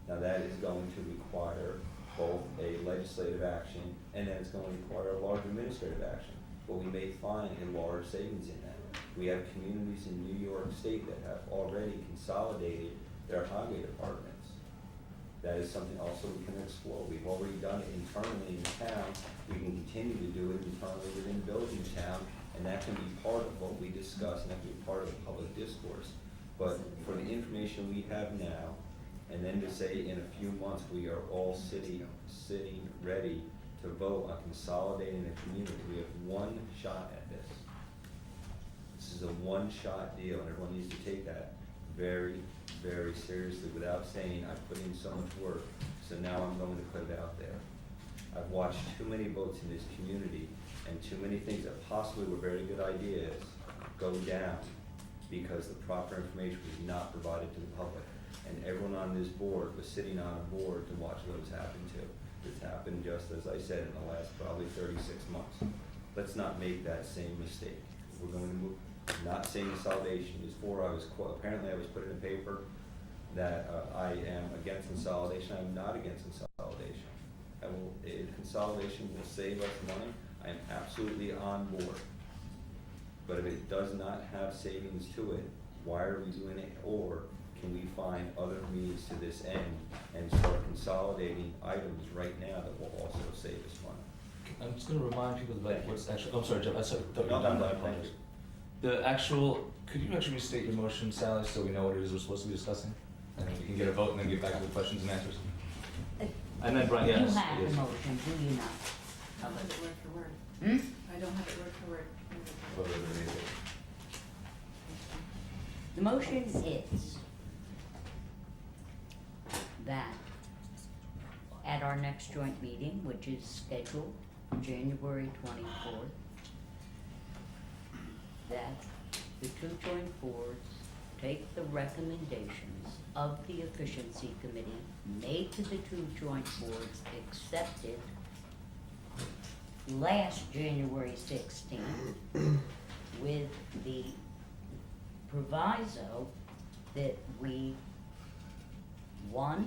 Now that is going to require both a legislative action and then it's going to require a large administrative action. But we may find a large savings in that. We have communities in New York State that have already consolidated their highway departments. That is something also we can explore. We've already done it internally in the town. We can continue to do it internally within the village and town, and that can be part of what we discuss and that can be part of the public discourse. But for the information we have now, and then to say in a few months we are all sitting ready to vote on consolidating the community, we have one shot at this. This is a one-shot deal, and everyone needs to take that very, very seriously without saying, I put in so much work, so now I'm going to put it out there. I've watched too many votes in this community and too many things that possibly were very good ideas go down because the proper information was not provided to the public. And everyone on this board was sitting on a board to watch what was happening to. It's happened, just as I said, in the last probably 36 months. Let's not make that same mistake. We're going to move, not saying consolidation is apparently I was put in a paper that I am against consolidation. I'm not against consolidation. If consolidation will save us money, I am absolutely on board. But if it does not have savings to it, why are we doing it? Or can we find other means to this end and start consolidating items right now that will also save us money? I'm just gonna remind people about what's actually, I'm sorry, Jeff, I thought you No, were done, no, I thank apologize. you. The actual, could you actually restate your motion, Sally, so we know what it is we're supposed to be discussing? And then we can get a vote and then get back to the questions and answers. And then Brian, yes. You have yes. the motion, do you not? I don't have it word for word. Hmm? I don't have it word for word. Whether it is- The motion is that at our next joint meeting, which is scheduled for January 24th, that the two joint boards take the recommendations of the efficiency committee made to the two joint boards accepted last January 16th with the proviso that we, one,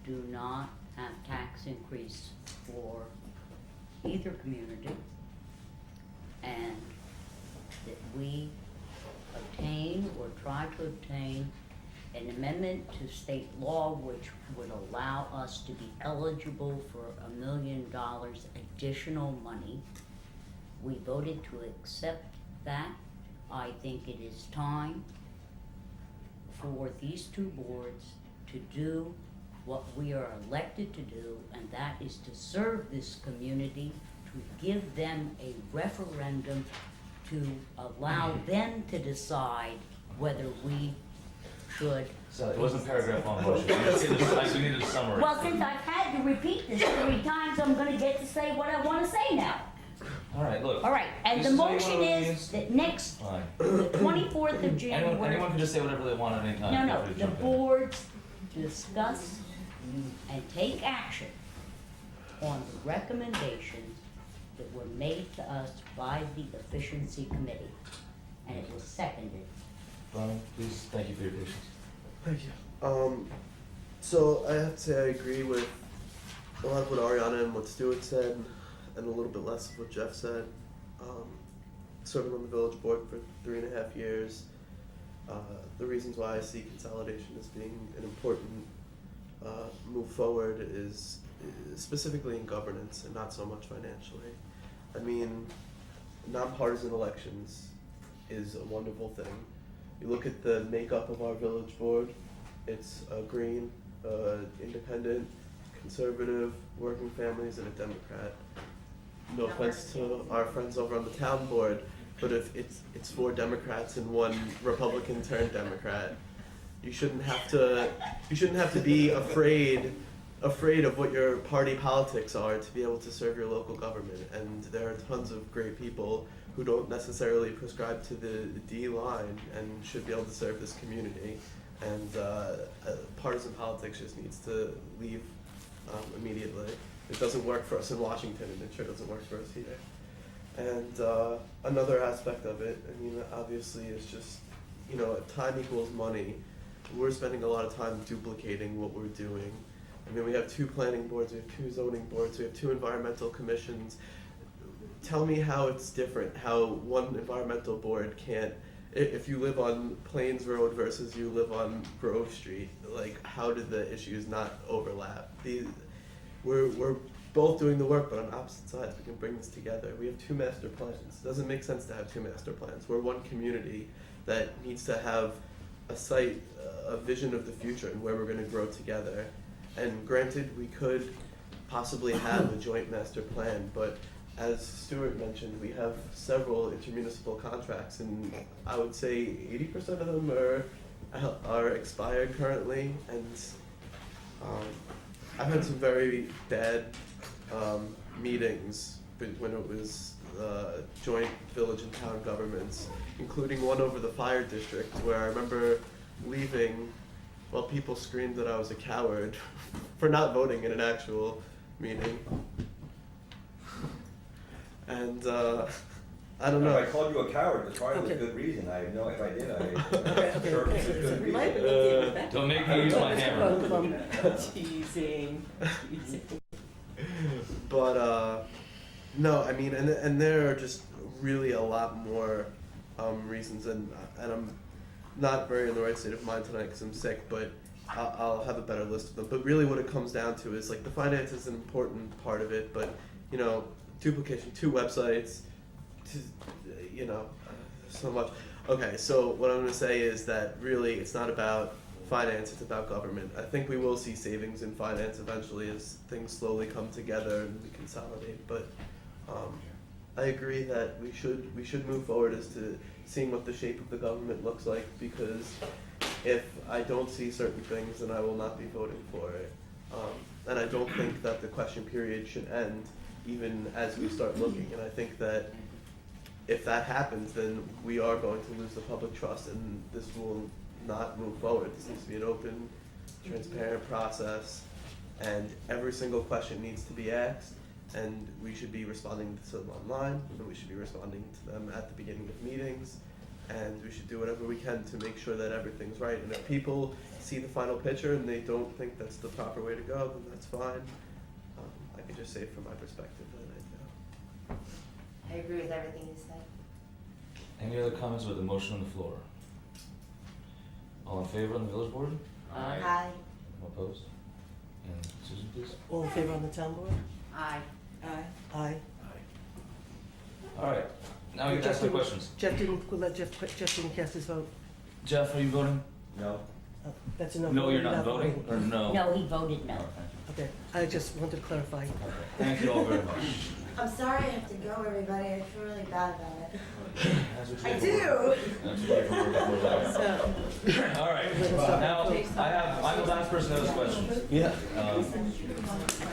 do not have tax increase for either community, and that we obtain or try to obtain an amendment to state law which would allow us to be eligible for $1 million additional money. We voted to accept that. I think it is time for these two boards to do what we are elected to do, and that is to serve this community, to give them a referendum to allow them to decide whether we should. So it wasn't paragraph one motion, we needed a summary. Well, since I've had to repeat this 3 times, I'm gonna get to say what I wanna say now. All right, look. All right, and this the is how you motion wanna is meetings? that next, Fine. the 24th of January. Anyone can just say whatever they want at any time. No, Feel no, free to the jump in. boards discuss and take action on the recommendations that were made to us by the efficiency committee, and it was seconded. Brian, please, thank you for your patience. Thank you. So I have to say I agree with a lot of what Ariana and what Stuart said, and a little bit less of what Jeff said. Serving on the village board for 3.5 years, the reasons why I see consolidation as being an important move forward is specifically in governance and not so much financially. I mean, nonpartisan elections is a wonderful thing. You look at the makeup of our village board, it's a green, independent, conservative, working families, and a Democrat. No offense to our friends over on the town board, but if it's 4 Democrats and 1 Republican turned Democrat, you shouldn't have to be afraid of what your party politics are to be able to serve your local government. And there are tons of great people who don't necessarily prescribe to the D line and should be able to serve this community. And partisan politics just needs to leave immediately. It doesn't work for us in Washington, and it sure doesn't work for us here. And another aspect of it, I mean, obviously, is just, you know, time equals money. We're spending a lot of time duplicating what we're doing. I mean, we have 2 planning boards, we have 2 zoning boards, we have 2 environmental commissions. Tell me how it's different, how one environmental board can't, if you live on Plains Road versus you live on Grove Street, like, how did the issues not overlap? We're both doing the work, but on opposite sides. We can bring this together. We have 2 master plans. It doesn't make sense to have 2 master plans. We're one community that needs to have a sight, a vision of the future and where we're going to grow together. And granted, we could possibly have a joint master plan, but as Stuart mentioned, we have several intermunicipal contracts, and I would say 80% of them are expired currently, and I've had some very bad meetings when it was joint village and town governments, including one over the fire district, where I remember leaving while people screamed that I was a coward for not voting in an actual meeting. And I don't know. If I called you a coward, it's probably Okay. a good reason. I know if I did, Okay, I'm sure it was a good reason. Don't make me use my hammer. Teasing, teasing. But no, I mean, and there are just really a lot more reasons, and I'm not very in the right state of mind tonight because I'm sick, but I'll have a better list of them. But really, what it comes down to is like the finance is an important part of it, but you know, duplication, 2 websites, so much. Okay, so what I'm going to say is that really it's not about finance, it's about government. I think we will see savings in finance eventually as things slowly come together and we consolidate, but I agree that we should move forward as to seeing what the shape of the government looks like, because if I don't see certain things, then I will not be voting for it. And I don't think that the question period should end even as we start looking, and I think that if that happens, then we are going to lose the public trust, and this will not move forward. This needs to be an open, transparent process, and every single question needs to be asked, and we should be responding to them online, and we should be responding to them at the beginning of meetings, and we should do whatever we can to make sure that everything's right. And if people see the final picture and they don't think that's the proper way to go, then that's fine. I can just say from my perspective that I agree with everything you said. Any other comments with the motion on the floor? All in favor on the village board? Aye. All opposed? And Susan, please? All in favor on the town board? Aye. Aye. All right, now we can ask the questions. Jeff didn't cast his vote. Jeff, are you voting? No. That's a no. No, you're not voting, or no? No, he voted no. Okay, I just wanted to clarify. Okay, thank you all very much. I'm sorry I have to go, everybody. I feel really bad about it. That's what you I get do. for work. That's what you get for working. All right, now, I'm the last person to ask questions. Yeah.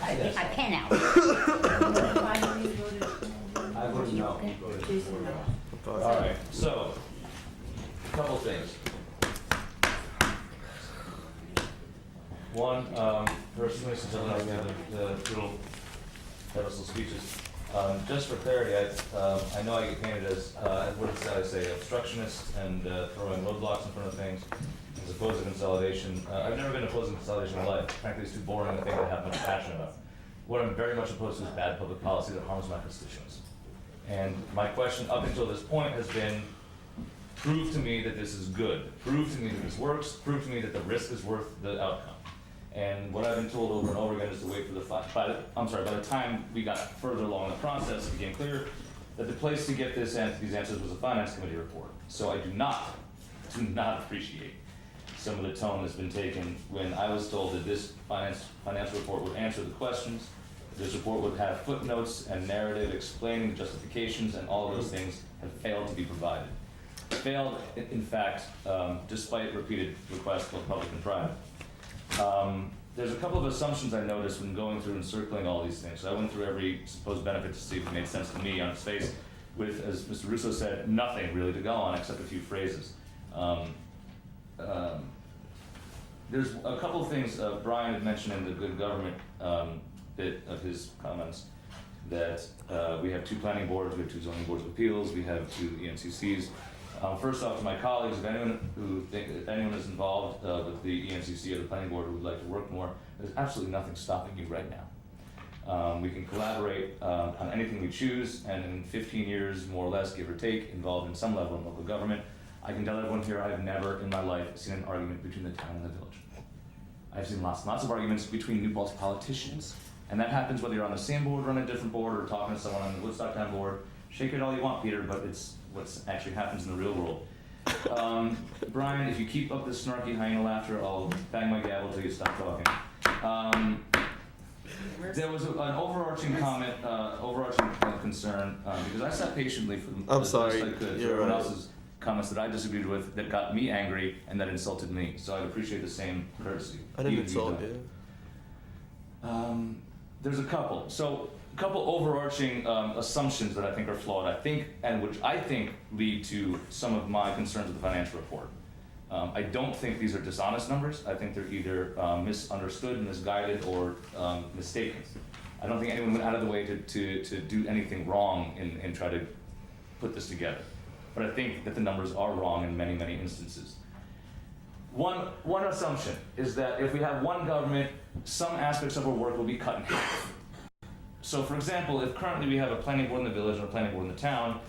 I pen out. I voted no. All right, so, a couple things. One, personally, since I don't have the little pedestal speeches, just for clarity, I know I get painted as, what did I say, obstructionist and throwing roadblocks in front of things, as opposed to consolidation. I've never been opposed to consolidation in my life. Frankly, it's too boring a thing to have much passion about. What I'm very much opposed to is bad public policy that harms my constituents. And my question up until this point has been, prove to me that this is good. Prove to me that this works. Prove to me that the risk is worth the outcome. And what I've been told over and over again is to wait for by the time we got further along the process, it became clear that the place to get these answers was a finance committee report. So I do not appreciate some of the tone that's been taken when I was told that this finance report would answer the questions. This report would have footnotes and narrative explaining the justifications, and all of those things have failed to be provided. Failed, in fact, despite repeated requests, both public and private. There's a couple of assumptions I noticed when going through and circling all these things. So I went through every supposed benefit to see if it made sense to me on its face, with, as Mr. Russo said, nothing really to go on except a few phrases. There's a couple of things Brian had mentioned in the good government bit of his comments, that we have 2 planning boards, we have 2 zoning boards of appeals, we have 2 ENCCs. First off, to my colleagues, if anyone is involved with the ENCC or the planning board who would like to work more, there's absolutely nothing stopping you right now. We can collaborate on anything we choose, and in 15 years, more or less, give or take, involved in some level in local government, I can tell everyone here I've never in my life seen an argument between the town and the village. I've seen lots and lots of arguments between New Paltz politicians, and that happens whether you're on the same board or on a different board, or talking to someone on the Woodstock Town board. Shake it all you want, Peter, but it's what actually happens in the real world. Brian, if you keep up this snarky hyena laughter, I'll bang my gavel till you stop talking. There was an overarching comment, concern, because I sat patiently for I'm as sorry, best I could for you're everyone right. else's comments that I disagreed with, that got me angry and that insulted me. So I'd appreciate the same courtesy. I didn't You insult don't. you. There's a couple. So a couple overarching assumptions that I think are flawed. And which I think lead to some of my concerns with the financial report. I don't think these are dishonest numbers. I think they're either misunderstood, misguided, or mistaken. I don't think anyone went out of the way to do anything wrong and try to put this together. But I think that the numbers are wrong in many, many instances. One assumption is that if we have one government, some aspects of our work will be cut in half. So for example, if currently we have a planning board in the village and a planning board in the town,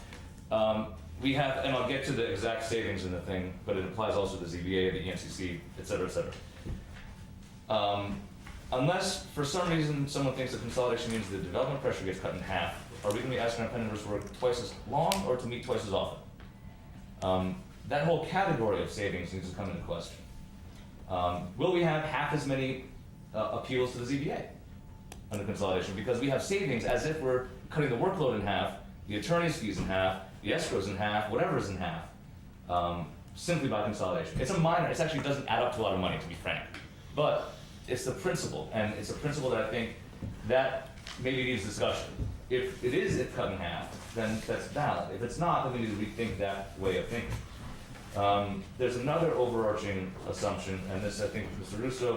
we have, and I'll get to the exact savings in the thing, but it applies also to the ZBA, the ENCC, et cetera, et cetera. Unless for some reason someone thinks that consolidation means the development pressure gets cut in half, are we gonna be asking our planning boards to work twice as long or to meet twice as often? That whole category of savings needs to come into question. Will we have half as many appeals to the ZBA under consolidation? Because we have savings as if we're cutting the workload in half, the attorney's fees in half, the escrow's in half, whatever is in half, simply by consolidation. It's a minor, it actually doesn't add up to a lot of money, to be frank. But it's the principle, and it's a principle that I think that maybe needs discussion. If it is cut in half, then that's valid. If it's not, then we need to rethink that way of thinking. There's another overarching assumption, and this I think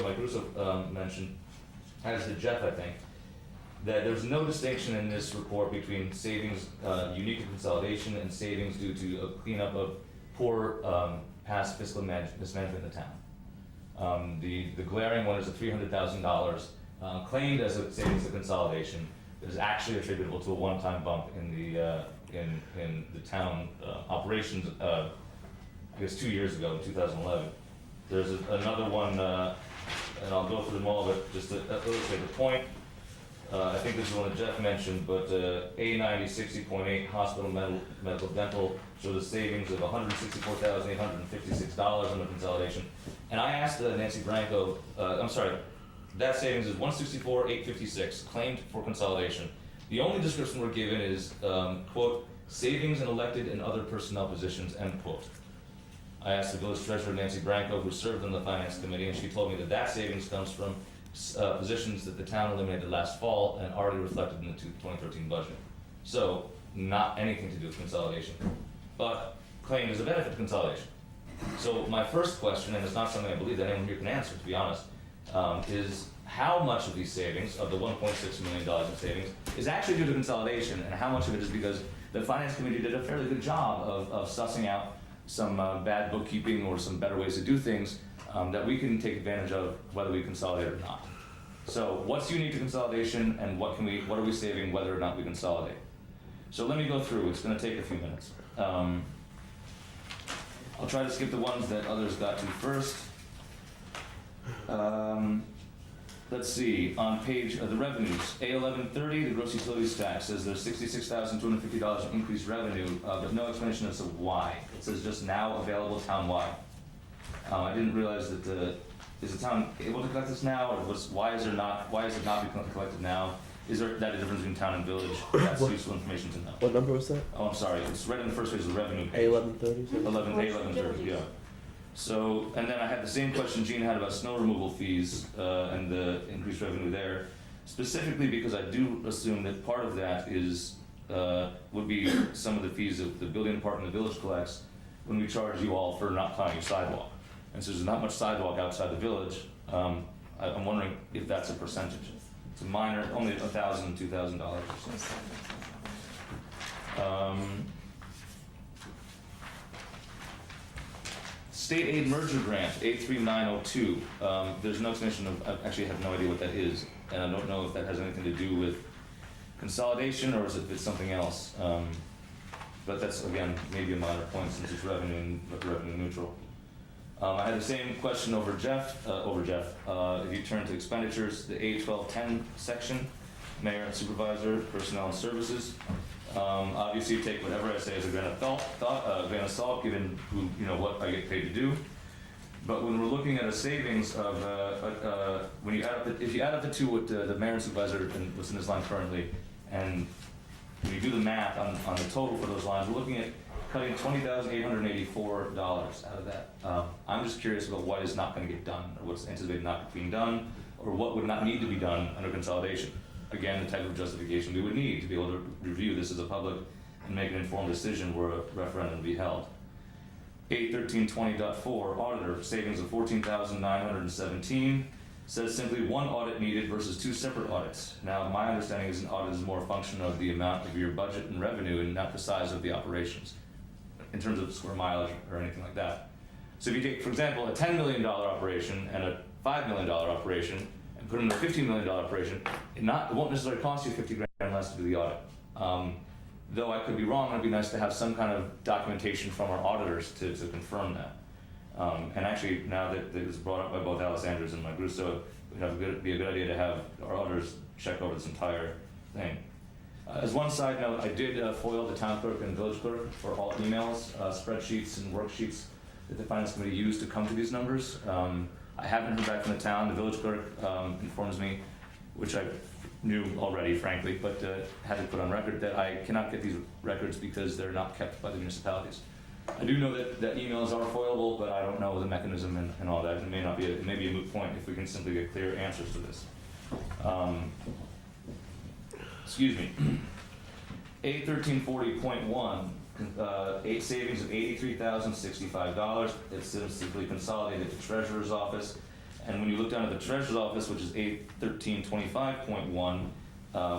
Mike Russo mentioned, as did Jeff, I think, that there's no distinction in this report between savings unique to consolidation and savings due to a cleanup of poor past fiscal mismanagement in the town. The glaring one is the $300,000 claimed as a savings to consolidation that is actually attributable to a one-time bump in the town operations. I guess 2 years ago, in 2011. There's another one, and I'll go through them all, but just to illustrate the point. I think this is one that Jeff mentioned, but A90 60.8 hospital medical dental showed a savings of $164,856 under consolidation. And I asked Nancy Branco, that savings is $164,856 claimed for consolidation. The only description we're given is, quote, savings in elected and other personnel positions, end quote. I asked the village treasurer, Nancy Branco, who served on the finance committee, and she told me that savings comes from positions that the town eliminated last fall and already reflected in the 2013 budget. So, not anything to do with consolidation, but claimed as a benefit to consolidation. So my first question, and it's not something I believe that anyone here can answer, to be honest, is how much of these savings, of the $1.6 million in savings, is actually due to consolidation, and how much of it is because the finance committee did a fairly good job of sussing out some bad bookkeeping or some better ways to do things that we can take advantage of whether we consolidate or not. So what's unique to consolidation, and what are we saving whether or not we consolidate? So let me go through. It's going to take a few minutes. I'll try to skip the ones that others got to first. Let's see, on page the revenues, A1130, the gross utilities tax, says there's $66,250 in increased revenue, but no explanation as to why. It says just now available town-wide. I didn't realize that is the town able to collect this now, or why is it not being collected now? Is there that a difference between town and village? That's useful information to know. What number was that? Oh, I'm sorry, it's right in the first page of the revenue page. A1130? A1130, yeah. So, and then I had the same question Gene had about snow removal fees and the increased revenue there, specifically because I do assume that part of that would be some of the fees that the building department and the village collects when we charge you all for not plowing your sidewalk. And so there's not much sidewalk outside the village. I'm wondering if that's a percentage. It's a minor, only $1,000, $2,000 or so. State aid merger grant, A3902. There's no explanation of, I actually have no idea what that is, and I don't know if that has anything to do with consolidation or if it's something else. But that's, again, maybe a minor point since it's revenue neutral. I had the same question over Jeff. If you turn to expenditures, the A1210 section, mayor and supervisor, personnel and services. Obviously, take whatever I say as a grain of salt, given what I get paid to do. But when we're looking at a savings of, when you add up, if you add up the two, what the mayor and supervisor and what's in this line currently, and when you do the math on the total for those lines, we're looking at cutting $20,884 out of that. I'm just curious about what is not gonna get done, or what's anticipated not being done, or what would not need to be done under consolidation. Again, the type of justification we would need to be able to review this as a public and make an informed decision were a referendum to be held. 81320.4, auditor, savings of $14,917, says simply one audit needed versus two separate audits. Now, my understanding is an audit is more a function of the amount of your budget and revenue and not the size of the operations, in terms of square mileage or anything like that. So if you take, for example, a $10 million operation and a $5 million operation, and put in a $15 million operation, it won't necessarily cost you 50 grand less to do the audit. Though I could be wrong, it'd be nice to have some kind of documentation from our auditors to confirm that. And actually, now that it was brought up by both Alice Andrews and Mike Russo, it would be a good idea to have our auditors check over this entire thing. As one side note, I did foil the town clerk and village clerk for all emails, spreadsheets, and worksheets that the finance committee used to come to these numbers. I haven't heard back from the town. The village clerk informs me, which I knew already, frankly, but had to put on record that I cannot get these records because they're not kept by the municipalities. I do know that emails are foilable, but I don't know the mechanism and all that. It may not be. It may be a moot point if we can simply get clear answers to this. Excuse me. A1340.1, savings of $83,065. It's simply consolidated to treasurer's office. And when you look down at the treasurer's office, which is A1325.1,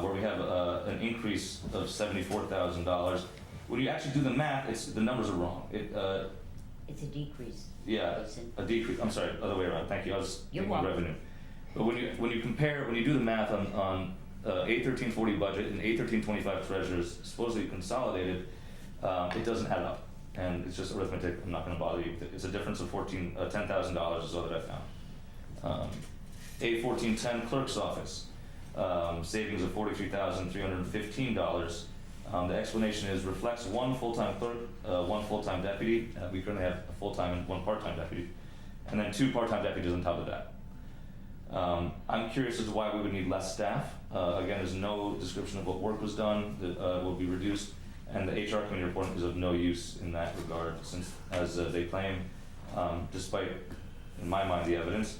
where we have an increase of $74,000. When you actually do the math, the numbers are wrong. It's a decrease. Yeah, a decrease. I'm sorry, other way around. Thank you. I was thinking revenue. But when you do the math on A1340 budget and A1325 treasurers supposedly consolidated, it doesn't add up, and it's just arithmetic. I'm not going to bother you. It's a difference of $10,000 is all that I found. A1410 clerk's office, savings of $43,315. The explanation is reflects one full-time clerk, one full-time deputy. We currently have a full-time and one part-time deputy, and then two part-time deputies on top of that. I'm curious as to why we would need less staff. Again, there's no description of what work was done that will be reduced, and the HR committee report is of no use in that regard, since, as they claim, despite, in my mind, the evidence,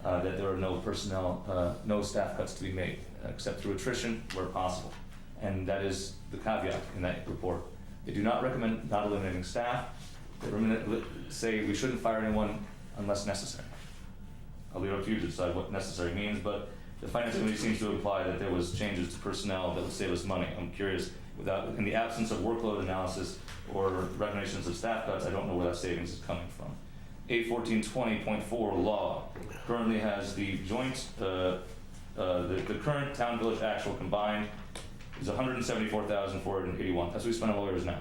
that there are no personnel, no staff cuts to be made, except through attrition where possible. And that is the caveat in that report. They do not recommend not eliminating staff. They say we shouldn't fire anyone unless necessary. I'll leave it up to you to decide what necessary means, but the finance committee seems to imply that there was changes to personnel that would save us money. I'm curious, in the absence of workload analysis or recommendations of staff cuts, I don't know where that savings is coming from. A1420.4 law currently has the joint, the current town village actual combined is $174,481. That's what we spend on lawyers now.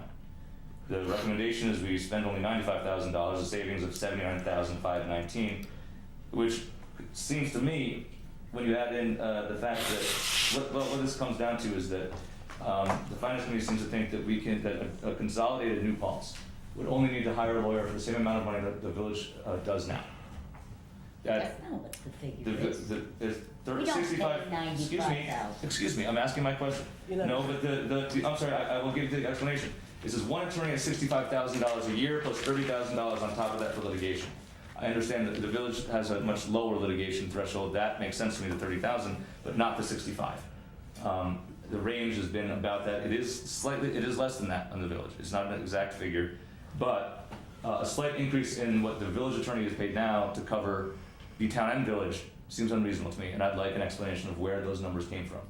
The recommendation is we spend only $95,000, a savings of $79,519, which seems to me, when you add in the fact that what this comes down to is that the finance committee seems to think that a consolidated New Paltz would only need to hire a lawyer for the same amount of money that the village does now. That's not what the figure is. We don't pay 95,000. Excuse me, I'm asking my question. No, but I'm sorry, I will give the explanation. This is one attorney at $65,000 a year plus $30,000 on top of that for litigation. I understand that the village has a much lower litigation threshold. That makes sense to me, the $30,000, but not the $65,000. The range has been about that. It is less than that on the village. It's not an exact figure, but a slight increase in what the village attorney is paid now to cover the town and village seems unreasonable to me, and I'd like an explanation of where those numbers came from.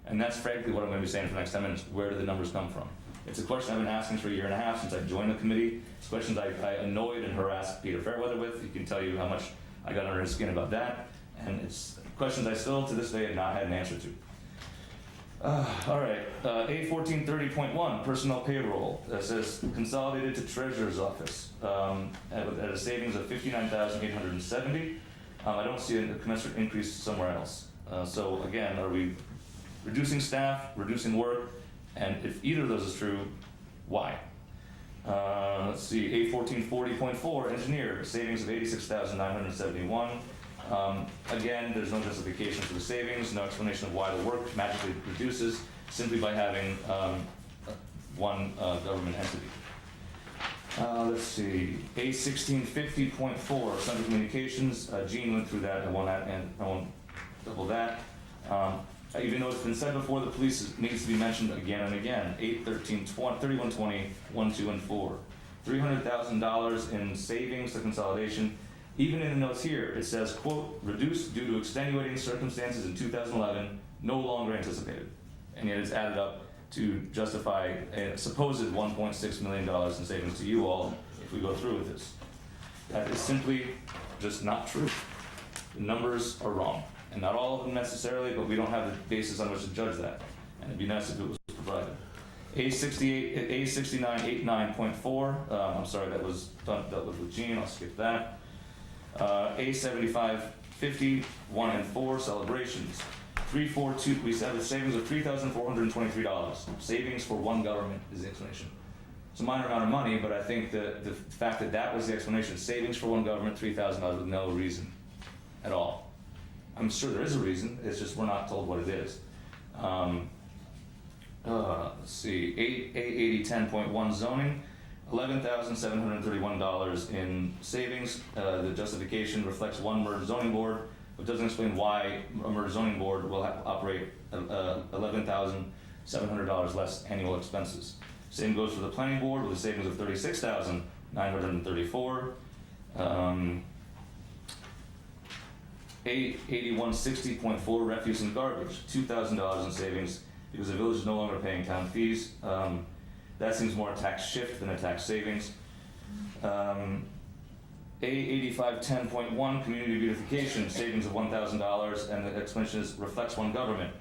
And that's frankly what I'm going to be saying for the next 10 minutes. Where do the numbers come from? It's a question I've been asking for a year and a half since I joined the committee. It's questions I annoyed and harassed Peter Fairweather with. He can tell you how much I got under his skin about that. And it's questions I still, to this day, have not had an answer to. All right, A1430.1, personnel payroll. That says consolidated to treasurer's office at a savings of $59,870. I don't see a commensurate increase somewhere else. So again, are we reducing staff, reducing work? And if either of those is true, why? Let's see, A1440.4, engineer, savings of 86,971. Again, there's no justification for the savings, no explanation of why the work magically reduces simply by having one government entity. Let's see, A1650.4, Central Communications, Gene went through that, I won't double that. Even though it's been said before, the police needs to be mentioned again and again. 3120, 1, 2, and 4. $300,000 in savings to consolidation. Even in the notes here, it says, quote, reduced due to extenuating circumstances in 2011, no longer anticipated. And yet it's added up to justify a supposed $1.6 million in savings to you all if we go through with this. That is simply just not true. The numbers are wrong. And not all of them necessarily, but we don't have the basis on which to judge that. And it'd be nice if it was provided. A6989.4, I'm sorry, that was dealt with Gene, I'll skip that. A7550, 1 and 4, celebrations. 342, we have a savings of $3,423. Savings for one government is the explanation. It's a minor amount of money, but I think that the fact that that was the explanation, savings for one government, $3,000 with no reason at all. I'm sure there is a reason, it's just we're not told what it is. Let's see, A8010.1 zoning, $11,731 in savings. The justification reflects one merged zoning board, but doesn't explain why a merged zoning board will operate $11,700 less annual expenses. Same goes for the planning board with a savings of $36,934. A8160.4, refuse and garbage, $2,000 in savings because the village is no longer paying town fees. That seems more a tax shift than a tax savings. A8510.1, community beautification, savings of $1,000, and the explanation is reflects one government.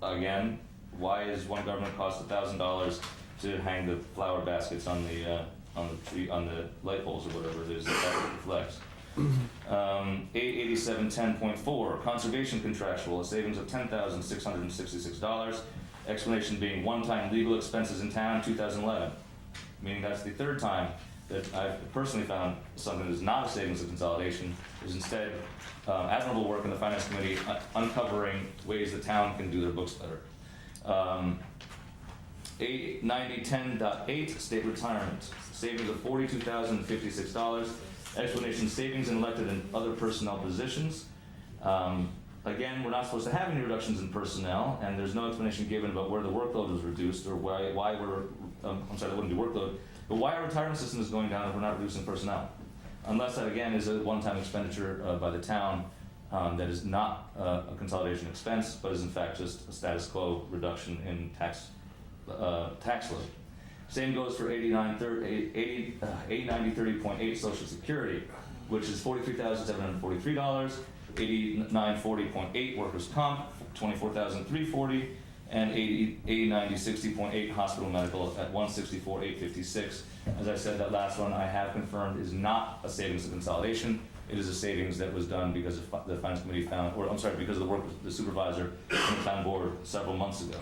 Again, why is one government cost $1,000 to hang the flower baskets on the tree, on the light poles or whatever it is that reflects? A8710.4, conservation contractual, a savings of $10,666. Explanation being one-time legal expenses in town, 2011. Meaning that's the third time that I've personally found something that is not a savings of consolidation, is instead admirable work in the Finance Committee uncovering ways the town can do their books better. A9010.8, state retirement, savings of $42,056. Explanation, savings in elected and other personnel positions. Again, we're not supposed to have any reductions in personnel, and there's no explanation given about where the workload was reduced or why we're, I'm sorry, that wouldn't be workload, but why our retirement system is going down if we're not reducing personnel. Unless that, again, is a one-time expenditure by the town that is not a consolidation expense, but is in fact just a status quo reduction in tax load. Same goes for A9030.8 Social Security, which is $43,743, 8940.8 Workers' Comp, $24,340, and A9060.8 Hospital Medical at $164,856. As I said, that last one I have confirmed is not a savings of consolidation. It is a savings that was done because the Finance Committee found, or I'm sorry, because of the work of the supervisor and the town board several months ago.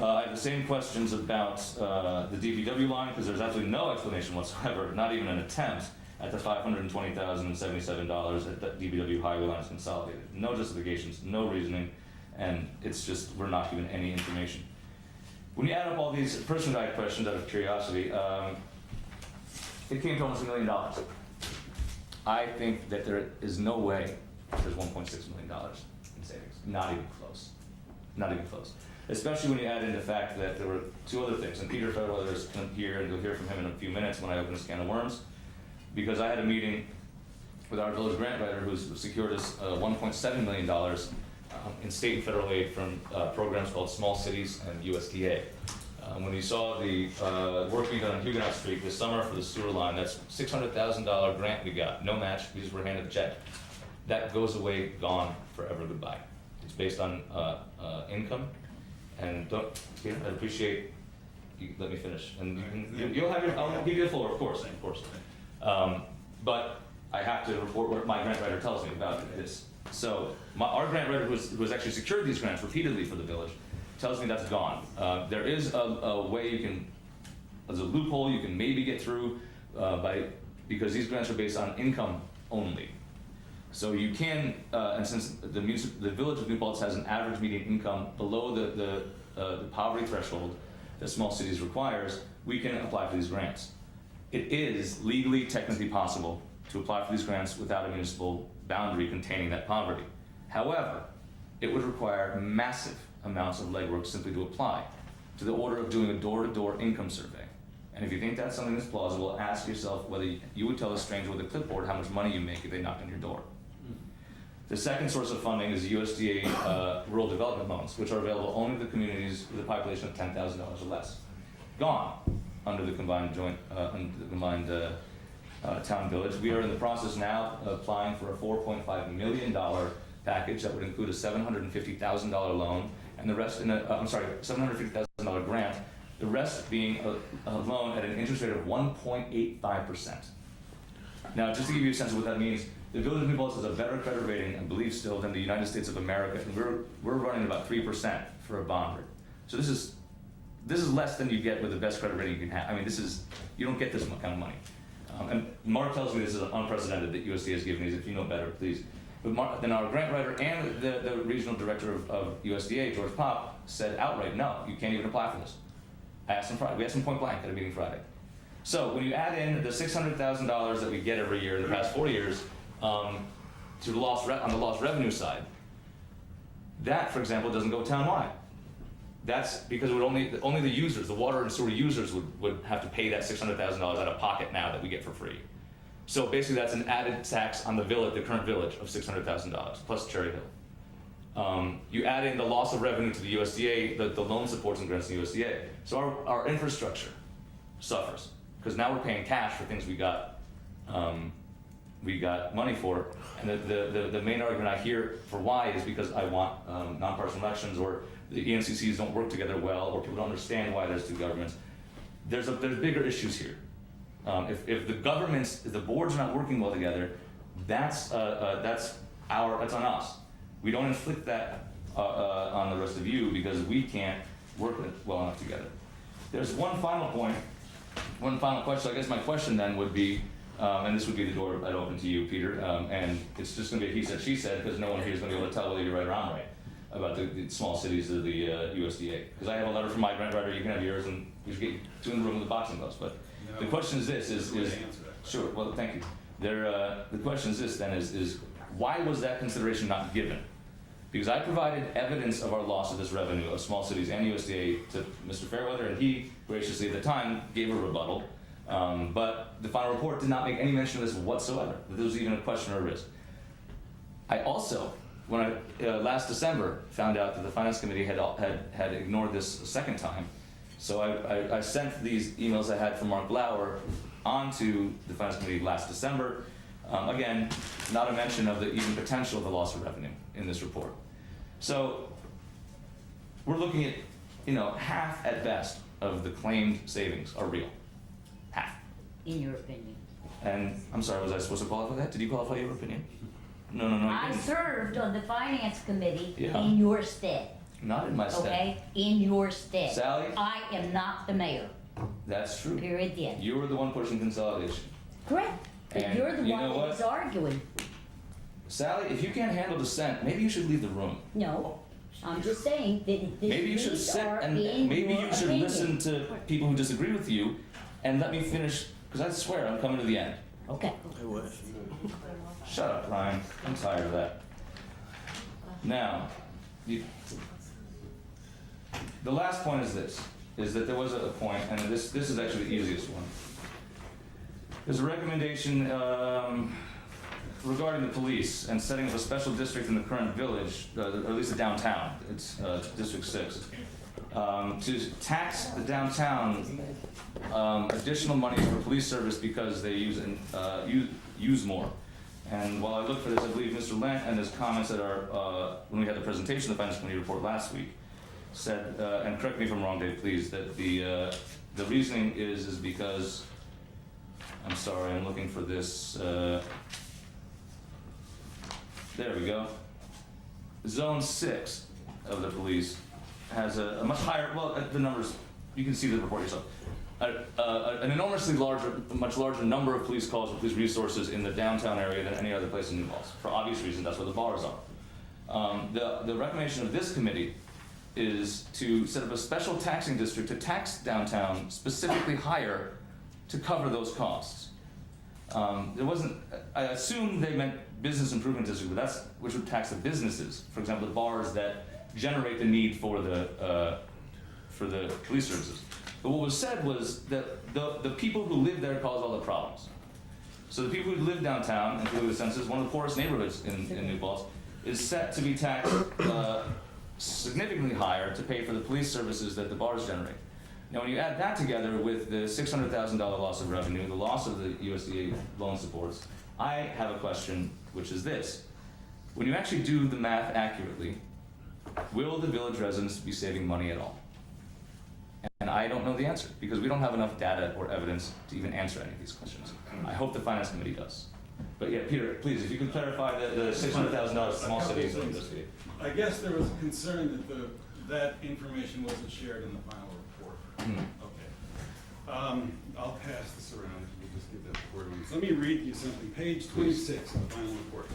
I have the same questions about the DPW line, because there's absolutely no explanation whatsoever, not even an attempt at the $520,077 at the DPW highway lines consolidated. No justifications, no reasoning, and it's just, we're not given any information. When you add up all these person-guide questions out of curiosity, it came to almost $1 million. I think that there is no way there's $1.6 million in savings. Not even close. Not even close. Especially when you add in the fact that there were two other things, and Peter Fairweather is here, and you'll hear from him in a few minutes when I open this can of worms, because I had a meeting with our village grant writer who's secured us $1.7 million in state and federal aid from programs called Small Cities and USDA. When you saw the work being done on Huguenot Street this summer for the sewer line, that's $600,000 grant we got, no match, we just were handed a check. That goes away, gone, forever, goodbye. It's based on income. And don't, I'd appreciate you let me finish, and you'll have your, I'll give you the floor, of course. But I have to report what my grant writer tells me about this. So our grant writer, who has actually secured these grants repeatedly for the village, tells me that's gone. There is a way you can there's a loophole you can maybe get through because these grants are based on income only. So you can, and since the Village of New Paltz has an average median income below the poverty threshold that small cities requires, we can apply for these grants. It is legally, technically possible to apply for these grants without a municipal boundary containing that poverty. However, it would require massive amounts of legwork simply to apply, to the order of doing a door-to-door income survey. And if you think that's something that's plausible, ask yourself whether you would tell a stranger with a clipboard how much money you make if they knocked on your door. The second source of funding is USDA rural development loans, which are available only to communities with a population of $10,000 or less. Gone under the combined town village. We are in the process now of applying for a $4.5 million package that would include a $750,000 loan, and the rest $750,000 grant. The rest being a loan at an interest rate of 1.85%. Now, just to give you a sense of what that means, the Village of New Paltz has a better credit rating, I believe, still than the United States of America, and we're running about 3% for a bond rate. So this is less than you get with the best credit rating you can have. I mean, you don't get this kind of money. And Mark tells me this is unprecedented that USDA has given these. If you know better, please. But then our grant writer and the regional director of USDA, George Pop, said outright, no, you can't even apply for this. I asked him Friday. We asked him point blank at a meeting Friday. So when you add in the $600,000 that we get every year in the past 4 years to the on the lost revenue side, that, for example, doesn't go townwide. That's because it would only the users, the water and sewer users, would have to pay that $600,000 out of pocket now that we get for free. So basically, that's an added tax on the village, the current village, of $600,000 plus Cherry Hill. You add in the loss of revenue to the USDA, the loan supports and grants to the USDA. So our infrastructure suffers because now we're paying cash for things we got money for. And the main argument I hear for why is because I want nonpartisan elections, or the ENCCs don't work together well, or people don't understand why there's two governments. There's bigger issues here. If the boards are not working well together, that's on us. We don't inflict that on the rest of you because we can't work well enough together. There's one final point, one final question. I guess my question then would be, and this would be the door I'd open to you, Peter, and it's just going to be a he said, she said, because no one here is going to be able to tell whether you're right or I'm right about the small cities of the USDA. Because I have a letter from my grant writer, you can have yours, and we should get two in the room with the boxing gloves. But the question is this: sure. Well, thank you. The question is this then: is why was that consideration not given? Because I provided evidence of our loss of this revenue of small cities and USDA to Mr. Fairweather, and he graciously at the time gave a rebuttal. But the final report did not make any mention of this whatsoever, that there was even a question or a risk. I also, when I last December found out that the Finance Committee had ignored this a second time, so I sent these emails I had from Mark Lauer onto the Finance Committee last December. Again, not a mention of the even potential of the loss of revenue in this report. So we're looking at, half at best of the claimed savings are real. Half. In your opinion. And I'm sorry, was I supposed to qualify that? Did you qualify your opinion? No. I served on the Finance Committee Yeah. in your stead. Not in my stead. Okay? In your stead. Sally? I am not the mayor. That's true. Period, the end. You were the one pushing consolidation. Correct. But And you're the you one know what? that's arguing. Sally, if you can't handle dissent, maybe you should leave the room. No, I'm just saying that Maybe you should these sit are and in maybe your you should opinion. listen to people who disagree with you and let me finish, because I swear I'm coming to the end. Okay. I wish. Shut up, Ryan. I'm tired of that. Now, the last point is this, is that there was a point, and this is actually the easiest one. There's a recommendation regarding the police and setting up a special district in the current village, or at least the downtown, it's District 6, to tax the downtown additional money for police service because they use more. And while I look for this, I believe Mr. Lent and his comments at when we had the presentation of the Finance Committee report last week said, and correct me if I'm wrong, Dave, please, that the reasoning is because, I'm sorry, I'm looking for this, there we go. Zone 6 of the police has a much higher, well, the numbers, you can see the report yourself, an enormously much larger number of police calls and police resources in the downtown area than any other place in New Paltz. For obvious reasons, that's where the bars are. The recommendation of this committee is to set up a special taxing district to tax downtown specifically higher to cover those costs. There wasn't, I assume they meant business improvement district, but that's, which would tax the businesses. For example, the bars that generate the need for the police services. But what was said was that the people who live there cause all the problems. So the people who live downtown, including the census, one of the poorest neighborhoods in New Paltz, is set to be taxed significantly higher to pay for the police services that the bars generate. Now, when you add that together with the $600,000 loss of revenue, the loss of the USDA loan supports, I have a question, which is this. When you actually do the math accurately, will the village residents be saving money at all? And I don't know the answer, because we don't have enough data or evidence to even answer any of these questions. I hope the Finance Committee does. But yeah, Peter, please, if you could clarify the $600,000 small cities will investigate. I guess there was a concern that that information wasn't shared in the final report. Okay. I'll pass this around if you just give that report. Let me read you something. Page 26 of the final report.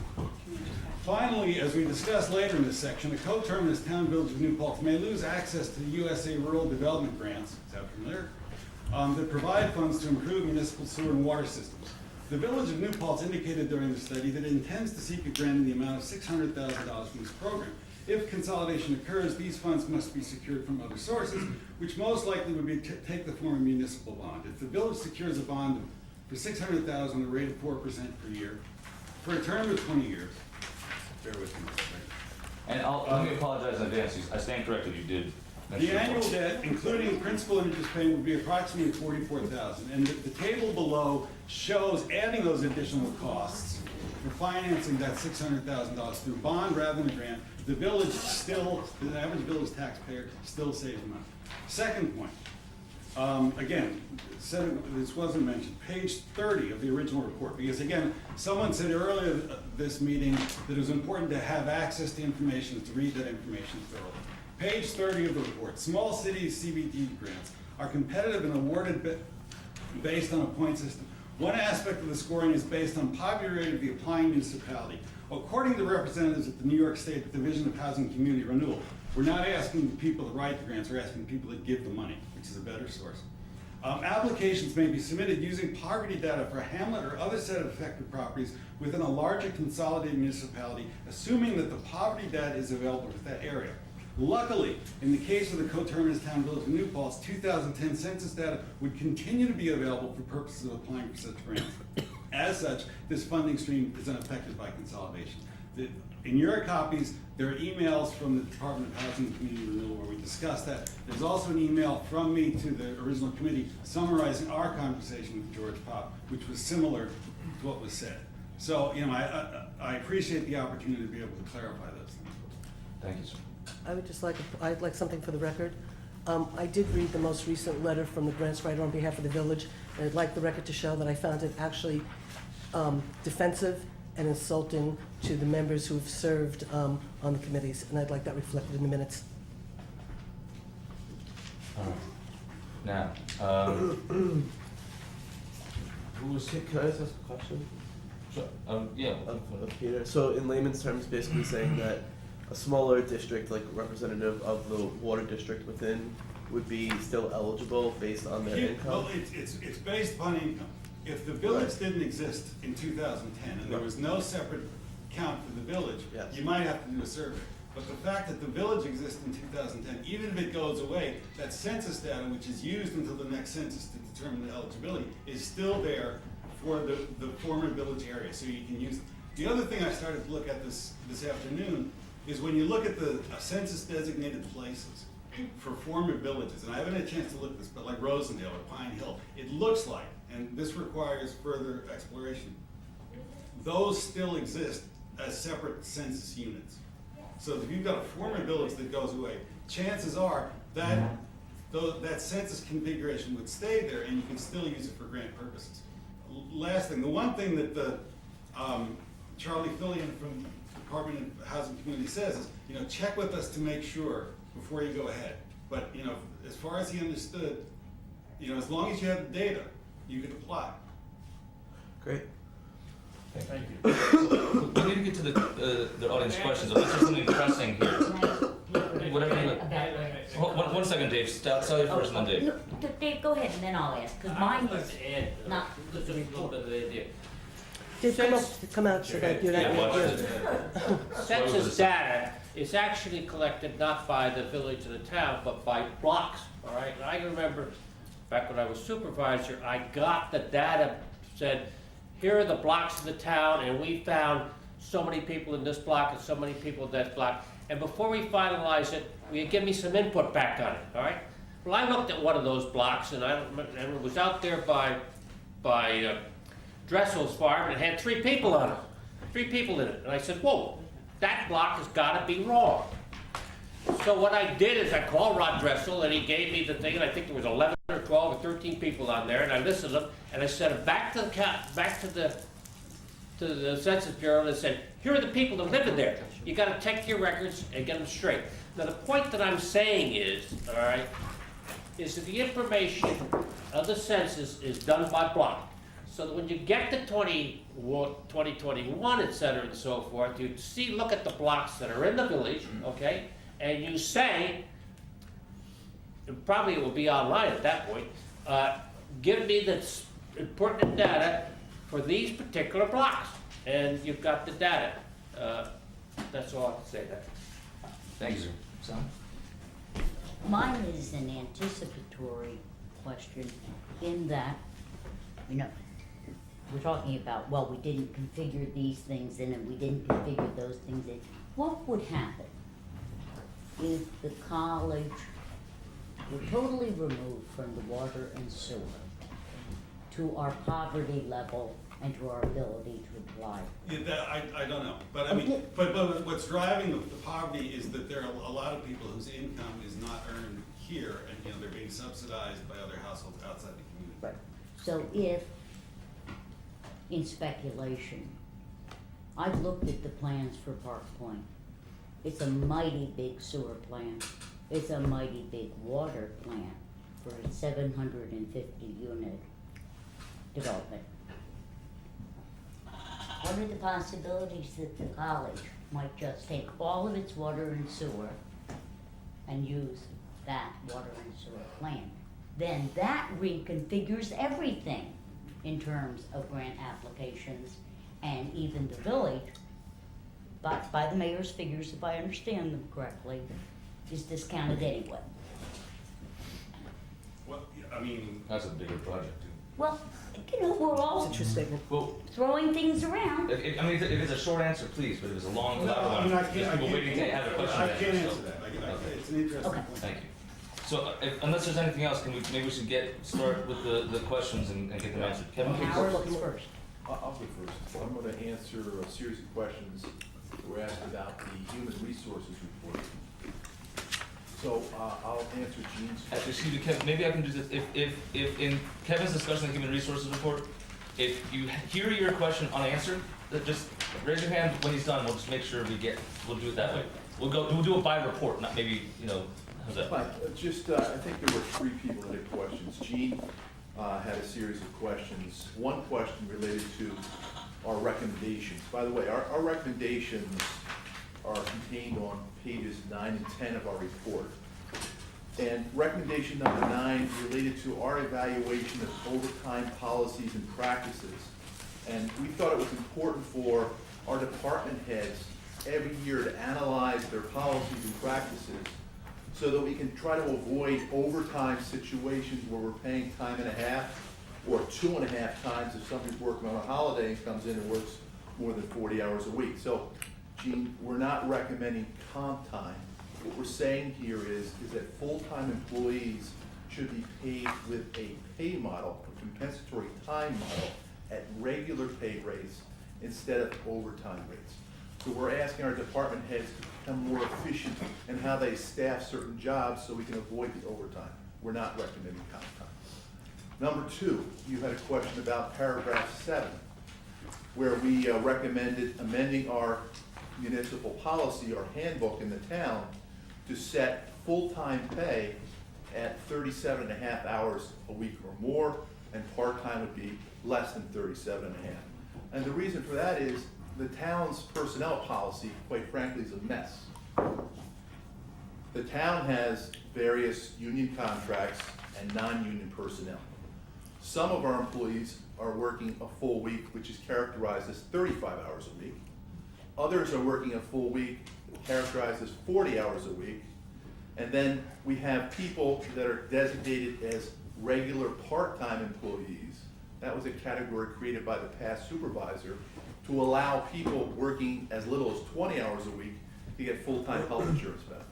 Finally, as we discussed later in this section, a coterminous town village of New Paltz may lose access to the USA Rural Development Grants, is that familiar? That provide funds to improve municipal sewer and water systems. The village of New Paltz indicated during the study that it intends to seek a grant in the amount of $600,000 from this program. If consolidation occurs, these funds must be secured from other sources, which most likely would be take the form of municipal bond. If the village secures a bond for $600,000 at a rate of 4% per year for a term of 20 years, bear with me. And let me apologize in advance. I stand corrected. You did. The annual debt, including principal and interest payment, would be approximately $44,000. And the table below shows adding those additional costs for financing that $600,000 through bond rather than a grant. The village still, the average village taxpayer still saves money. Second point, again, this wasn't mentioned, page 30 of the original report, because again, someone said earlier this meeting that it was important to have access to information, to read that information thoroughly. Page 30 of the report, small cities CBD grants are competitive and awarded based on a point system. One aspect of the scoring is based on poverty rate of the applying municipality. According to representatives at the New York State Division of Housing and Community Renewal, we're not asking the people to write the grants, we're asking people to give the money, which is a better source. Applications may be submitted using poverty data for a hamlet or other set of affected properties within a larger consolidated municipality, assuming that the poverty data is available for that area. Luckily, in the case of the coterminous town village of New Paltz, 2010 census data would continue to be available for purposes of applying for such grants. As such, this funding stream is unaffected by consolidation. In your copies, there are emails from the Department of Housing and Community Renewal where we discussed that. There's also an email from me to the original committee summarizing our conversation with George Pop, which was similar to what was said. So, you know, I appreciate the opportunity to be able to clarify those things. Thank you, sir. I would just I'd like something for the record. I did read the most recent letter from the grants writer on behalf of the village, and I'd like the record to show that I found it actually defensive and insulting to the members who have served on the committees, and I'd like that reflected in the minutes. Now, Can I just ask a question? sure. Yeah. Peter, so in layman's terms, basically saying that a smaller district, like representative of the water district within, would be still eligible based on their income? Well, it's based upon income. If the village didn't exist in 2010 and there was no separate count for the village, you might have to do a survey. But the fact that the village exists in 2010, even if it goes away, that census data, which is used until the next census to determine the eligibility, is still there for the former village area, so you can use it. The other thing I started to look at this afternoon is when you look at the census designated places for former villages, and I haven't had a chance to look at this, but like Rosendale or Pine Hill, it looks like, and this requires further exploration, those still exist as separate census units. So if you've got a former village that goes away, chances are that that census configuration would stay there and you can still use it for grant purposes. Last thing, the one thing that the Charlie Fillion from Department of Housing and Community says is, you know, check with us to make sure before you go ahead. But, you know, as far as he understood, You know, as long as you have the data, you can apply. Great. Thank you. We need to get to the audience questions, unless there's something pressing here. Whatever you like. One second, Dave. Sally first and then Dave. No, Dave, go ahead and then I'll ask, because mine I'd like is to add, not just a little bit of the idea. Dave, come out so that you're Yeah, watch not. this. Census data is actually collected not by the village or the town, but by blocks, all right? And I can remember, back when I was supervisor, I got the data, said, here are the blocks of the town, and we found so many people in this block and so many people in that block. And before we finalize it, will you give me some input back on it, all right? Well, I looked at one of those blocks, and it was out there by Dressel's farm, and it had 3 people on it, 3 people in it. And I said, whoa, that block has gotta be wrong. So what I did is I called Rod Dressel, and he gave me the thing, and I think there was 11 or 12 or 13 people on there, and I listed them, and I sent them back to the Census Bureau, and I said, here are the people that live in there. You gotta check your records and get them straight. Now, the point that I'm saying is, all right, is that the information of the census is done by block. So that when you get to 2021, et cetera, and so forth, you look at the blocks that are in the village, okay? And you say, and probably it will be online at that point, give me the important data for these particular blocks. And you've got the data. That's all I have to say there. Thank you, sir. Sam? Mine is an anticipatory question in that, you know, we're talking about, well, we didn't configure these things in and we didn't configure those things in. What would happen if the college were totally removed from the water and sewer to our poverty level and to our ability to apply? Yeah, I don't know, but I mean, but what's driving the poverty is that there are a lot of people whose income is not earned here, and you know they're being subsidized by other households outside the community. Right. So if, in speculation, I've looked at the plans for Park Point. It's a mighty big sewer plant. It's a mighty big water plant for a 750 unit development. What are the possibilities that the college might just take all of its water and sewer and use that water and sewer plant? Then that reconfigures everything in terms of grant applications, and even the village, but by the mayor's figures, if I understand them correctly, is discounted anyway. Well, I mean, that's a bigger project too. Well, you know, we're all It's a true statement. Well, throwing things around. I mean, if it's a short answer, please, but if it's a long, no, elaborate I mean, one, I there's people can't, waiting to have a question. I can't answer that. It's an interesting Okay. point. Thank you. So, unless there's anything else, maybe we should start with the questions and get them answered. Kevin, please. Howard looks first. I'll go first. I'm gonna answer a series of questions that were asked about the human resources report. So, I'll answer Gene's question. Excuse me, Kevin, maybe I can do this, if in Kevin's discussion of the human resources report, if you hear your question unanswered, just raise your hand when he's done, we'll just make sure we'll do it that way. We'll do it by report, not maybe, how's that? Fine, I think there were 3 people that had questions. Gene had a series of questions. One question related to our recommendations. By the way, our recommendations are contained on pages 9 and 10 of our report. And recommendation number 9 related to our evaluation of overtime policies and practices. And we thought it was important for our department heads every year to analyze their policies and practices so that we can try to avoid overtime situations where we're paying time and a half or 2.5 times if somebody's working on a holiday and comes in and works more than 40 hours a week. So, Gene, we're not recommending comp time. What we're saying here is that full-time employees should be paid with a pay model, a compensatory time model, at regular pay rates instead of overtime rates. So we're asking our department heads to become more efficient in how they staff certain jobs so we can avoid the overtime. We're not recommending comp time. Number 2, you had a question about paragraph 7, where we recommended amending our municipal policy, our handbook in the town, to set full-time pay at 37 and a half hours a week or more, and part-time would be less than 37 and a half. And the reason for that is the town's personnel policy, quite frankly, is a mess. The town has various union contracts and non-union personnel. Some of our employees are working a full week, which is characterized as 35 hours a week. Others are working a full week, characterized as 40 hours a week. And then we have people that are designated as regular part-time employees. That was a category created by the past supervisor to allow people working as little as 20 hours a week to get full-time health insurance benefits.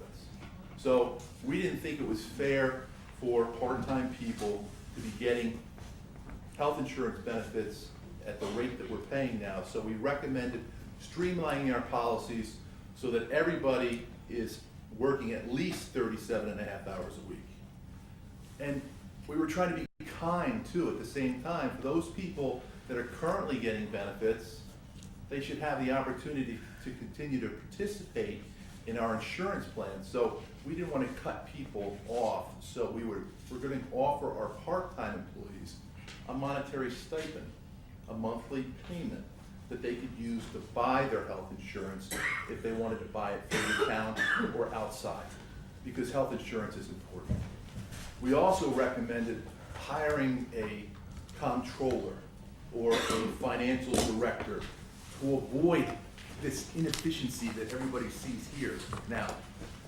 So we didn't think it was fair for part-time people to be getting health insurance benefits at the rate that we're paying now. So we recommended streamlining our policies so that everybody is working at least 37 and a half hours a week. And we were trying to be kind too at the same time. For those people that are currently getting benefits, they should have the opportunity to continue to participate in our insurance plan. So we didn't want to cut people off. So we're going to offer our part-time employees a monetary stipend, a monthly payment that they could use to buy their health insurance if they wanted to buy it through the town or outside, because health insurance is important. We also recommended hiring a comptroller or a financial director to avoid this inefficiency that everybody sees here now.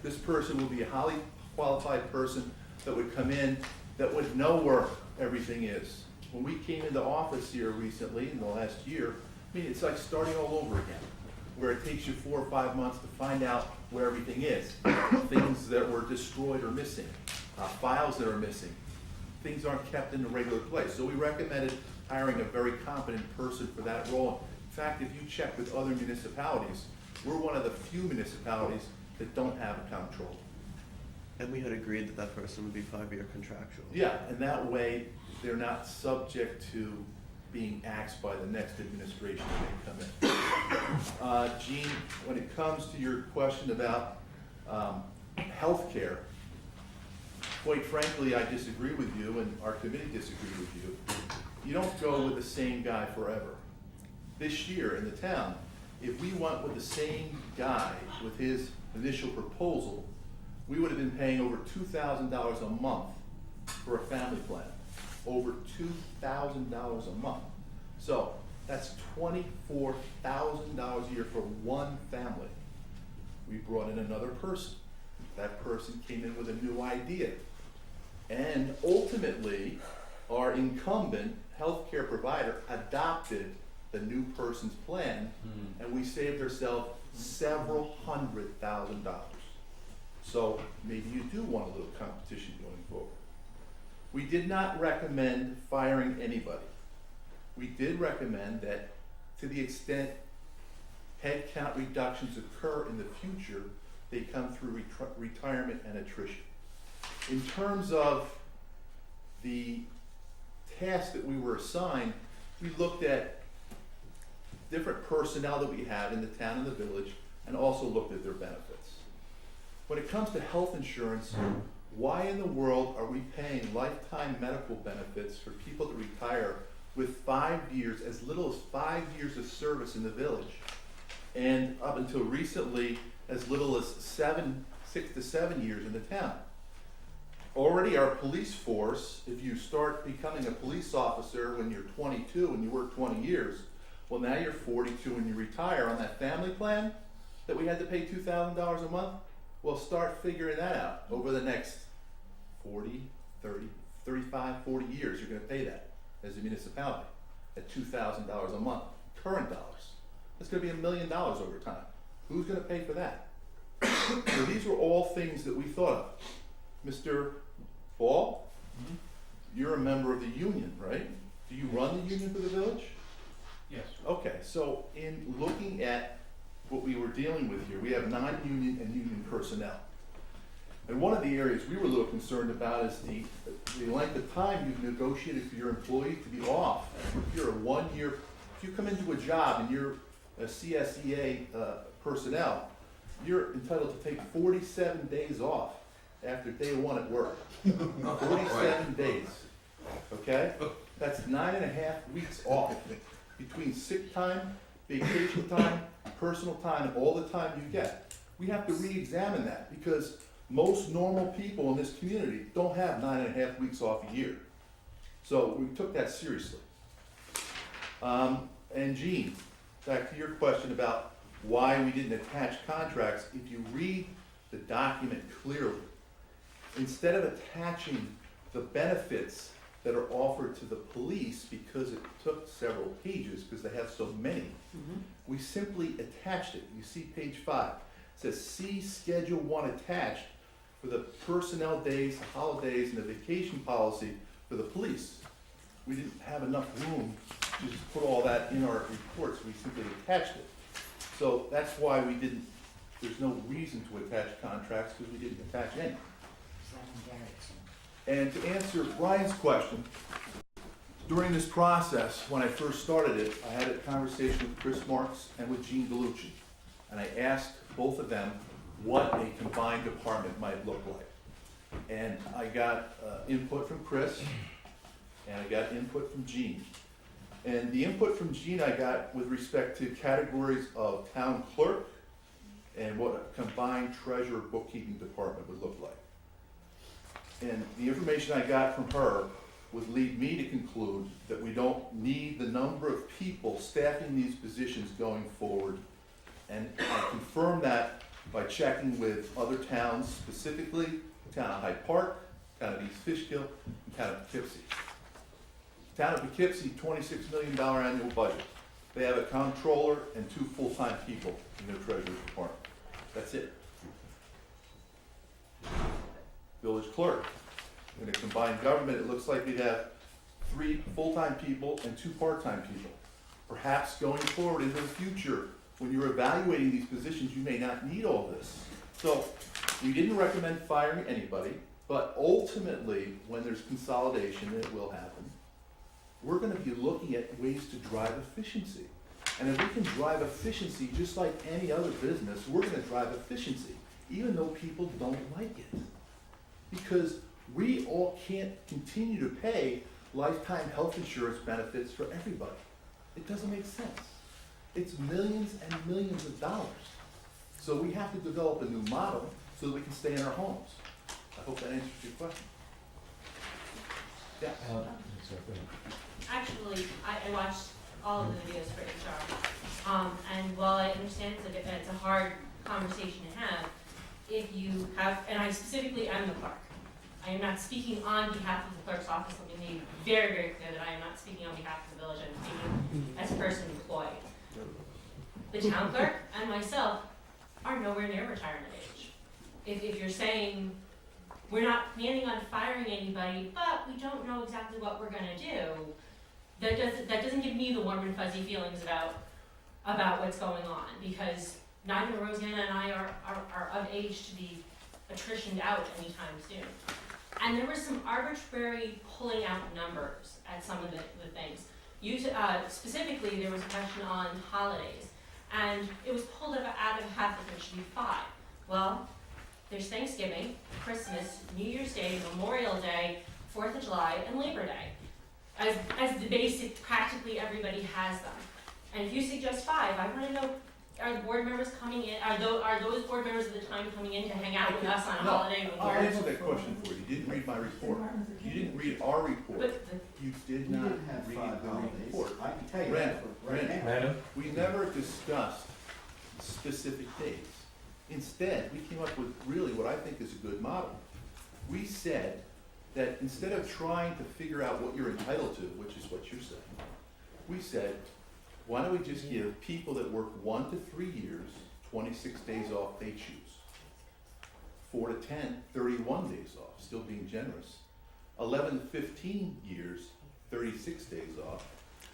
This person will be a highly qualified person that would come in, that would know where everything is. When we came into office here recently, in the last year, I mean, it's like starting all over again, where it takes you 4 or 5 months to find out where everything is. Things that were destroyed or missing, files that are missing. Things aren't kept in the regular place. So we recommended hiring a very competent person for that role. In fact, if you check with other municipalities, we're one of the few municipalities that don't have a comptroller. And we had agreed that that person would be 5-year contractual. Yeah, and that way they're not subject to being axed by the next administration when they come in. Gene, when it comes to your question about healthcare, quite frankly, I disagree with you, and our committee disagreed with you. You don't go with the same guy forever. This year in the town, if we went with the same guy with his initial proposal, we would have been paying over $2,000 a month for a family plan. Over $2,000 a month. So that's $24,000 a year for one family. We brought in another person. That person came in with a new idea. And ultimately, our incumbent healthcare provider adopted the new person's plan, and we saved ourselves several $100,000. So maybe you do want a little competition going forward. We did not recommend firing anybody. We did recommend that to the extent headcount reductions occur in the future, they come through retirement and attrition. In terms of the tasks that we were assigned, we looked at different personnel that we have in the town and the village, and also looked at their benefits. When it comes to health insurance, why in the world are we paying lifetime medical benefits for people to retire with 5 years, as little as 5 years of service in the village, and up until recently, as little as 6 to 7 years in the town? Already our police force, if you start becoming a police officer when you're 22 and you work 20 years, well now you're 42 and you retire on that family plan that we had to pay $2,000 a month. Well, start figuring that out. Over the next 40, 30, 35, 40 years, you're going to pay that as a municipality at $2,000 a month, current dollars. That's going to be $1 million over time. Who's going to pay for that? So these were all things that we thought of. Mr. Ball, you're a member of the union, right? Do you run the union for the village? Yes. Okay, so in looking at what we were dealing with here, we have non-union and union personnel. And one of the areas we were a little concerned about is the length of time you've negotiated for your employees to be off. If you're a 1 year, if you come into a job and you're a CSEA personnel, you're entitled to take 47 days off after day one at work. 47 days, okay? That's 9.5 weeks off between sick time, vacation time, personal time, and all the time you get. We have to re-examine that because most normal people in this community don't have 9.5 weeks off a year. So we took that seriously. And Gene, back to your question about why we didn't attach contracts. If you read the document clearly, instead of attaching the benefits that are offered to the police, because it took several pages, because they have so many, we simply attached it. You see page 5. It says, see Schedule 1 attached for the personnel days, the holidays, and the vacation policy for the police. We didn't have enough room to just put all that in our reports. We simply attached it. So that's why we didn't, there's no reason to attach contracts, because we didn't attach any. And to answer Ryan's question, during this process, when I first started it, I had a conversation with Chris Marks and with Gene Galucci. And I asked both of them what a combined department might look like. And I got input from Chris, and I got input from Gene. And the input from Gene I got with respect to categories of town clerk and what a combined treasurer bookkeeping department would look like. And the information I got from her would lead me to conclude that we don't need the number of people staffing these positions going forward. And I confirm that by checking with other towns, specifically the town of Hyde Park, town of East Fishkill, and town of Poughkeepsie. Town of Poughkeepsie, $26 million annual budget. They have a comptroller and 2 full-time people in their treasurer's department. That's it. Village clerk. In a combined government, it looks like we'd have 3 full-time people and 2 part-time people. Perhaps going forward into the future, when you're evaluating these positions, you may not need all this. So we didn't recommend firing anybody, but ultimately, when there's consolidation, and it will happen, we're gonna be looking at ways to drive efficiency. And if we can drive efficiency just like any other business, we're gonna drive efficiency, even though people don't like it. Because we all can't continue to pay lifetime health insurance benefits for everybody. It doesn't make sense. It's millions and millions of dollars. So we have to develop a new model so that we can stay in our homes. I hope that answers your question. Yeah. Actually, I watched all of the videos for HR. And while I understand that it's a hard conversation to have, if you have, and I specifically am the clerk. I am not speaking on behalf of the clerk's office. Let me make very, very clear that I am not speaking on behalf of the village. I'm speaking as a person employed. The town clerk and myself are nowhere near retirement age. If you're saying we're not planning on firing anybody, but we don't know exactly what we're gonna do, that doesn't give me the warm and fuzzy feelings about what's going on, because neither Rosanna and I are of age to be attritioned out anytime soon. And there was some arbitrary pulling out numbers at some of the things. Specifically, there was a question on holidays, and it was pulled out of half that there should be 5. Well, there's Thanksgiving, Christmas, New Year's Day, Memorial Day, 4th of July, and Labor Day. As the basic, practically everybody has them. And if you suggest 5, I want to know, are the board members coming in, are those board members at the time coming in to hang out with us on a holiday when I'll we're... answer that question for you. You didn't read my report. You didn't read our report. You did not read the report. I can tell you that right now. We never discussed specific days. Instead, we came up with really what I think is a good model. We said that instead of trying to figure out what you're entitled to, which is what you're saying, we said, why don't we just give people that work 1 to 3 years, 26 days off they choose. 4 to 10, 31 days off, still being generous. 11 to 15 years, 36 days off.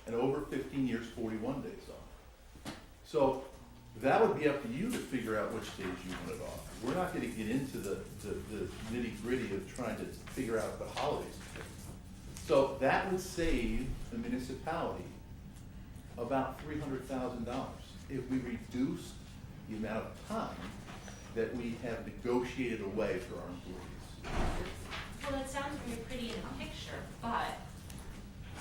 And over 15 years, 41 days off. So that would be up to you to figure out which days you want it off. We're not gonna get into the nitty gritty of trying to figure out the holidays. So that would save the municipality about $300,000 if we reduce the amount of time that we have negotiated away for our employees. Well, that sounds very pretty in a picture, but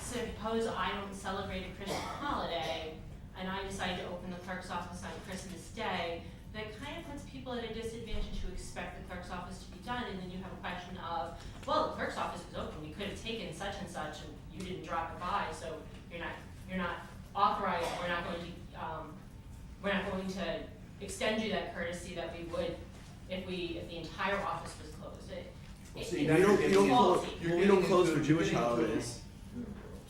suppose I don't celebrate a Christmas holiday and I decide to open the clerk's office on Christmas Day, that kind of puts people at a disadvantage who expect the clerk's office to be done, and then you have a question of, well, the clerk's office was open, we could have taken such and such, and you didn't drop it by, so you're not authorized, we're not going to extend you that courtesy that we would if the entire office was closed. See, We don't close for Jewish getting into- holidays.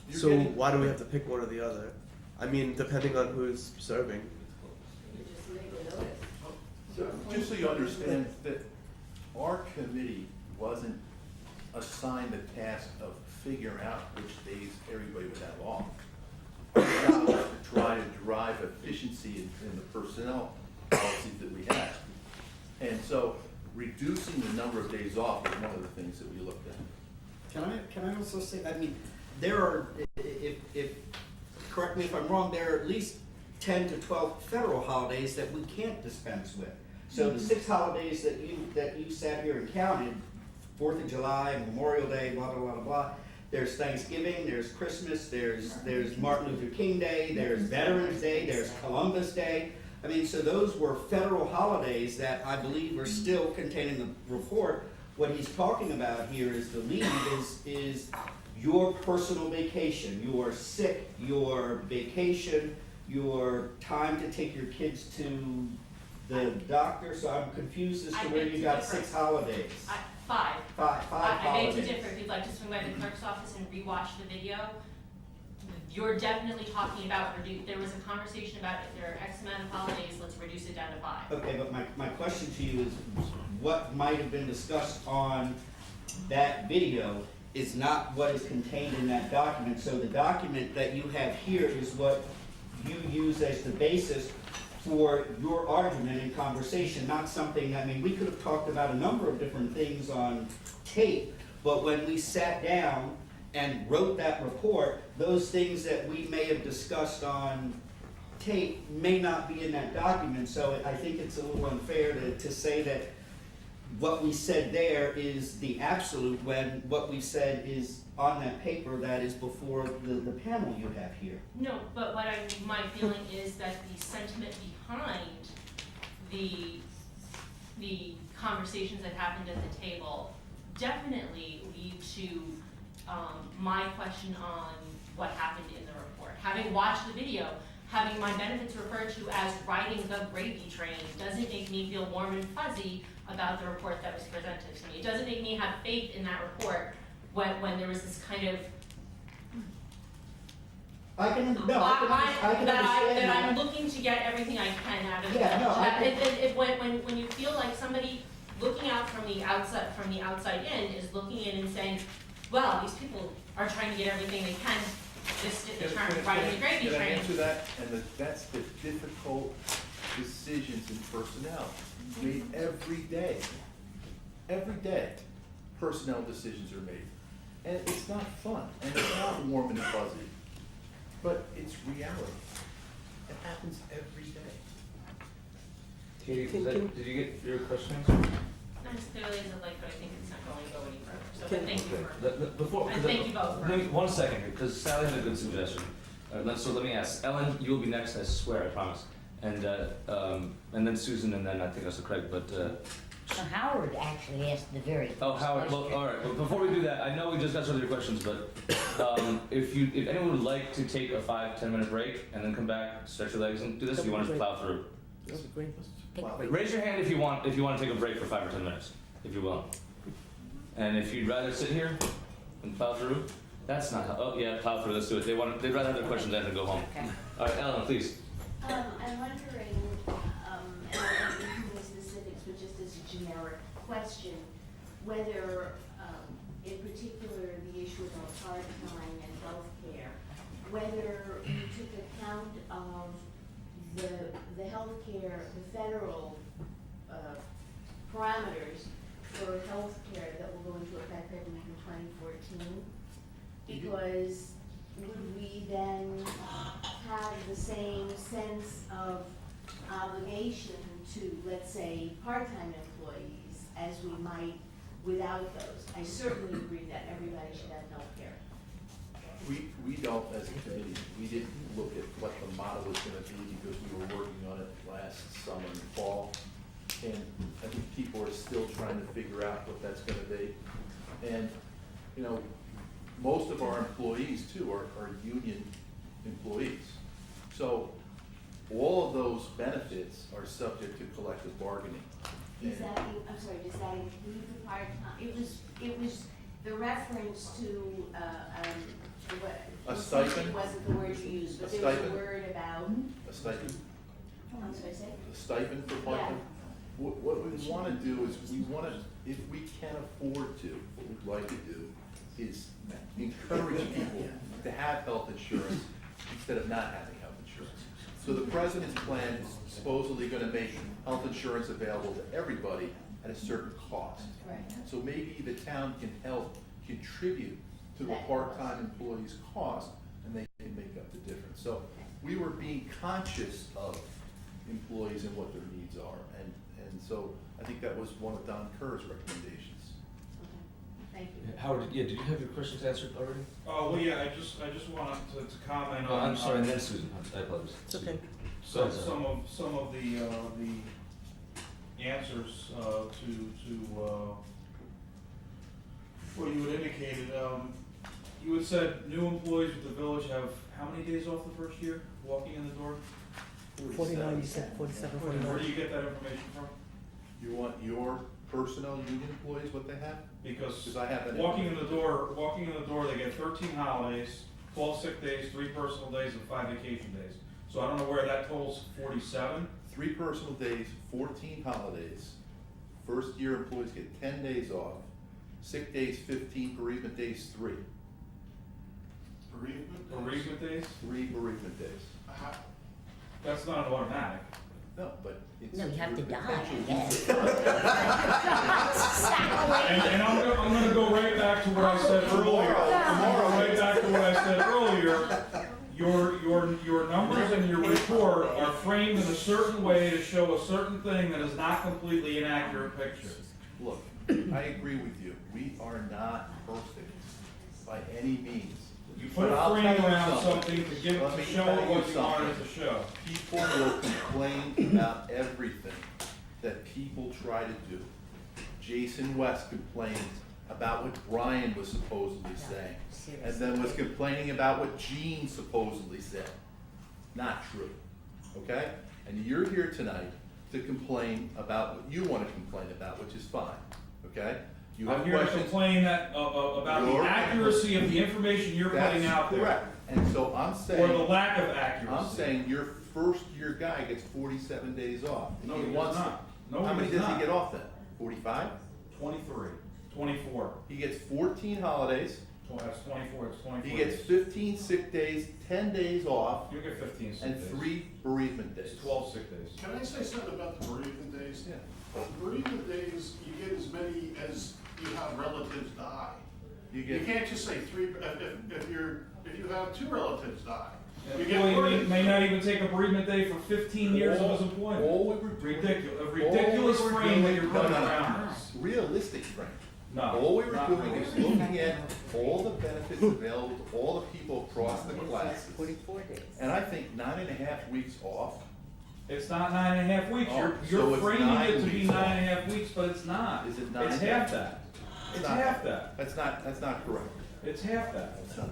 you're So getting- why do we have to pick one or the other? I mean, depending on who's serving. Just so you understand that our committee wasn't assigned the task of figuring out which days everybody would have off. Our job was to try to drive efficiency in the personnel policies that we have. And so reducing the number of days off is one of the things that we looked at. Can I also say, I mean, there are, if, correct me if I'm wrong, there are at least 10 to 12 federal holidays that we can't dispense with. So the 6 holidays that you sat here and counted, 4th of July, Memorial Day, blah, blah, blah, blah. There's Thanksgiving, there's Christmas, there's Martin Luther King Day, there's Veterans Day, there's Columbus Day. I mean, so those were federal holidays that I believe are still contained in the report. What he's talking about here is the leave is your personal vacation, your sick, your vacation, your time to take your kids to the doctor. So I'm confused as to where you got 6 holidays. Five. Five I beg to holidays. differ. If you'd like to swing by the clerk's office and rewatch the video, you're definitely talking about there was a conversation about if there are X amount of holidays, let's reduce it down to 5. Okay, but my question to you is, what might have been discussed on that video is not what is contained in that document. So the document that you have here is what you use as the basis for your argument and conversation, not something, I mean, we could have talked about a number of different things on tape, but when we sat down and wrote that report, those things that we may have discussed on tape may not be in that document. So I think it's a little unfair to say that what we said there is the absolute when what we said is on that paper that is before the panel you have here. No, but my feeling is that the sentiment behind the conversations that happened at the table definitely lead to my question on what happened in the report. Having watched the video, having my benefits referred to as riding the gravy train doesn't make me feel warm and fuzzy about the report that was presented to me. It doesn't make me have faith in that report when there was this kind of I can understand that I'm looking to get everything I can out of it. When you feel like somebody looking out from the outside in is looking in and saying, well, these people are trying to get everything they can, just riding the gravy Can I train. answer that? And that's the difficult decisions in personnel made every day. Every day, personnel decisions are made. And it's not fun, and it's not warm and fuzzy, but it's reality. It happens every day. Katie, did you get your question answered? Not as clearly as I'd like, but I think it's not going to go any further. So but thank you Before, and thank you both for. 1 second, because Sally had a good suggestion. So let me ask, Ellen, you will be next, I swear, I promise. And then Susan, and then I think also Craig, but. So Howard actually asked the very first Oh, Howard, well, all right, well, before we do that, I know we just got started with your questions, but if anyone would like to take a 5-10 minute break and then come back, stretch your legs and do this, or you want to just plow through? Raise your hand if you want to take a break for 5 or 10 minutes, if you will. And if you'd rather sit here and plow through, that's not how, oh yeah, plow through, let's do it. They'd rather have their questions answered and go home. Okay. All right, Ellen, please. I'm wondering, and I don't know the specifics, but just as a generic question, whether, in particular, the issue about part-time and healthcare, whether you took account of the healthcare, the federal parameters for healthcare that will go into effect, I believe, in 2014, because would we then have the same sense of obligation to, let's say, part-time employees as we might without those. I certainly agree that everybody should have health care. We don't, as a committee, we didn't look at what the model was gonna be because we were working on it last summer and fall. And I think people are still trying to figure out what that's gonna be. And, you know, most of our employees too are union employees. So all of those benefits are subject to collective bargaining. Is And- that, I'm sorry, does that include the part-time? It was the reference to, what? A stipend? Wasn't the word you used, but A there was a stipend? word about, A stipend, I'm sorry, say? a stipend for part-time? What we wanna do is, we wanna, if we can afford to, what we'd like to do is encourage people to have health insurance instead of not having health insurance. So the president's plan is supposedly gonna make health insurance available to everybody at a certain cost. Right. So maybe the town can help contribute to the part-time employee's cost, and they can make up the difference. So we were being conscious of employees and what their needs are, and so I think that was one of Don Kerr's recommendations. Thank you. Howard, did you have your questions answered already? Oh, well, yeah, I just wanted to comment Oh, on. I'm sorry, and then Susan, I apologize. It's okay. So some of the answers to what you had indicated. You had said new employees with the village have how many days off the first year, walking in the door? 49, you said 47, Where 49. do you get that information from? You want your personnel union employees, what they have? Because I have that. walking in the door, they get 13 holidays, 12 sick days, 3 personal days, and 5 vacation days. So I don't know where that totals 47. 3 personal days, 14 holidays. First year employees get 10 days off. Sick days 15, bereavement days 3. Bereavement days? 3 bereavement days. That's not an automatic. No, but it's. No, you have to die, potential I guess. And I'm gonna go right back to what I said earlier. Right back to what I said earlier. Your numbers in your report are framed in a certain way to show a certain thing that is not completely an accurate picture. Look, I agree with you. We are not perfect by any means. You put But a I'll frame tell you around something to give, Let to me show tell what you something. wanted to show. People will complain about everything that people try to do. Jason West complained about what Brian was supposedly saying, and then was complaining about what Gene supposedly said. Not true, okay? And you're here tonight to complain about what you want to complain about, which is fine, okay? You have I'm here to questions. complain that, about the Your- accuracy of the information you're putting out there. That's correct, and so I'm saying. Or the lack of accuracy. I'm saying your first year guy gets 47 days off. No, He he does wants not. it. No, How he many does does he not. get off then? 45? 23, 24. He gets 14 holidays. That's 24, it's 24. He gets 15 sick days, 10 days off, You get 15 sick and days. 3 bereavement days. It's 12 sick days. Can I say something about the bereavement days? Yeah. Bereavement days, you get as many as you have relatives die. You You get, can't just say 3, if you have 2 relatives die. An You get employee 40. may not even take a bereavement day for 15 years of his employment. all we were doing. Ridiculous, a all ridiculous we were frame that doing- you're no, putting no, no. around this. Realistic frame. No. All we were not doing is realistic. looking at all the benefits available to all the people across the classes. 44 days. And I think 9.5 weeks off. It's not 9.5 weeks. Oh, so You're it's framing 9 it to be weeks off. 9.5 weeks, but it's not. Is it 9? It's half that. It's not. half that. That's not correct. It's half that. It's not.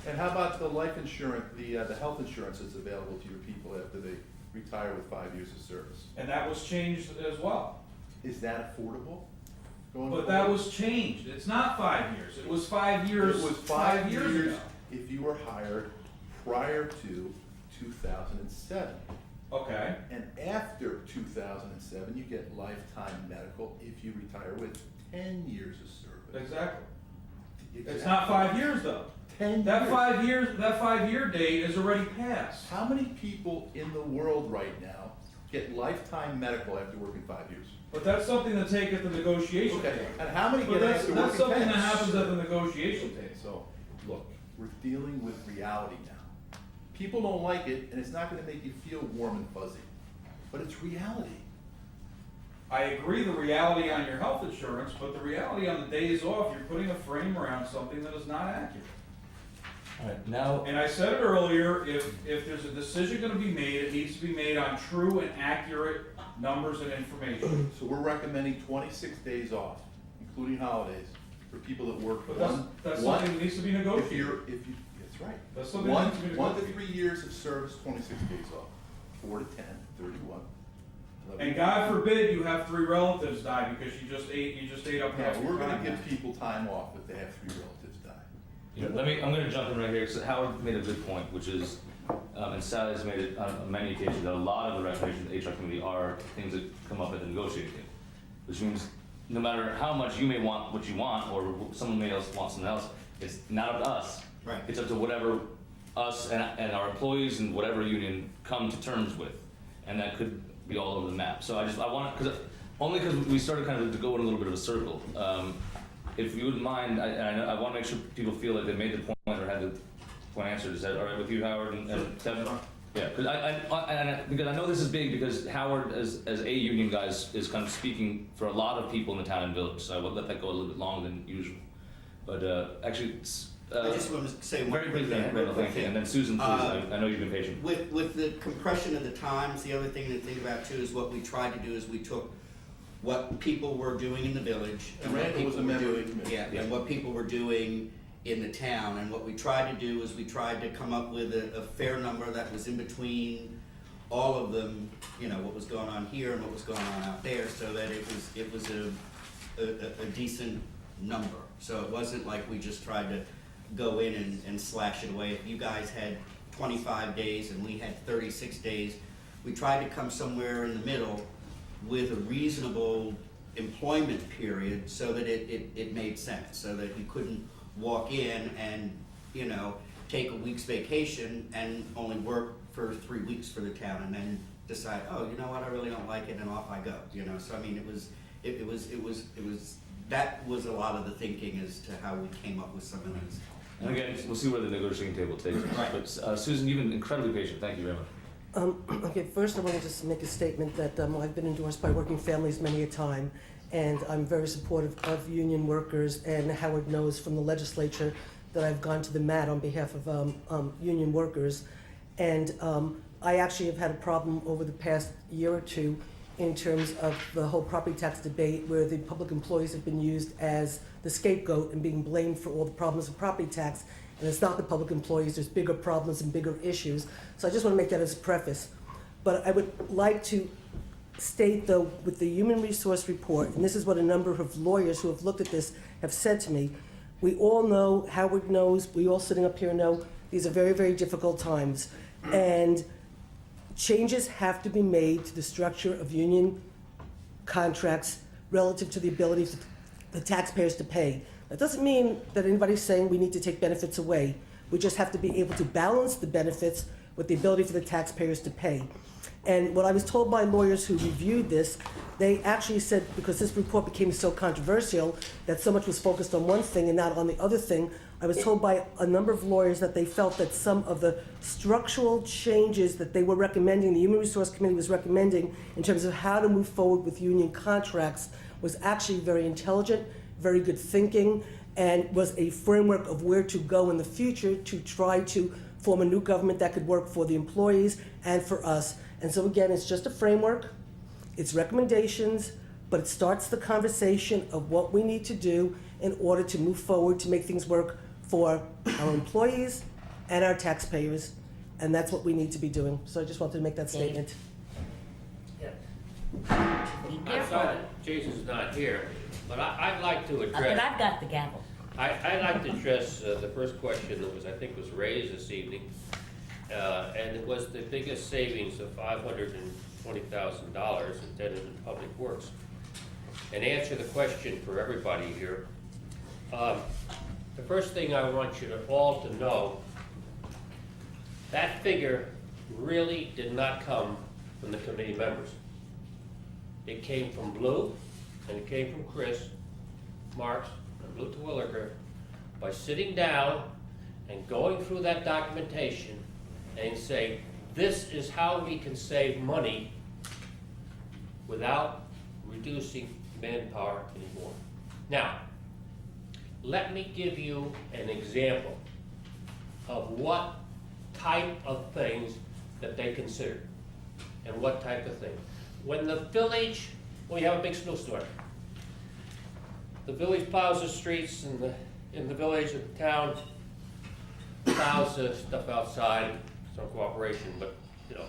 And how about the life insurance, the health insurance that's available to your people after they retire with 5 years of service? And that was changed as well. Is that affordable? going But that forward? was changed. It's not 5 years. It was 5 years. It was 5 years years ago. if you were hired prior to 2007. Okay. And after 2007, you get lifetime medical if you retire with 10 years of service. Exactly. It's Exactly. not 5 years though. 10 That years. 5 years, that 5 year date is already passed. How many people in the world right now get lifetime medical after working 5 years? But that's something to take at the negotiation Okay, table. and how many But get that's, after that's working something 10? that happens at the negotiation table. So, look, we're dealing with reality now. People don't like it, and it's not gonna make you feel warm and fuzzy, but it's reality. I agree the reality on your health insurance, but the reality on the days off, you're putting a frame around something that is not accurate. All right, now, And I said it earlier, if there's a decision gonna be made, it needs to be made on true and accurate numbers and information. So we're recommending 26 days off, including holidays, for people that work But one. that's one- something that needs to be If negotiated. you're, that's right. That's something One, that needs to be 1 to negotiated. 3 years of service, 26 days off. 4 to 10, 31. 11. And God forbid you have 3 relatives die because you just ate up Yeah, half but your we're gonna time. give people time off if they have 3 relatives die. you know, I'm gonna jump in right here, because Howard made a good point, which is, and Sally's made it on many occasions, that a lot of the recommendations of the HR committee are things that come up at the negotiating table. Which means, no matter how much you may want what you want, or someone may else want something else, it's not up to us. Right. It's up to whatever us and our employees and whatever union come to terms with. And that could be all over the map. So I want, only because we started kind of to go in a little bit of a circle. If you wouldn't mind, I want to make sure people feel like they made the point or had the point answered. Is that all right with you, Howard and Kevin? Yeah, because I know this is big, because Howard, as a union guy, is kind of speaking for a lot of people in the town and village, so I would let that go a little bit longer than usual. But actually, I just want to say one very quick briefly, thing, real quick thing. and then Susan, please, I know you've been patient. With the compression of the times, the other thing to think about too is what we tried to do is we took what people were doing in the village and what Randall was people a were member of the doing, committee. and what people were doing in the town. And what we tried to do is we tried to come up with a fair number that was in between all of them, you know, what was going on here and what was going on out there, so that it was a decent number. So it wasn't like we just tried to go in and slash it away. If you guys had 25 days and we had 36 days, we tried to come somewhere in the middle with a reasonable employment period so that it made sense, so that you couldn't walk in and, you know, take a week's vacation and only work for 3 weeks for the town and then decide, oh, you know what, I really don't like it, and off I go, you know. So I mean, it was that was a lot of the thinking as to how we came up with some of these. And again, we'll see where the negotiating table takes us. Right. But Susan, you've been incredibly patient, thank you very much. Okay, first I want to just make a statement that I've been endorsed by Working Families many a time, and I'm very supportive of union workers, and Howard knows from the legislature that I've gone to the mat on behalf of union workers. And I actually have had a problem over the past year or two in terms of the whole property tax debate, where the public employees have been used as the scapegoat and being blamed for all the problems of property tax. And it's not the public employees, there's bigger problems and bigger issues. So I just want to make that as a preface. But I would like to state, though, with the Human Resource Report, and this is what a number of lawyers who have looked at this have said to me, we all know, Howard knows, we all sitting up here know, these are very, very difficult times. And changes have to be made to the structure of union contracts relative to the ability of the taxpayers to pay. That doesn't mean that anybody's saying we need to take benefits away. We just have to be able to balance the benefits with the ability for the taxpayers to pay. And what I was told by lawyers who reviewed this, they actually said, because this report became so controversial, that so much was focused on one thing and not on the other thing, I was told by a number of lawyers that they felt that some of the structural changes that they were recommending, the Human Resource Committee was recommending, in terms of how to move forward with union contracts, was actually very intelligent, very good thinking, and was a framework of where to go in the future to try to form a new government that could work for the employees and for us. And so again, it's just a framework, it's recommendations, but it starts the conversation of what we need to do in order to move forward to make things work for our employees and our taxpayers, and that's what we need to be doing. So I just wanted to make that statement. Be I'm sorry that Jason's not here, but I'd like to address. But I've got the gavel. I'd like to address the first question that was, I think, was raised this evening, and it was the biggest savings of $520,000 intended in public works. And answer the question for everybody here. The first thing I want you all to know, that figure really did not come from the committee members. It came from Blue, and it came from Chris Marks, and Blue Terwilliger, by sitting down and going through that documentation and saying, this is how we can save money without reducing manpower anymore. Now, let me give you an example of what type of things that they consider and what type of thing. When the village, we have a big snowstorm. The village plows the streets in the village and the town, plows the stuff outside, some cooperation, but, you know.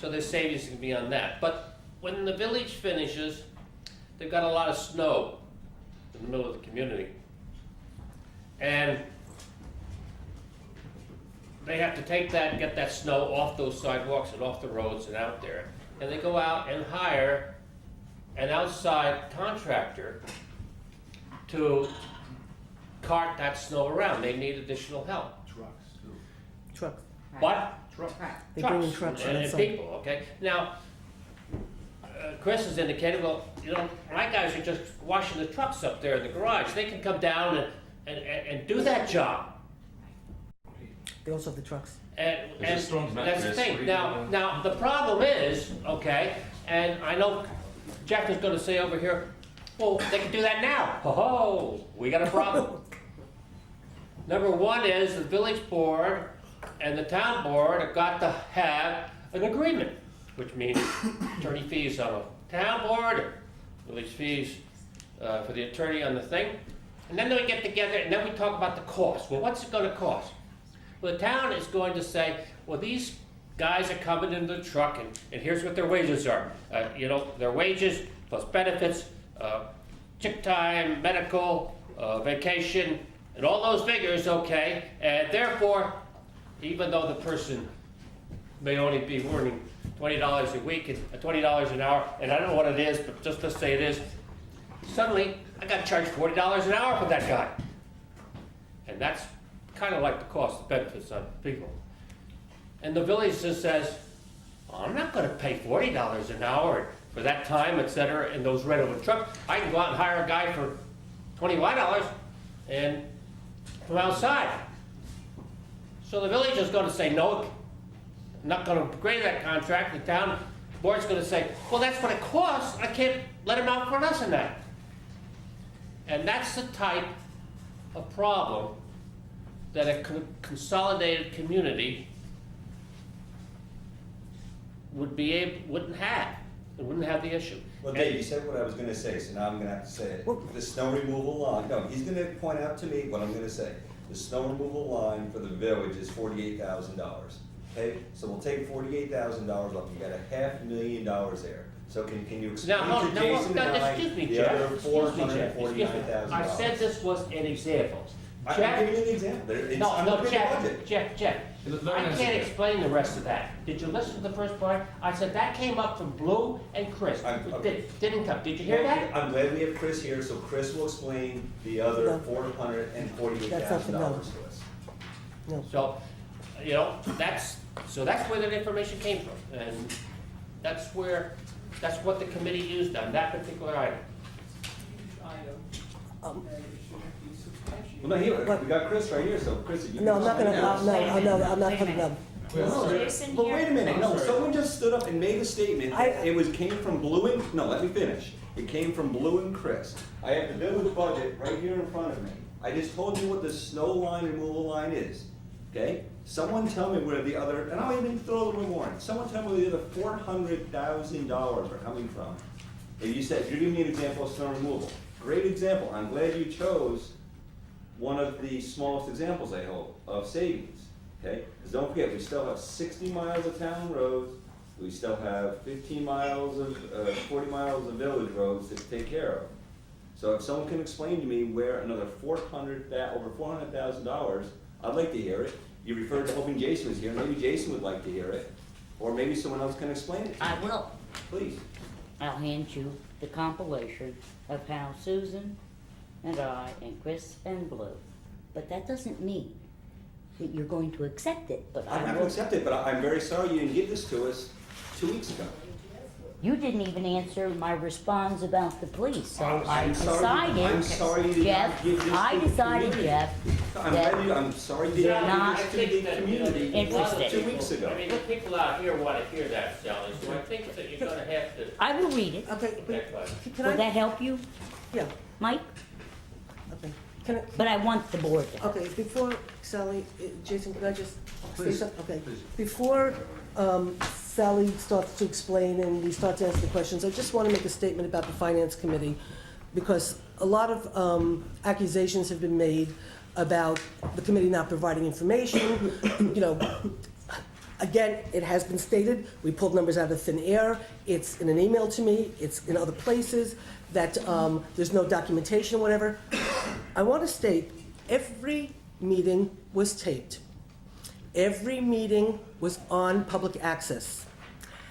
So there's savings can be on that. But when the village finishes, they've got a lot of snow in the middle of the community. And they have to take that, get that snow off those sidewalks and off the roads and out there. And they go out and hire an outside contractor to cart that snow around. They need additional help. Trucks, too. Trucks. What? Trucks. They bring in trucks and outside. people, okay? Now, Chris has indicated, well, you know, my guys are just washing the trucks up there in the garage. They can come down and do that job. They also have the trucks. And There's a storm's not that's the Chris. What are thing. you Now, doing? now, the problem is, okay, and I know Jeff is gonna say over here, well, they can do that now. Ho-ho, we got a problem. Number one is the village board and the town board have got to have an agreement, which means attorney fees on the town board, village fees for the attorney on the thing. And then we get together and then we talk about the cost. Well, what's it gonna cost? Well, the town is going to say, well, these guys are coming in the truck and here's what their wages are. You know, their wages plus benefits, sick time, medical, vacation, and all those figures, okay? And therefore, even though the person may only be earning $20 a week and $20 an hour, and I don't know what it is, but just let's say it is, suddenly I got to charge $40 an hour for that guy. And that's kind of like the cost of benefits on people. And the village just says, well, I'm not going to pay $40 an hour for that time, et cetera, in those rental trucks. I can go out and hire a guy for $25 and from outside. So the village is going to say, no, I'm not going to grade that contract. The town board's going to say, well, that's what it costs. I can't let him out for less than that. And that's the type of problem that a consolidated community wouldn't have. It wouldn't have the issue. Well, Dave, you said what I was gonna say, so now I'm gonna have to say it. The snow removal line, no, he's gonna point out to me what I'm gonna say. The snow removal line for the village is $48,000, okay? So we'll take $48,000 off, you got $500,000 there. So can you explain to Jason and I excuse me, the Jeff. other Excuse me, Jeff. $449,000? I said this was an example. I'm Jeff, giving you an example. It's no, under the Jeff, budget. Jeff, I can't explain the rest of that. Did you listen to the first part? I said that came up from Blue and Chris. It didn't come. Did you hear that? I'm glad we have Chris here, so Chris will explain the other No. $448,000 That's up to to them. us. No. So, you know, that's where that information came from. And that's what the committee used on that particular item. Well, no, here, we got Chris right here, so Chris, if you can. No, I'm not gonna, explain that. I'm not putting them. But wait a minute, no, someone just stood up and made a statement, that it came from Blue and, no, let me finish. It came from Blue and Chris. I have the village budget right here in front of me. I just told you what the snow line removal line is, okay? Someone tell me where the other, and I'll even throw a little more in, someone tell me where the other $400,000 are coming from. And you said, you're giving me an example of snow removal. Great example, I'm glad you chose one of the smallest examples, I hope, of savings, okay? Because don't forget, we still have 60 miles of town roads, we still have 15 miles of, 40 miles of village roads to take care of. So if someone can explain to me where another over $400,000, I'd like to hear it. You referred to hoping Jason was here, maybe Jason would like to hear it, or maybe someone else can explain it to me. I will. Please. I'll hand you the compilation of how Susan and I and Chris and Blue, but that doesn't mean that you're going to accept it, but I'm I not will. gonna accept it, but I'm very sorry you didn't give this to us 2 weeks ago. You didn't even answer my response about the police, so I'm I sorry- decided, I'm sorry you did not Jeff, give this I to the decided, community. Jeff, that I'm sorry, they're not I think that, interested. a lot of people- I mean, the people out here wanna hear that, Sally, so I think that you're gonna have to. I will read it. Okay, Next slide. can Will I? that help you, Yeah, Mike? okay. Can I? But I want the board to. Okay, before, Sally, Jason, can I just say Please, something? Okay. please. Before Sally starts to explain and we start to answer the questions, I just want to make a statement about the Finance Committee, because a lot of accusations have been made about the committee not providing information. You know, again, it has been stated, we pulled numbers out of thin air. It's in an email to me, it's in other places, that there's no documentation or whatever. I want to state, every meeting was taped. Every meeting was on public access.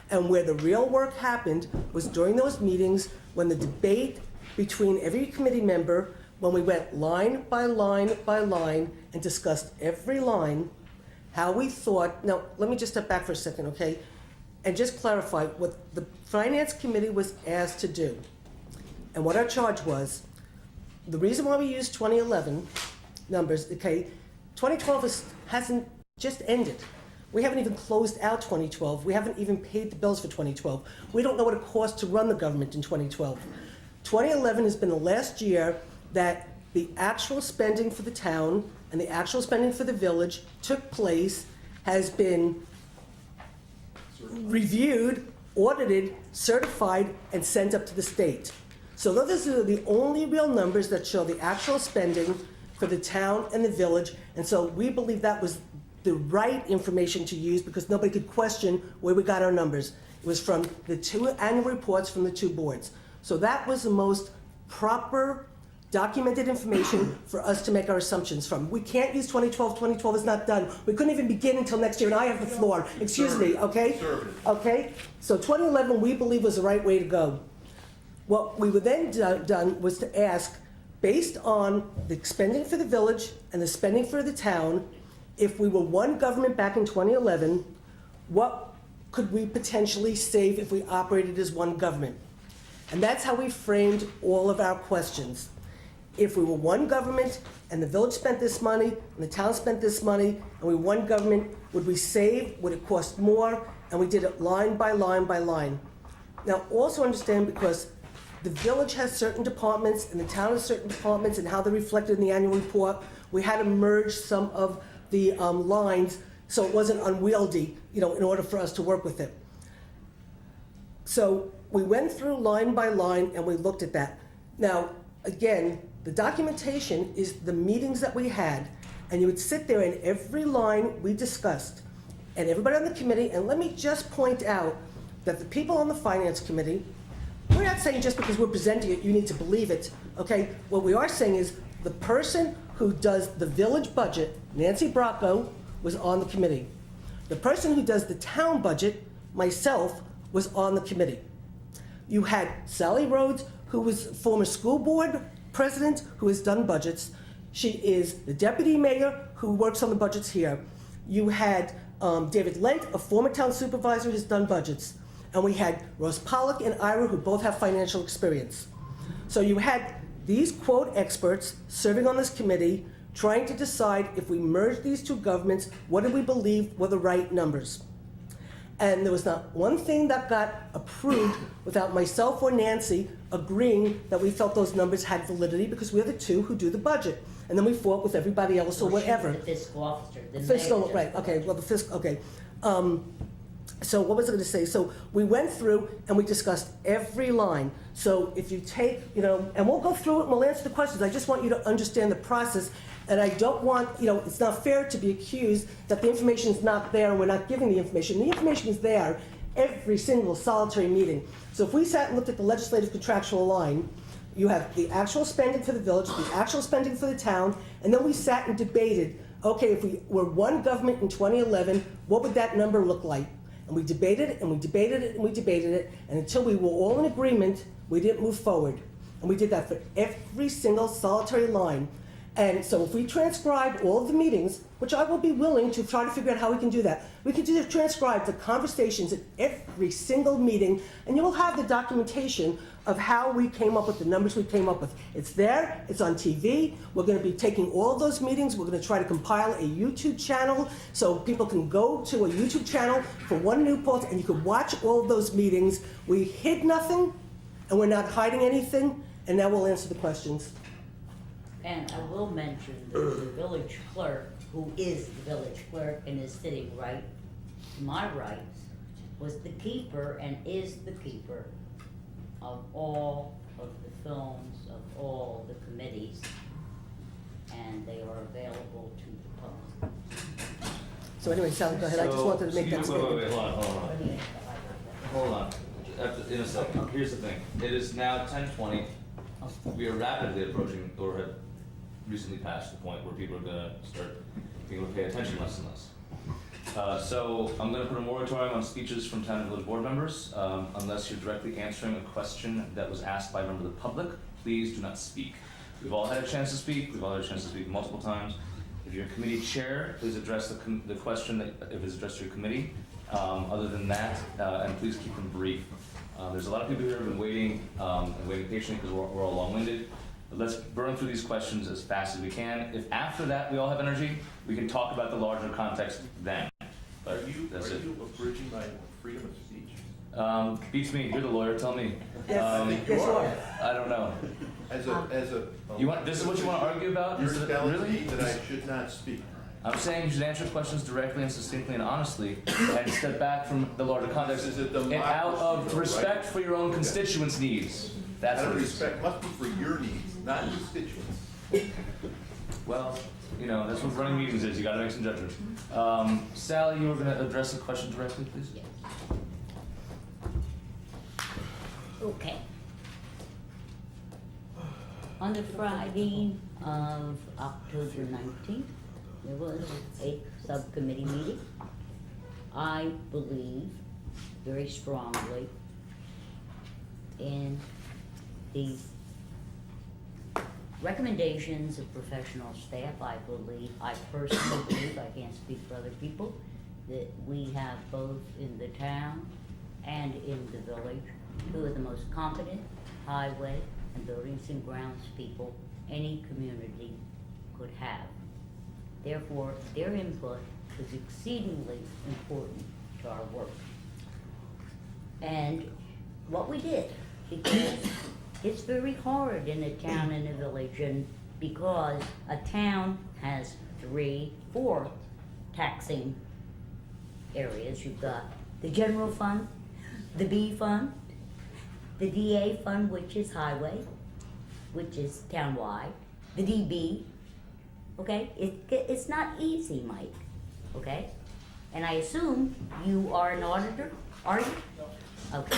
And where the real work happened was during those meetings, when the debate between every committee member, when we went line by line by line and discussed every line, how we thought. Now, let me just step back for a second, okay? And just clarify what the Finance Committee was asked to do and what our charge was. The reason why we used 2011 numbers, okay, 2012 hasn't just ended. We haven't even closed out 2012. We haven't even paid the bills for 2012. We don't know what it cost to run the government in 2012. 2011 has been the last year that the actual spending for the town and the actual spending for the village took place, has been reviewed, audited, certified, and sent up to the state. So those are the only real numbers that show the actual spending for the town and the village, and so we believe that was the right information to use because nobody could question where we got our numbers. It was from the 2 annual reports from the 2 boards. So that was the most proper, documented information for us to make our assumptions from. We can't use 2012. 2012 is not done. We couldn't even begin until next year, and I have the floor. Excuse me, okay? Okay? So 2011, we believe, was the right way to go. What we were then done was to ask, based on the spending for the village and the spending for the town, if we were one government back in 2011, what could we potentially save if we operated as one government? And that's how we framed all of our questions. If we were one government and the village spent this money and the town spent this money and we were one government, would we save? Would it cost more? And we did it line by line by line. Now also understand, because the village has certain departments and the town has certain departments and how they're reflected in the annual report, we had to merge some of the lines so it wasn't unwieldy, in order for us to work with it. So we went through line by line and we looked at that. Now, again, the documentation is the meetings that we had, and you would sit there and every line we discussed, and everybody on the committee, and let me just point out that the people on the Finance Committee, we're not saying just because we're presenting it, you need to believe it, okay? What we are saying is the person who does the village budget, Nancy Bracco, was on the committee. The person who does the town budget, myself, was on the committee. You had Sally Rhodes, who was former school board president, who has done budgets. She is the deputy mayor, who works on the budgets here. You had David Lent, a former town supervisor, who's done budgets. And we had Rose Pollock and Ira, who both have financial experience. So you had these, quote, experts serving on this committee, trying to decide if we merged these 2 governments, what did we believe were the right numbers? And there was not one thing that got approved without myself or Nancy agreeing that we felt those numbers had validity, because we're the 2 who do the budget. And then we fought with everybody else or whatever. The fiscal officer. The Fiscal, mayor. right, okay, well, the fiscal, okay. So what was I going to say? So we went through and we discussed every line. So if you take, and we'll go through it and we'll answer the questions. I just want you to understand the process. And I don't want, it's not fair to be accused that the information is not there and we're not giving the information. The information is there every single solitary meeting. So if we sat and looked at the legislative contractual line, you have the actual spending for the village, the actual spending for the town, and then we sat and debated, okay, if we were one government in 2011, what would that number look like? And we debated it, and we debated it, and we debated it, and until we were all in agreement, we didn't move forward. And we did that for every single solitary line. And so if we transcribe all of the meetings, which I will be willing to try to figure out how we can do that, we can transcribe the conversations at every single meeting, and you will have the documentation of how we came up with the numbers we came up with. It's there, it's on TV. We're going to be taking all of those meetings. We're going to try to compile a YouTube channel so people can go to a YouTube channel for One Newport and you can watch all of those meetings. We hid nothing, and we're not hiding anything, and now we'll answer the questions. And I will mention that the village clerk, who is the village clerk and is sitting right to my right, was the keeper and is the keeper of all of the films of all the committees, and they are available to the public. So anyway, Sally, go ahead. I just wanted to make that statement. Wait, hold on. In a second, here's the thing. It is now 10:20. We are rapidly approaching, or have recently passed the point where people are gonna start being able to pay attention less and less. So I'm gonna put a moratorium on speeches from town and village board members, unless you're directly answering a question that was asked by a member of the public. Please do not speak. We've all had a chance to speak. We've all had a chance to speak multiple times. If you're a committee chair, please address the question that if it's addressed to your committee. Other than that, and please keep them brief. There's a lot of people here who have been waiting and waiting patiently because we're all long-winded. But let's burn through these questions as fast as we can. If after that we all have energy, we can talk about the larger context then. But that's it. Are you abridging my freedom of speech? Beats me. You're the lawyer. Tell me. I think you are. I don't know. As a. You want? This is what you want to argue about? You're Is it telling really? me that I should not speak. I'm saying you should answer questions directly and succinctly and honestly, and step back from the larger context This is a and out of democracy, though, respect right? for your own constituents' needs. That's Out what of it is. respect must be for your needs, not constituents. Well, that's what running meetings is. You got to make some judgments. Sally, you were going to address the question directly, please. Yes. Okay. On the Friday of October 19th, there was a subcommittee meeting. I believe very strongly in the recommendations of professional staff. I personally believe, I can't speak for other people, that we have both in the town and in the village who are the most competent highway and buildings and grounds people any community could have. Therefore, their input is exceedingly important to our work. And what we did, because it's very hard in a town and a village, and because a town has 3-4 taxing areas. You've got the general fund, the B fund, the DA fund, which is highway, which is townwide, the DB, okay? It's not easy, Mike, okay? And I assume you are an auditor, are you? No. Okay,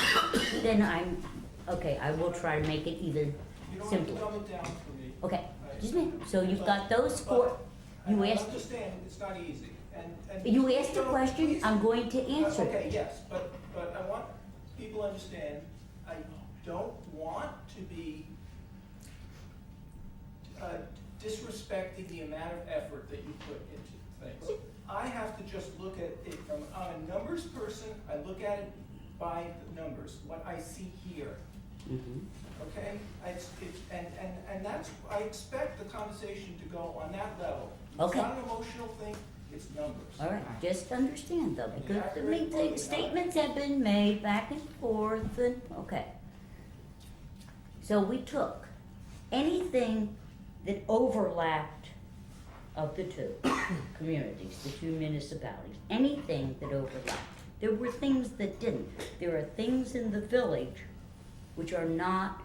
then I will try to make it even You don't simpler. have to dumb it down for me. Okay, just a minute, so you've got those four, you I asked, understand, it's not easy, and. you asked a don't- question, please- I'm going to answer Okay, it. yes, but I want people to understand, I don't want to be disrespecting the amount of effort that you put into things. I have to just look at it from, I'm a numbers person, I look at it by the numbers, what I see here. Okay, and that's, I expect the conversation to go on that level. Okay. It's not an emotional thing, it's numbers. All right, just understand though, because I accurate mean, or the statements have been made back and forth and, okay. So we took anything that overlapped of the two communities, the two municipalities, anything that overlapped. There were things that didn't. There are things in the village which are not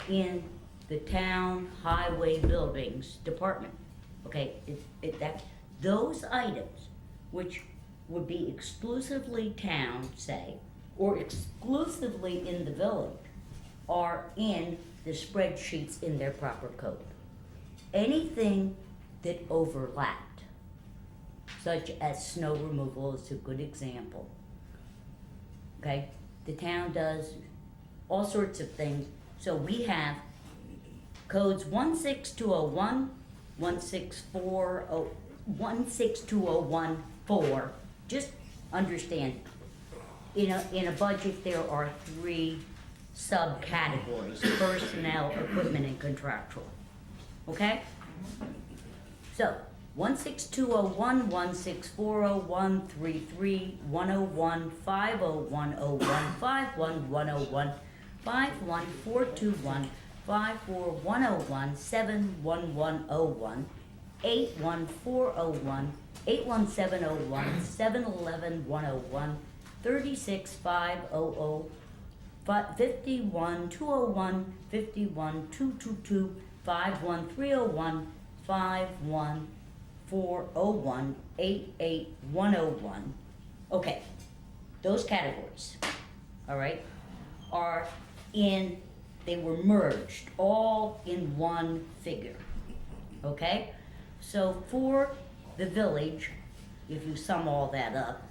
in the town highway buildings department. Okay, those items which would be exclusively town, say, or exclusively in the village, are in the spreadsheets in their proper code. Anything that overlapped, such as snow removal is a good example. Okay, the town does all sorts of things. So we have codes 16201 162014. Just understand, in a budget, there are 3 subcategories: personnel, equipment, and contractual. Okay? So, 16201, 16401, 33, 101, 50, 101, 51, 101, 51, 421, 54, 101, 71101, 81401, 81701, 711 101, 36 500, 51 201, 51 222, 51 301, 51 401, 88101. Okay, those categories, all right, they were merged all in one figure, okay? So for the village, if you sum all that up,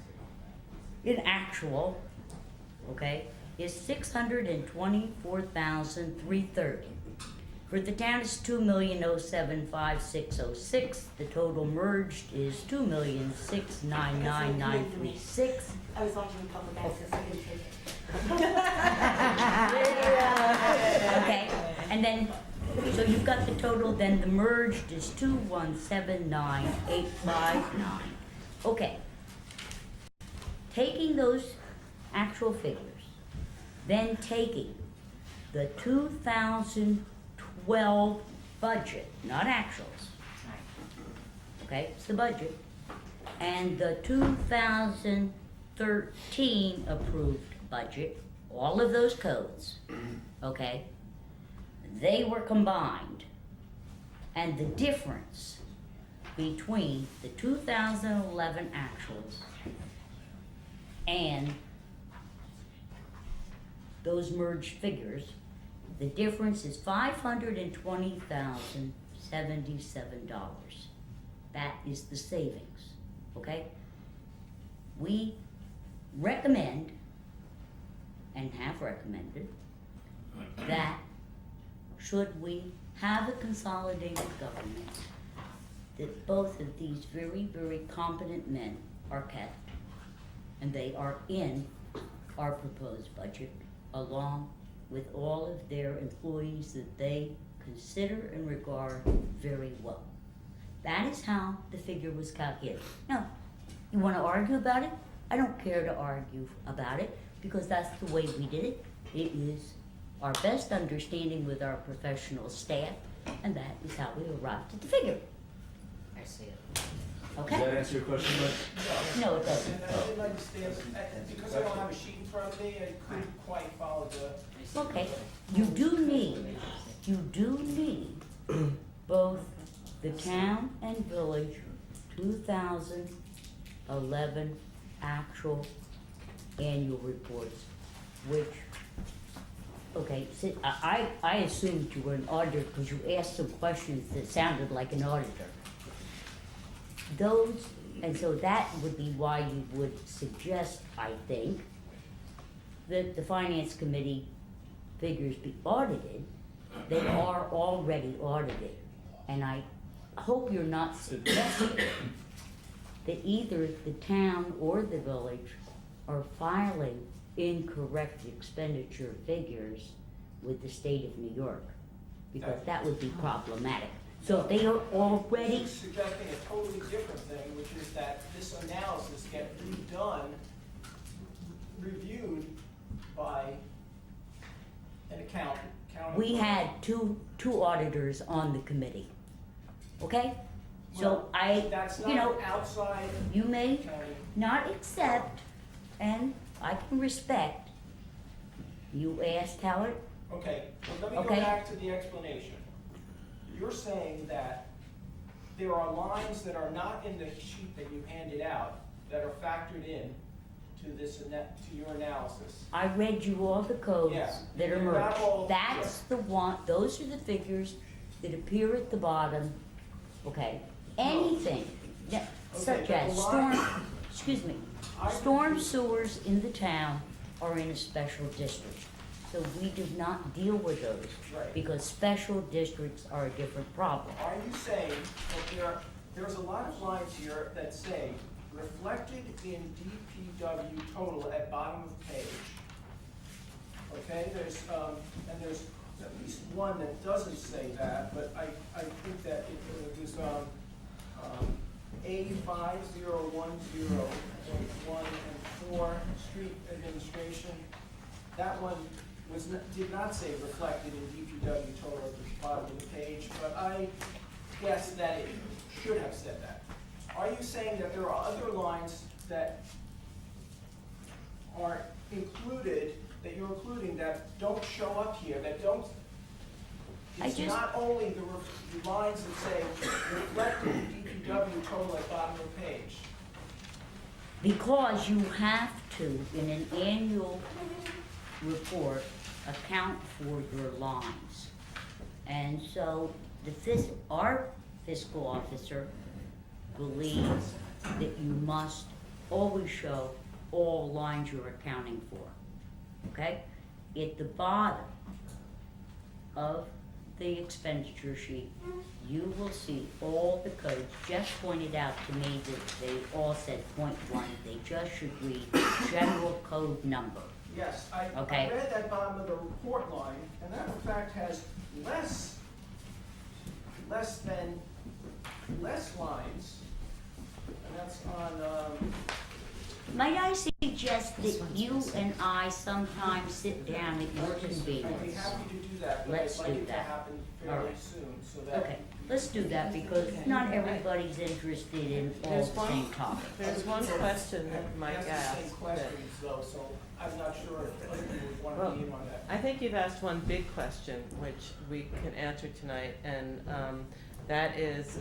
in actual, okay, is $624,330. For the town, it's $2,007,506. The total merged is $2,699,936. I was watching public access, I didn't take it. Okay, and then, so you've got the total, then the merged is 2179859. Okay. Taking those actual figures, then taking the 2012 budget, not actuals. Okay, it's the budget, and the 2013 approved budget, all of those codes, okay, they were combined, and the difference between the 2011 actuals and those merged figures, the difference is $520,077. That is the savings, okay? We recommend, and have recommended, that should we have a consolidated government, that both of these very, very competent men are kept, and they are in our proposed budget, along with all of their employees that they consider and regard very well. That is how the figure was calculated. Now, you wanna argue about it? I don't care to argue about it, because that's the way we did it. It is our best understanding with our professional staff, and that is how we arrived at the figure. I see it. Okay? Does that answer your question, Mike? No, it doesn't. And I didn't understand, because I don't have a sheet in front of me, I couldn't quite follow the. Okay, you do need both the town and village 2011 actual annual reports, which, okay, I assumed you were an auditor because you asked some questions that sounded like an auditor. Those, and so that would be why you would suggest, I think, that the finance committee figures be audited. They are already audited, and I hope you're not suggesting that either the town or the village are filing incorrect expenditure figures with the state of New York, because that would be problematic. So if they are already, You're suggesting a totally different thing, which is that this analysis get redone, reviewed by an accountant. we had two auditors on the committee, okay? So Well, that's you know, not outside you may county. not accept, and I can respect, you asked how it, Okay, well, let me Okay. go back to the explanation. You're saying that there are lines that are not in the sheet that you handed out that are factored in to this, to your analysis. I read you all the codes Yeah. that are You got all- merged. That's the one, those are the figures that appear at the bottom, okay? Anything, that- such but as the storm, line- excuse me, I- storm sewers in the town are in a special district. So so we do not deal with those. Right. Because special districts are a different problem. Are you saying that there's a lot of lines here that say reflected in DPW total at bottom of page? Okay, there's at least one that doesn't say that, but I think that it was, A5010.1 and 4, street administration. That one did not say reflected in DPW total at the bottom of the page, but I guess that it should have said that. Are you saying that there are other lines that are included, that you're including, that don't show up here, that don't, it's not only the lines that say reflected in DPW total at bottom of the page? Because you have to, in an annual report, account for your lines. And so our fiscal officer believes that you must always show all lines you're accounting for, okay? At the bottom of the expenditure sheet, you will see all the codes. Jeff pointed out to me that they all said .1, they just should read general code number. Yes, I Okay. read that bottom of the report line, and that in fact has less lines, and that's on, Might I suggest that you and I sometimes sit down at your I'd be convenience? happy to do that, but I'd Let's like do it to that. happen All fairly right. soon, so that. Okay, let's do that because not everybody's interested in all There's the one- same topics. There's one question that Mike That's the asked. same that- questions though, so I'm not sure if other people would want to be in on that. I think you've asked one big question, which we can answer tonight, and that is,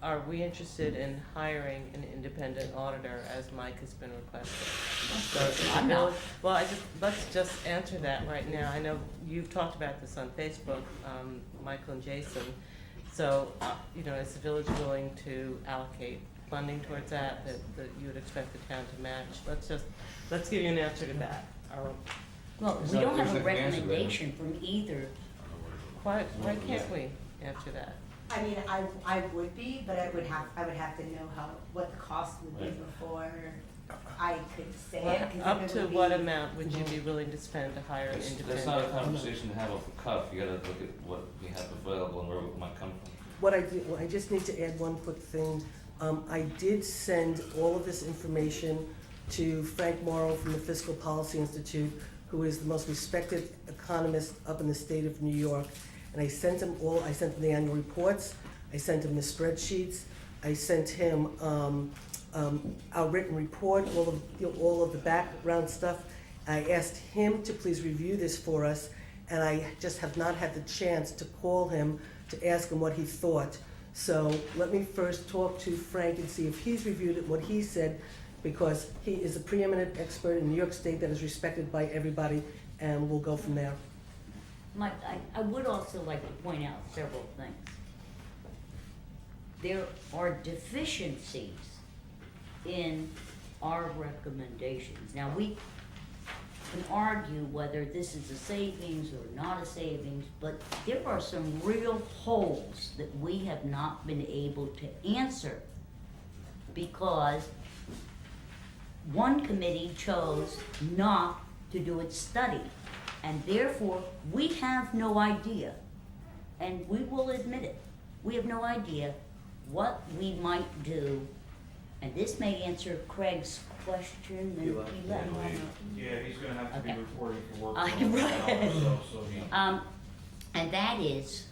are we interested in hiring an independent auditor, as Mike has been requesting? So, I'm not. Well, let's just answer that right now. I know you've talked about this on Facebook, Michael and Jason. So, is the village willing to allocate funding towards that you would expect the town to match? Let's give you an answer to that. Well, It's we not- don't have a there's an answer there. recommendation from either. Why can't we answer that? I mean, I would be, but I would have to know what the cost would be Right. before I could say it. 'Cause Up if it to would what be- amount would you be willing to spend to hire an That's independent? not a conversation to have off the cuff, you gotta look at what we have available and where it might come from. What I just need to add one quick thing. I did send all of this information to Frank Morrow from the Fiscal Policy Institute, who is the most respected economist up in the state of New York. And I sent him the annual reports, I sent him the spreadsheets, I sent him our written report, all of the background stuff. I asked him to please review this for us, and I just have not had the chance to call him to ask him what he thought. So let me first talk to Frank and see if he's reviewed it, what he said, because he is a preeminent expert in New York State that is respected by everybody, and we'll go from there. Mike, I would also like to point out several things. There are deficiencies in our recommendations. Now, we can argue whether this is a savings or not a savings, but there are some real holes that we have not been able to answer because one committee chose not to do its study, and therefore we have no idea, and we will admit it, we have no idea what we might do, and this may answer Craig's question, and he left. Yeah, he's gonna have to be Okay. reporting for work. Right. So he. And that is,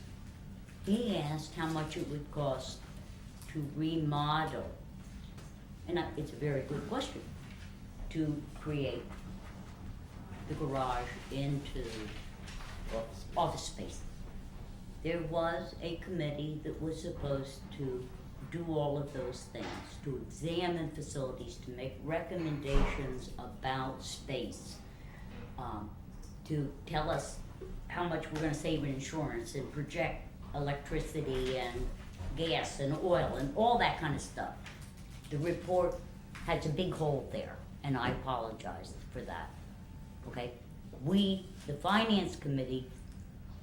he asked how much it would cost to remodel, and it's a very good question, to create the garage into office space. There was a committee that was supposed to do all of those things, to examine facilities, to make recommendations about space, to tell us how much we're gonna save in insurance and project electricity and gas and oil and all that kind of stuff. The report has a big hole there, and I apologize for that, okay? we, the finance committee,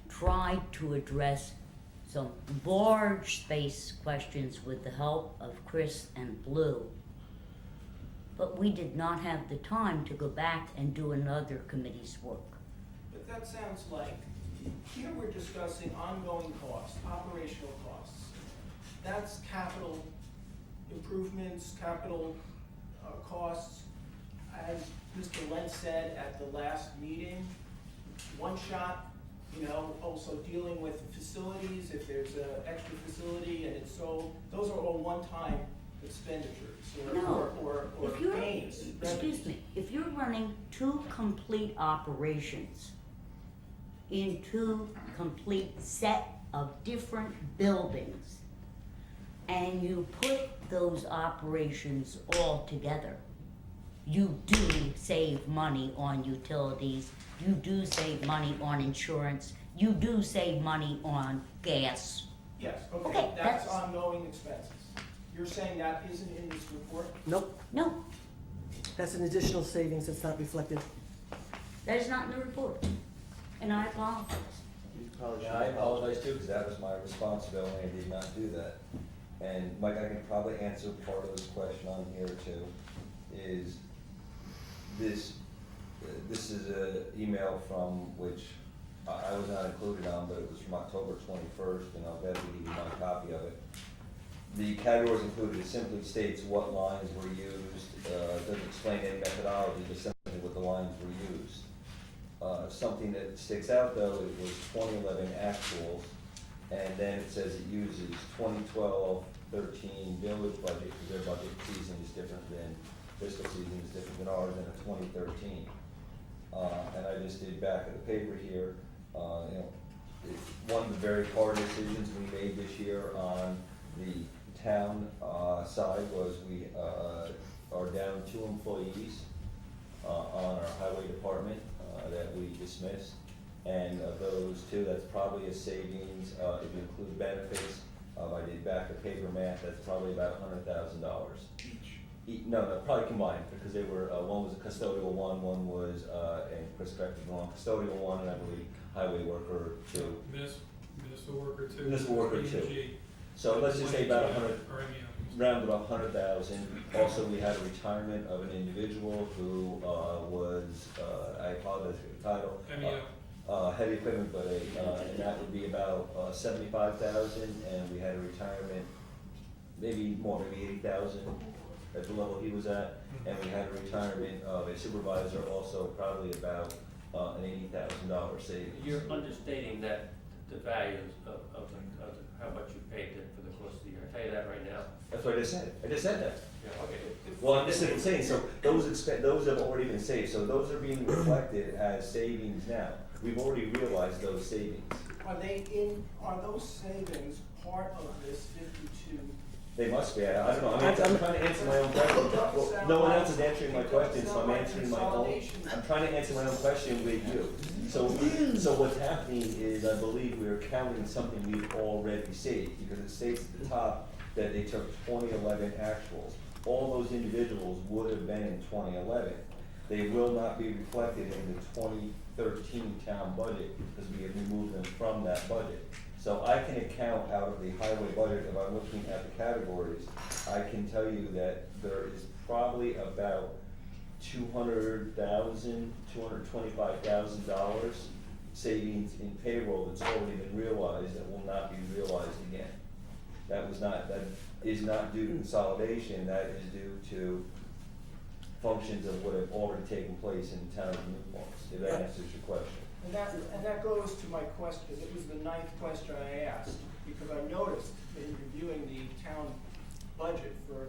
tried to address some large space questions with the help of Chris and Blue. But we did not have the time to go back and do another committee's work. But that sounds like, here we're discussing ongoing costs, operational costs. That's capital improvements, capital costs. As Mr. Lentz said at the last meeting, one shot, also dealing with facilities, if there's an extra facility and it's sold, those are all one-time expenditures or If you're, gains. excuse me, if you're running two complete operations in two complete set of different buildings, and you put those operations all together, you do save money on utilities, you do save money on insurance, you do save money on gas. Yes, Okay, okay, that's that's- ongoing expenses. You're saying that isn't in this report? Nope, No, that's an additional savings that's not reflected. that is not in the report, and I apologize. You probably Yeah, I should- apologize too, because that was my responsibility, I did not do that. And Mike, I can probably answer part of this question on here too, is this is an email from which I was not included on, but it was from October 21st, and I'll definitely give you my copy of it. The categories included, it simply states what lines were used, doesn't explain any methodology, just simply what the lines were used. Something that sticks out though, it was 2011 actuals, and then it says it uses 2012-13 village budget, because their budget season is different than, fiscal season is different than ours, and a 2013. And I just did back of the paper here, one of the very hard decisions we made this year on the town side was we are down 2 employees on our highway department that we dismissed. And of those 2, that's probably a savings, if you include benefits, I did back the paper math, that's probably about $100,000. No, probably combined, because they were, one was a custodial one was, and Chris corrected me wrong, custodial one, and I believe highway worker 2. Municipal worker 2. Municipal worker 2. E&G. So let's just say about 100, Or MEO. round about 100,000. Also, we had a retirement of an individual who was, I apologize for the title. MEO. Heavy equipment, but and that would be about 75,000, and we had a retirement, maybe more, maybe 80,000 at the level he was at, and we had a retirement of a supervisor, also probably about an $80,000 savings. You're understating that, the values of how much you paid them for the course of the year. I tell you that right now. That's what I just said. I just said that. Yeah, okay. Well, I'm just saying, so those have already been saved, so those are being reflected as savings now. We've already realized those savings. Are those savings part of this 52? They must be, I don't know, I'm trying to answer my own question. Well, no one else is answering my question, so I'm answering my own, I'm trying to answer my own question with you. So what's happening is, I believe we are counting something we've already saved, because it states at the top that they took 2011 actuals. All those individuals would have been in 2011. They will not be reflected in the 2013 town budget, because we have removed them from that budget. So I can account out of the highway budget, if I'm looking at the categories, I can tell you that there is probably about $200,000, $225,000 savings in payroll that's already been realized that will not be realized again. That is not due to consolidation, that is due to functions of what have already taken place in the town of New Paltz, if that answers your question. And that goes to my question, it was the 9th question I asked, because I noticed in reviewing the town budget for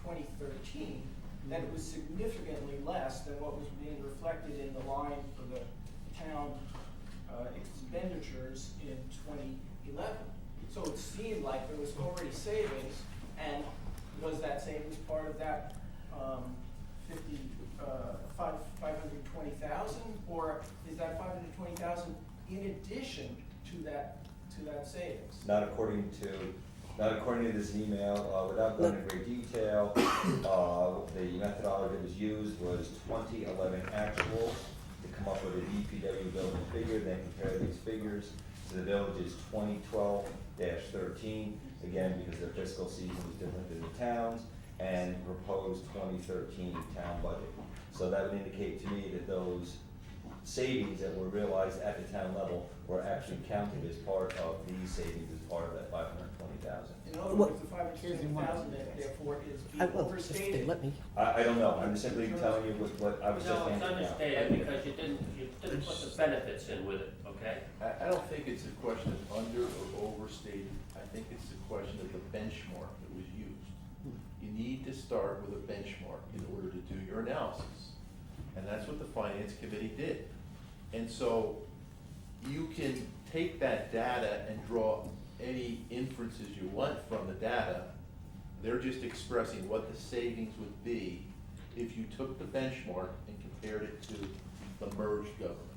2013, that it was significantly less than what was being reflected in the line for the town expenditures in 2011. So it seemed like there was already savings, and was that savings part of that 520,000, or is that 520,000 in addition to that savings? Not according to this email, without going into great detail, the methodology that was used was 2011 actual to come up with a DPW building figure, then compare these figures to the village's 2012-13, again, because their fiscal season was different than the town's, and proposed 2013 town budget. So that would indicate to me that those savings that were realized at the town level were actually counted as part of these savings, as part of that 520,000. In other words, the 560,000 therefore is I being will, if they overstated. let me. I don't know, I'm simply telling you what I was just No, it's handing out. understated because you didn't put the benefits in with it, okay? I don't think it's a question of under or overstated. I think it's a question of the benchmark that was used. You need to start with a benchmark in order to do your analysis. And that's what the Finance Committee did. And so you can take that data and draw any inferences you want from the data. They're just expressing what the savings would be if you took the benchmark and compared it to the merged government.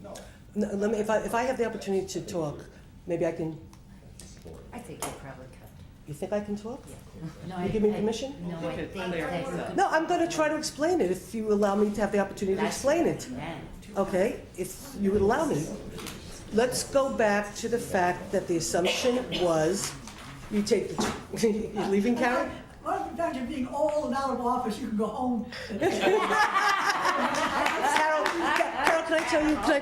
No. No, let me, if I have the opportunity to talk, maybe I can, I think you probably could. you think I can talk? No, You give me permission? No, I think that. No, I'm gonna try to explain it if you allow me to have the opportunity to explain it. Yeah. Okay, if you would allow me. Let's go back to the fact that the assumption was, you take the, you're leaving, Karen? Well, the fact of being old and out of office, you can go home. Carol, can I tell you, I'll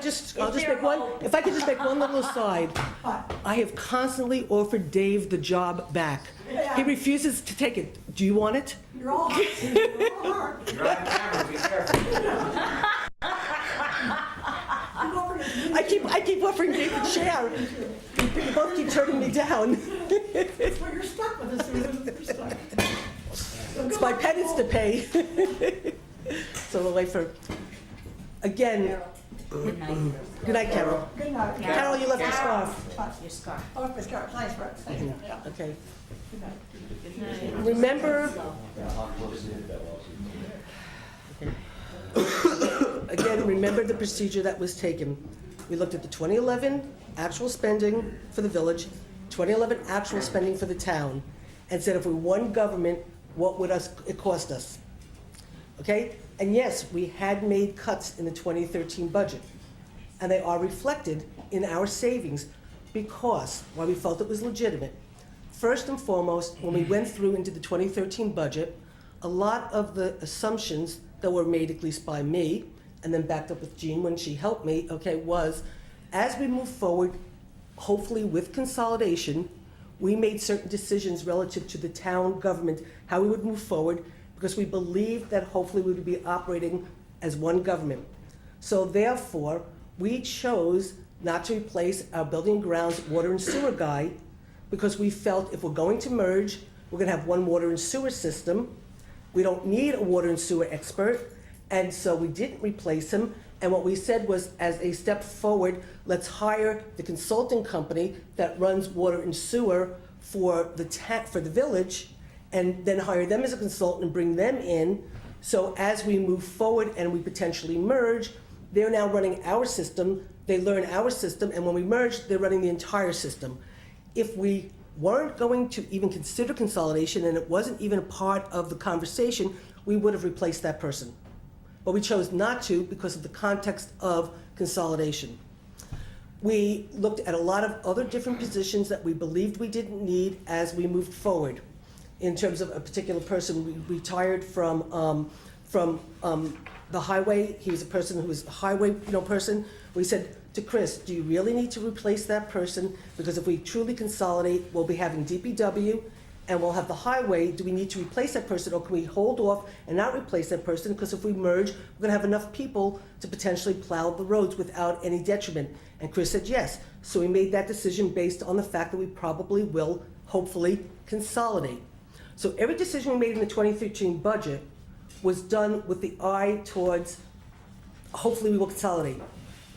just make one, if I could just make one little aside. I have constantly offered Dave the job back. He refuses to take it. Do you want it? You're all hard. You're on camera, be careful. I keep offering Dave the chair. You both keep turning me down. Well, you're stuck with us, Susan. You're stuck. It's my penance to pay. So we'll wait for, again, Good night. good night, Carol. Good night. Carol, you left your scarf. Your scarf. Oh, my scarf, nice, right, thank you, yeah. Okay. Good night. Good night. Remember, again, remember the procedure that was taken. We looked at the 2011 actual spending for the village, 2011 actual spending for the town, and said if we won government, what would it cost us? Okay? And yes, we had made cuts in the 2013 budget, and they are reflected in our savings because, while we felt it was legitimate, first and foremost, when we went through into the 2013 budget, a lot of the assumptions that were made, at least by me, and then backed up with Jean when she helped me, okay, was as we move forward, hopefully with consolidation, we made certain decisions relative to the town government, how we would move forward, because we believed that hopefully we would be operating as one government. So therefore, we chose not to replace our building and grounds water and sewer guy, because we felt if we're going to merge, we're gonna have one water and sewer system. We don't need a water and sewer expert, and so we didn't replace him. And what we said was, as a step forward, let's hire the consulting company that runs water and sewer for the village, and then hire them as a consultant and bring them in. So as we move forward and we potentially merge, they're now running our system, they learn our system, and when we merge, they're running the entire system. If we weren't going to even consider consolidation, and it wasn't even a part of the conversation, we would have replaced that person. But we chose not to because of the context of consolidation. We looked at a lot of other different positions that we believed we didn't need as we moved forward. In terms of a particular person, we retired from the highway. He was a person who was a highway person. We said to Chris, do you really need to replace that person? Because if we truly consolidate, we'll be having DPW and we'll have the highway. Do we need to replace that person, or can we hold off and not replace that person? Because if we merge, we're gonna have enough people to potentially plow the roads without any detriment. And Chris said yes. So we made that decision based on the fact that we probably will, hopefully, consolidate. So every decision we made in the 2013 budget was done with the eye towards, hopefully we will consolidate.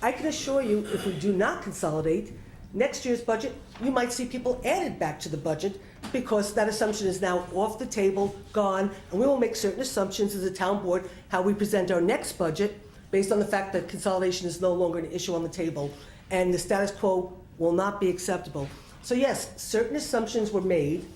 I can assure you, if we do not consolidate, next year's budget, you might see people added back to the budget because that assumption is now off the table, gone, and we will make certain assumptions as a town board how we present our next budget based on the fact that consolidation is no longer an issue on the table and the status quo will not be acceptable. So yes, certain assumptions were made.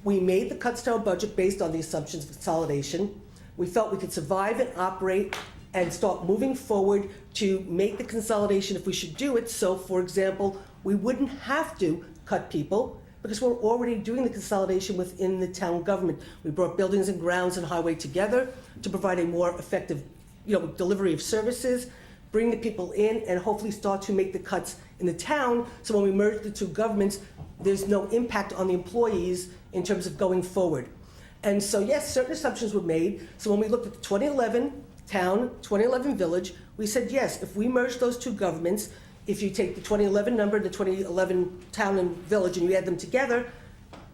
We made the cuts to our budget based on the assumptions of consolidation. We felt we could survive and operate and start moving forward to make the consolidation if we should do it. So, for example, we wouldn't have to cut people because we're already doing the consolidation within the town government. We brought buildings and grounds and highway together to provide a more effective, delivery of services, bring the people in, and hopefully start to make the cuts in the town. So when we merge the two governments, there's no impact on the employees in terms of going forward. And so, yes, certain assumptions were made. So when we looked at the 2011 town, 2011 village, we said, yes, if we merge those two governments, if you take the 2011 number and the 2011 town and village and you add them together,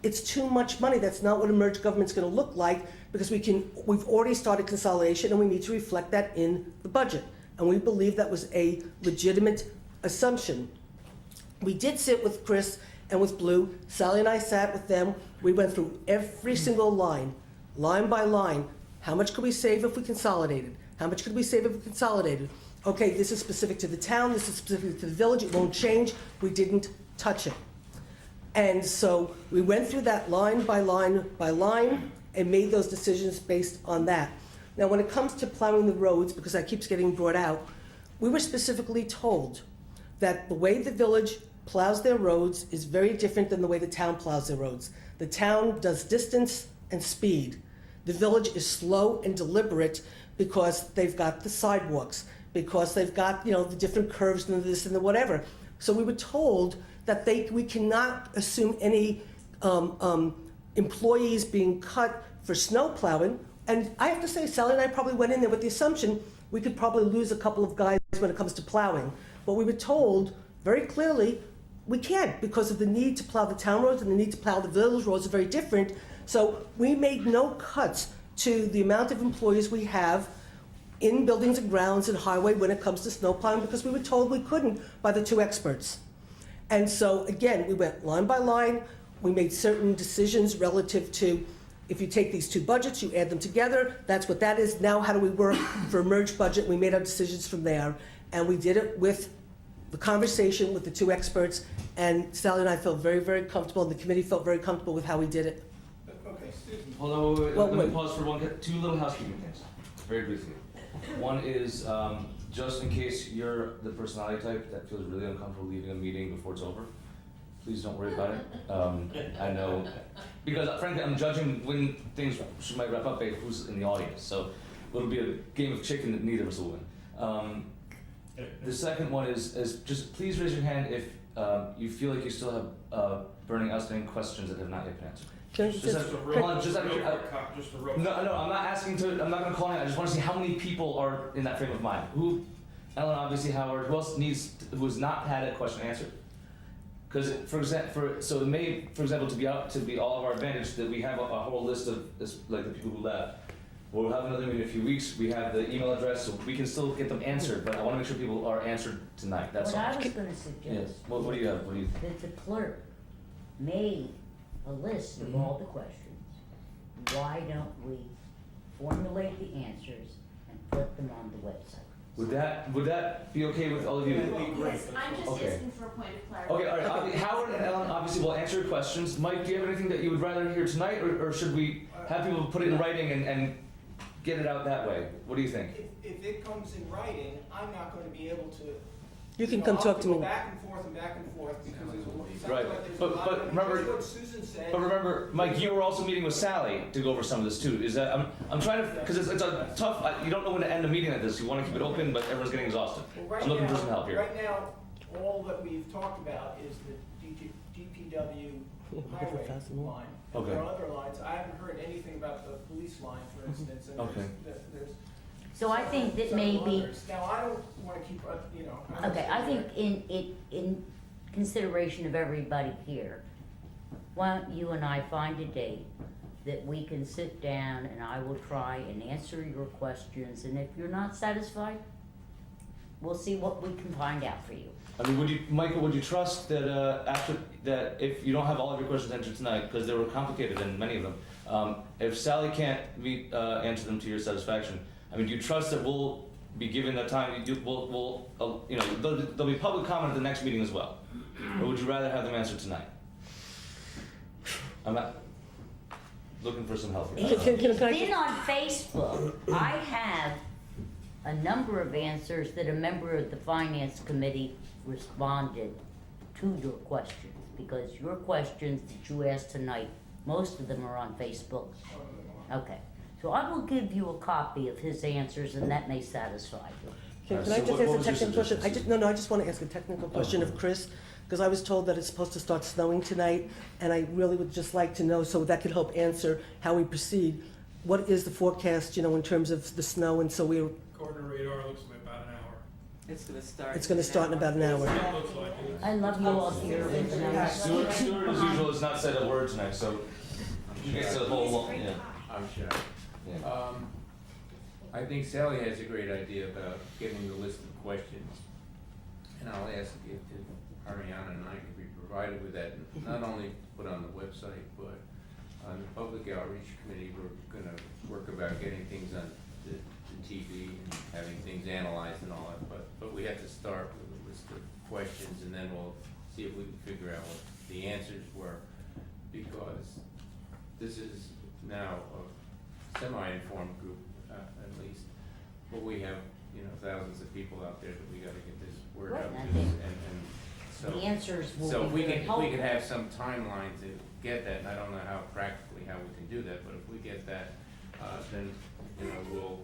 it's too much money. That's not what a merged government's going to look like, because we've already started consolidation and we need to reflect that in the budget. And we believe that was a legitimate assumption. We did sit with Chris and with Blue. Sally and I sat with them. We went through every single line by line. How much could we save if we consolidated? How much could we save if we consolidated? Okay, this is specific to the town, this is specific to the village, it won't change. We didn't touch it. And so we went through that line by line and made those decisions based on that. Now, when it comes to plowing the roads, because that keeps getting brought out, we were specifically told that the way the village plows their roads is very different than the way the town plows their roads. The town does distance and speed. The village is slow and deliberate because they've got the sidewalks, because they've got, the different curves and this and the whatever. So we were told that we cannot assume any employees being cut for snow plowing. And I have to say, Sally and I probably went in there with the assumption we could probably lose a couple of guys when it comes to plowing. But we were told very clearly we can't, because of the need to plow the town roads and the need to plow the village roads are very different. So we made no cuts to the amount of employees we have in buildings and grounds and highway when it comes to snow plowing, because we were told we couldn't by the two experts. And so again, we went line by line. We made certain decisions relative to, if you take these two budgets, you add them together, that's what that is. Now how do we work for a merged budget? We made our decisions from there. And we did it with the conversation with the two experts. And Sally and I felt very, very comfortable, and the committee felt very comfortable with how we did it. Okay, Susan. Hold on, wait. Well, Let me wait. pause for two little housekeeping things, very briefly. One is, just in case you're the personality type that feels really uncomfortable leaving a meeting before it's over, please don't worry about it. I know, because frankly, I'm judging when things might wrap up based who's in the audience, so it'll be a game of chicken that neither of us will win. The second one is just please raise your hand if you feel like you still have burning outstanding questions that have not yet been answered. Just a real No, I'm not asking to, I'm not gonna call it, I just wanna see how many people are in that frame of mind. Ellen, obviously, Howard, who else who has not had a question answered? Because, so it may, for example, to be all of our advantage, that we have a whole list of, like, the people who left. We'll have another meeting in a few weeks, we have the email address, so we can still get them answered, but I wanna make sure people are answered tonight, that's all. What I was gonna suggest. Yes, what do you have, That the clerk made a list of all the questions. Why don't we formulate the answers and put them on the website? Would that be okay with all of you? Yes, I'm just Okay. asking for a point of clarification. Okay, all right. Howard and Ellen obviously will answer your questions. Mike, do you have anything that you would rather hear tonight, or should we have people put it in writing and get it out that way? What do you think? If it comes in writing, I'm not going to be able to. You can come talk to me. I'll have to go back and forth because it sounds Right. like there's a But lot of, remember- what Susan said. But remember, Mike, you were also meeting with Sally to go over some of this too. Is that I'm trying to, because it's a tough. You don't know when to end a meeting like this. You want to keep it open, but everyone's getting exhausted. Well, right I'm looking for now- some help here. Right now, all that we've talked about is the DPW highway line. And Okay. there are other lines. I haven't heard anything about the police line, for instance, and Okay. there's So I think that several maybe, others. Now, I don't wanna keep, okay, I think in consideration of everybody here, why don't you and I find a date that we can sit down and I will try and answer your questions, and if you're not satisfied, we'll see what we can find out for you. I mean, Michael, would you trust that if you don't have all of your questions answered tonight, because they were complicated and many of them, if Sally can't answer them to your satisfaction, I mean, do you trust that we'll be given the time? There'll be public comment at the next meeting as well, or would you rather have them answered tonight? I'm not looking for some help here. Can I Then on Facebook, I have a number of answers that a member of the finance committee responded to your questions, because your questions that you asked tonight, most of them are on Facebook. Okay, so I will give you a copy of his answers, and that may satisfy you. Can So I just what ask a was your technical question? suggestion? I just want to ask a technical question of Chris, because I was told that it's supposed to start snowing tonight, and I really would just like to know, so that could help answer how we proceed. What is the forecast, in terms of the snow, and so we're, According to radar, looks like about an hour. It's gonna start. it's gonna start in about an hour. It looks like it. I love you all here. Stuart, as usual, has not said a word tonight, so you get the whole long, yeah. I'm sure. Yeah. I think Sally has a great idea about getting the list of questions. And I'll ask if Ariana and I can be provided with that, not only put on the website, but on the public outreach committee, we're gonna work about getting things on the TV and having things analyzed and all that, but we have to start with a list of questions, and then we'll see if we can figure out what the answers were, because this is now a semi-informed group, at least, but we have, thousands of people out there that we gotta get this word Right, out and I to, think and so. the answers will So be if we very can, we could helpful. have some timeline to get that, and I don't know how practically how we can do that, but if we get that, then, we'll,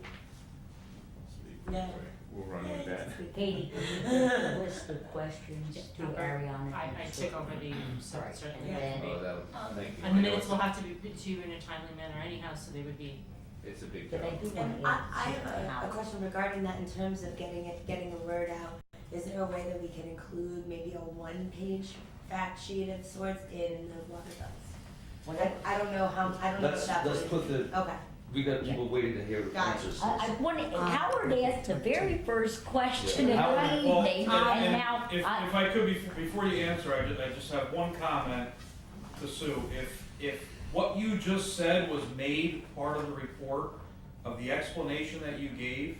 Yeah. we'll run with that. Katie, can you give a list of questions to Ariana? I took over the, Right, certainly. and then- Oh, that, thank you. And the minutes will have to be put to you in a timely manner anyhow, so they would be. It's a big But I job. do want And to I ask have a Howard. question regarding that in terms of getting the word out. Is there a way that we can include maybe a one-page fact sheet of sorts in the water docs? I don't know how, I don't know if that's. Let's put the, Okay. we got people waiting to hear Got it. answers. I want to, Howard asked the very first question in Howard- the Well, evening, and and now, if I could, before you answer, I just have one comment to Sue. If what you just said was made part of the report of the explanation that you gave,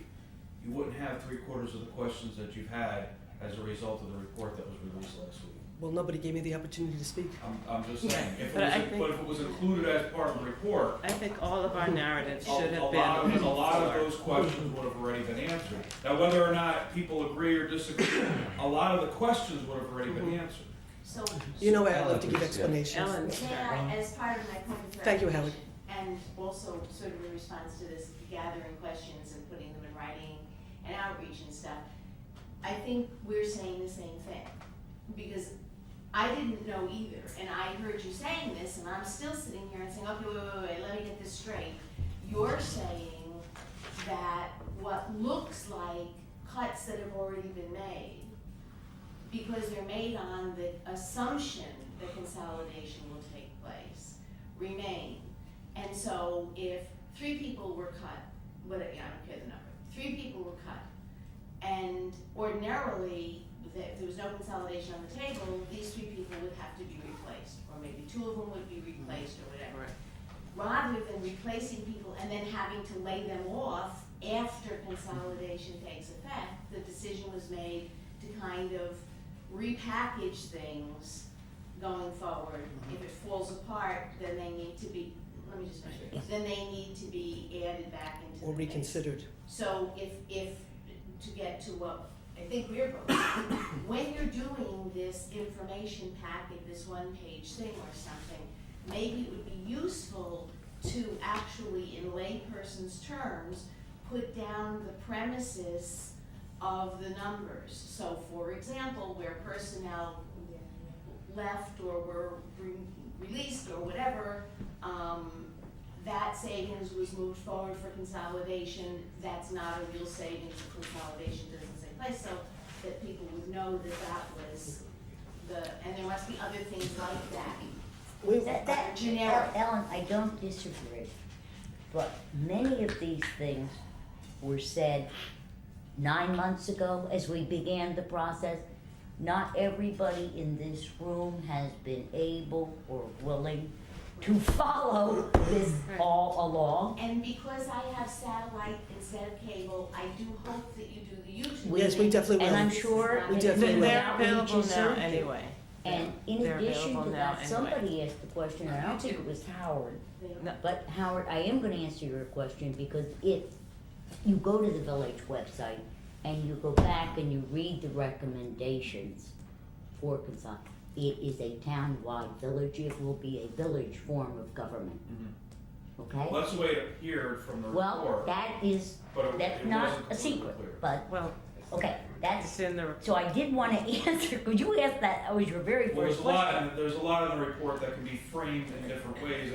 you wouldn't have 3/4 of the questions that you've had as a result of the report that was released last week. Well, nobody gave me the opportunity to speak. I'm just saying, But I think- but if it was included as part of the report, I think all of our narratives a should have lot been. of those questions would have already been answered. Now, whether or not people agree or disagree, a lot of the questions would have already been answered. So, I love to give explanations. Ellen. may I, as part of my point of Thank you, Howard. clarification, and also sort of in response to this, gathering questions and putting them in writing and outreach and stuff, I think we're saying the same thing. Because I didn't know either, and I heard you saying this, and I'm still sitting here and saying, okay, wait, let me get this straight. You're saying that what looks like cuts that have already been made, because they're made on the assumption that consolidation will take place, remain. And so if 3 people were cut, I don't care the number, 3 people were cut, and ordinarily, if there was no consolidation on the table, these 3 people would have to be replaced, or maybe 2 of them would be replaced or whatever. Rather than replacing people and then having to lay them off after consolidation takes effect, the decision was made to kind of repackage things going forward. If it falls apart, then they need to be, let me just finish, then they need to be added back into the Or mix. reconsidered. So if, to get to what I think we're both, when you're doing this information packet, this one-page thing or something, maybe it would be useful to actually, in layperson's terms, put down the premises of the numbers. So for example, where personnel left or were released or whatever, that savings was moved forward for consolidation. That's not a real savings if consolidation doesn't take place, so that people would know that that was and there must be other things like that. That, generic. Ellen, I don't disagree, but many of these things were said 9 months ago as we began the process. Not everybody in this room has been able or willing to follow this all along. And because I have satellite instead of cable, I do hope that you do the YouTube. Yes, we definitely will. And I'm sure We definitely will. They're available now anyway. And in They're addition available to now that, anyway. somebody asked the question, and I don't think it was Howard, No. but Howard, I am gonna answer your question because it you go to the village website and you go back and you read the recommendations for consumption. It is a town-wide village, it will be a village form of government, okay? Well, that's the way it appeared from the Well, report. that is, But it that's wasn't not a completely secret, clear. but, Well, okay, that's, it's in the report. so I did wanna answer, could you ask that, that was your very Well, first question. there's a lot in the report that can be framed in different ways,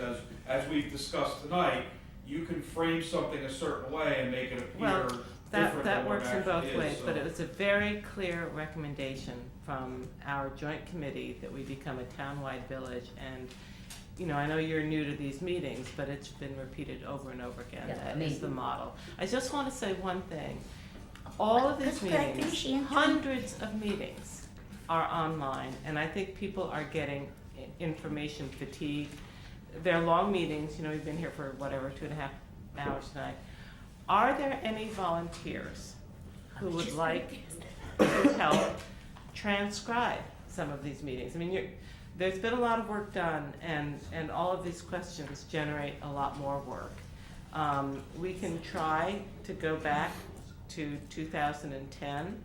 as we've discussed tonight. You can frame something a certain way and make it Well, appear that, different that than what it works in both actually ways, is, but so. it was a very clear recommendation from our joint committee that we become a townwide village. And, you know, I know you're new to these meetings, but it's been repeated over and over again. Yeah, I That mean- is the model. I just want to say one thing. All of these Could I meetings, finish answering? hundreds of meetings are online, and I think people are getting information fatigue. They're long meetings, you know, we've been here for whatever, 2.5 hours tonight. Are there any volunteers who would like to help transcribe some of these meetings? I mean, there's been a lot of work done, and all of these questions generate a lot more work. We can try to go back to 2010,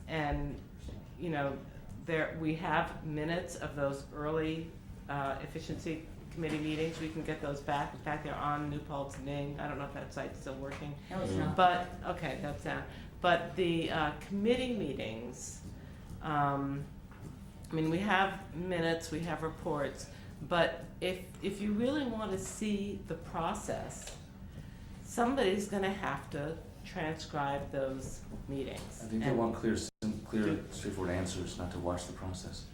and, you know, we have minutes of those early efficiency committee meetings. We can get those back. In fact, they're on New Paltz Ning. I don't know if that site's still working. No, it's not. But, okay, that's down. But the committee meetings, I mean, we have minutes, we have reports, but if you really want to see the process, somebody's gonna have to transcribe those meetings. I think they And- want clear, straightforward answers, not to watch the process.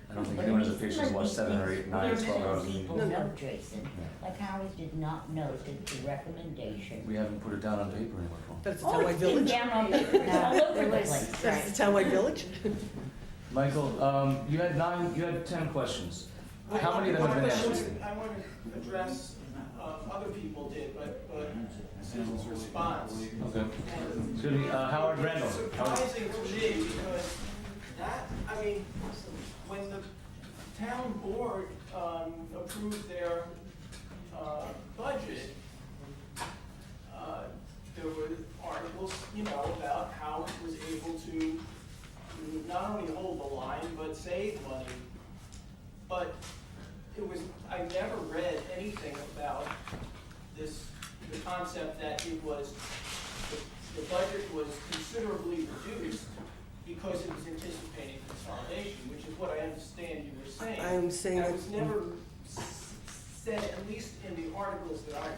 I don't think anyone has the patience to watch 7 or 8, 9, 12 hours of People meeting. know, Jason, Yeah. like Howard did not know that the recommendation. We haven't put it down on paper anywhere, Paul. But it's a Oh, townwide it's been village? down on paper, it's all over the place. That's the townwide village? Michael, you had 10 questions. How many of them have been answered? I want to address, other people did, but Susan's response. Okay. Excuse me, Howard Randall. It's surprising to me because that, I mean, when the town board approved their budget, there were articles, you know, about how it was able to not only hold the line, but save money. But I never read anything about the concept that it was, the budget was considerably reduced because it was anticipating consolidation, which is what I understand you were saying. I am saying That that- was never said, at least in the articles that I read.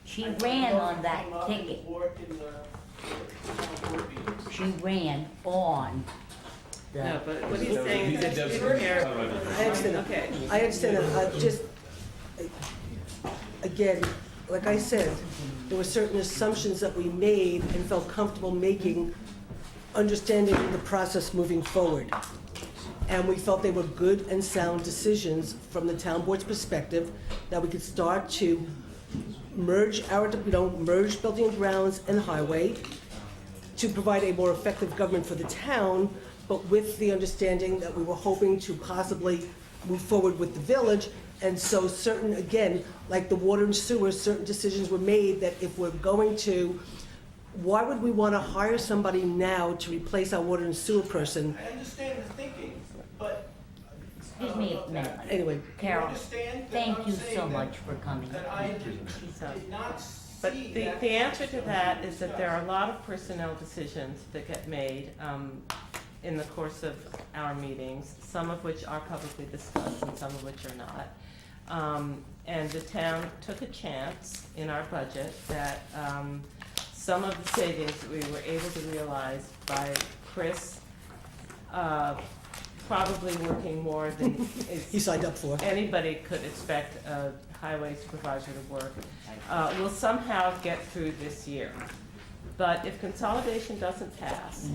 She I don't ran know if on it that came up in the ticket. board, in the town board meetings. She ran on the. No, but what he's saying is that He you did prepare. I understand that. Okay. I understand that, just, again, like I said, there were certain assumptions that we made and felt comfortable making, understanding the process moving forward. And we felt they were good and sound decisions from the town board's perspective, that we could start to merge merge building and grounds and highway to provide a more effective government for the town, but with the understanding that we were hoping to possibly move forward with the village. And so certain, again, like the water and sewer, certain decisions were made that if we're going to, why would we want to hire somebody now to replace our water and sewer person? I understand the thinking, but. Excuse me a minute. Anyway, Carol, understand that thank I'm you saying so that- much for coming. That I did not But see the that. answer to that is that there are a lot of personnel decisions that get made in the course of our meetings, some of which are publicly discussed and some of which are not. And the town took a chance in our budget that some of the savings that we were able to realize by Chris probably working more than he signed up for. anybody could expect a highway supervisor to work, will somehow get through this year. But if consolidation doesn't pass,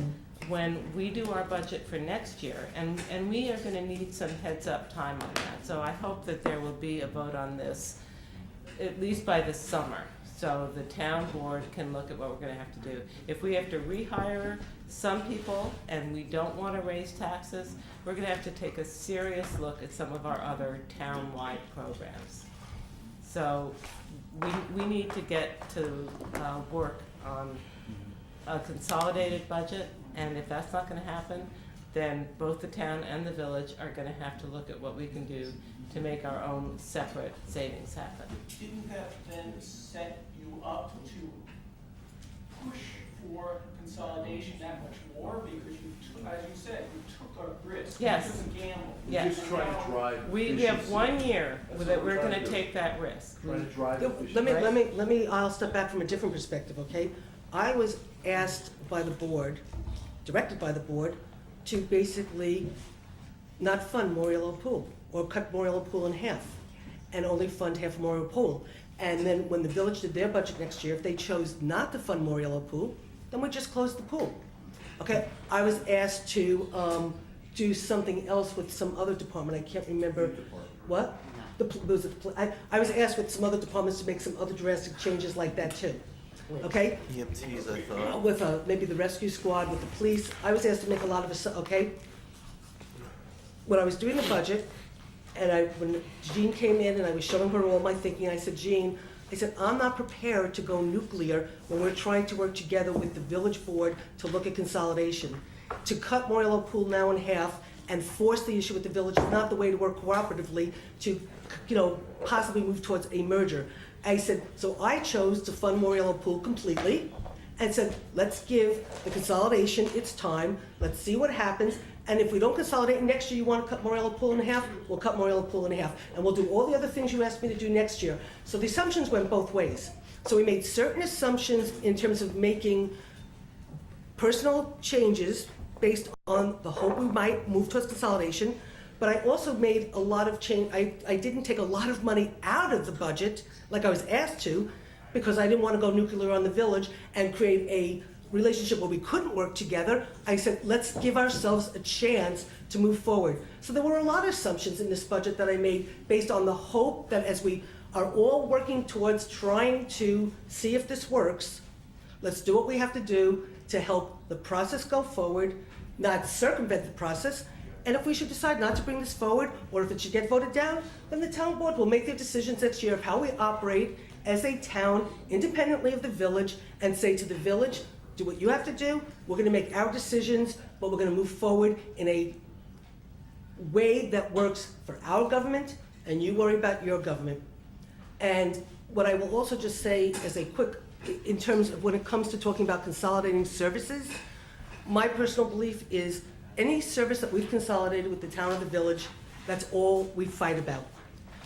when we do our budget for next year, and we are gonna need some heads-up time on that, so I hope that there will be a vote on this at least by the summer, so the town board can look at what we're gonna have to do. If we have to rehire some people and we don't wanna raise taxes, we're gonna have to take a serious look at some of our other town-wide programs. So we need to get to work on a consolidated budget, and if that's not gonna happen, then both the town and the village are gonna have to look at what we can do to make our own separate savings happen. Didn't that then set you up to push for consolidation that much more? Because you took, as you said, you took a risk. Yes. You took a gamble. Yes. Just trying to drive We have efficiency. 1 year That's that what we're trying gonna to do. take that risk. Trying to drive efficiency. Let me, I'll step back from a different perspective, okay? I was asked by the board, directed by the board, to basically not fund Moriello Pool, or cut Moriello Pool in half, and only fund half Moriello Pool. And then when the village did their budget next year, if they chose not to fund Moriello Pool, then we just closed the pool. Okay, I was asked to do something else with some other department, I can't remember. What? I was asked with some other departments to make some other drastic changes like that too. Okay? EMTs, I thought. With maybe the rescue squad, with the police, I was asked to make a lot of, okay? When I was doing the budget, and when Jean came in and I was showing her all my thinking, I said, Jean, I said, I'm not prepared to go nuclear when we're trying to work together with the village board to look at consolidation. To cut Moriello Pool now in half and force the issue with the village is not the way to work cooperatively to, possibly move towards a merger. I said, so I chose to fund Moriello Pool completely and said, let's give the consolidation its time, let's see what happens, and if we don't consolidate next year, you want to cut Moriello Pool in half, we'll cut Moriello Pool in half, and we'll do all the other things you asked me to do next year. So the assumptions went both ways. So we made certain assumptions in terms of making personal changes based on the hope we might move towards consolidation, but I also made a lot of change. I didn't take a lot of money out of the budget like I was asked to, because I didn't want to go nuclear on the village and create a relationship where we couldn't work together. I said, let's give ourselves a chance to move forward. So there were a lot of assumptions in this budget that I made based on the hope that as we are all working towards trying to see if this works, let's do what we have to do to help the process go forward, not circumvent the process. And if we should decide not to bring this forward, or if it should get voted down, then the town board will make their decisions next year of how we operate as a town independently of the village, and say to the village, do what you have to do, we're gonna make our decisions, but we're gonna move forward in a way that works for our government, and you worry about your government. And what I will also just say as a quick, in terms of when it comes to talking about consolidating services, my personal belief is any service that we've consolidated with the town or the village, that's all we fight about.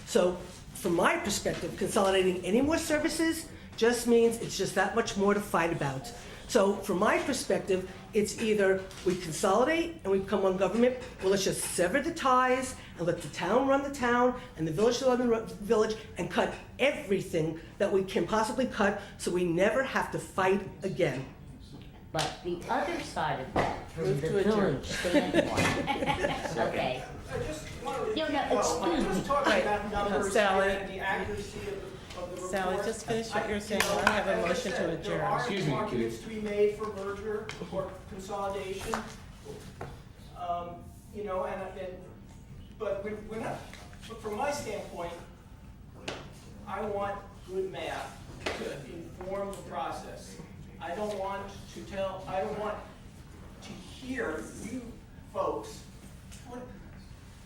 So from my perspective, consolidating any more services just means it's just that much more to fight about. So from my perspective, it's either we consolidate and we become one government, or let's just sever the ties and let the town run the town and the village run the village, and cut everything that we can possibly cut so we never have to fight again. But the other side of that, from Move the to adjourn. village standpoint, okay, I just wanted to, No, I'm excuse me. just talking about Right. numbers Sally. and the accuracy of the report. Sally, just finish what you're saying. I have a motion to adjourn. Excuse me, There are Kitty. arguments to be made for merger or consolidation. But we're not, but from my standpoint, I want good math to inform the process. I don't want to hear you folks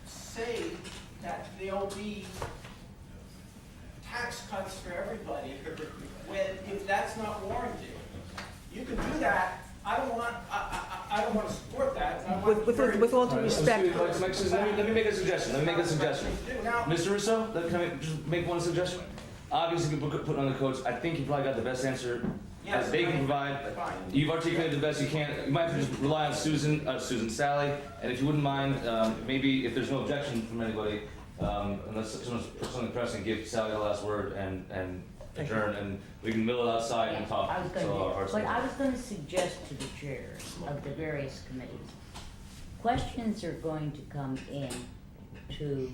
say that there'll be tax cuts for everybody, if that's not warranted. You can do that, I don't want to support that. and I want With all due respect, Let me make a suggestion. Now- Mr. Russo, can I just make one suggestion? Obviously, we put on the codes. I think you probably got the best answer Yes, that they can provide. fine. You've articulated the best you can. You might have to just rely on Sally, and if you wouldn't mind, maybe if there's no objection from anybody, unless someone's something pressing, give Sally the last word and adjourn, and we can mill it outside and talk. I was till our hearts but I content. was gonna suggest to the chairs of the various committees, questions are going to come in to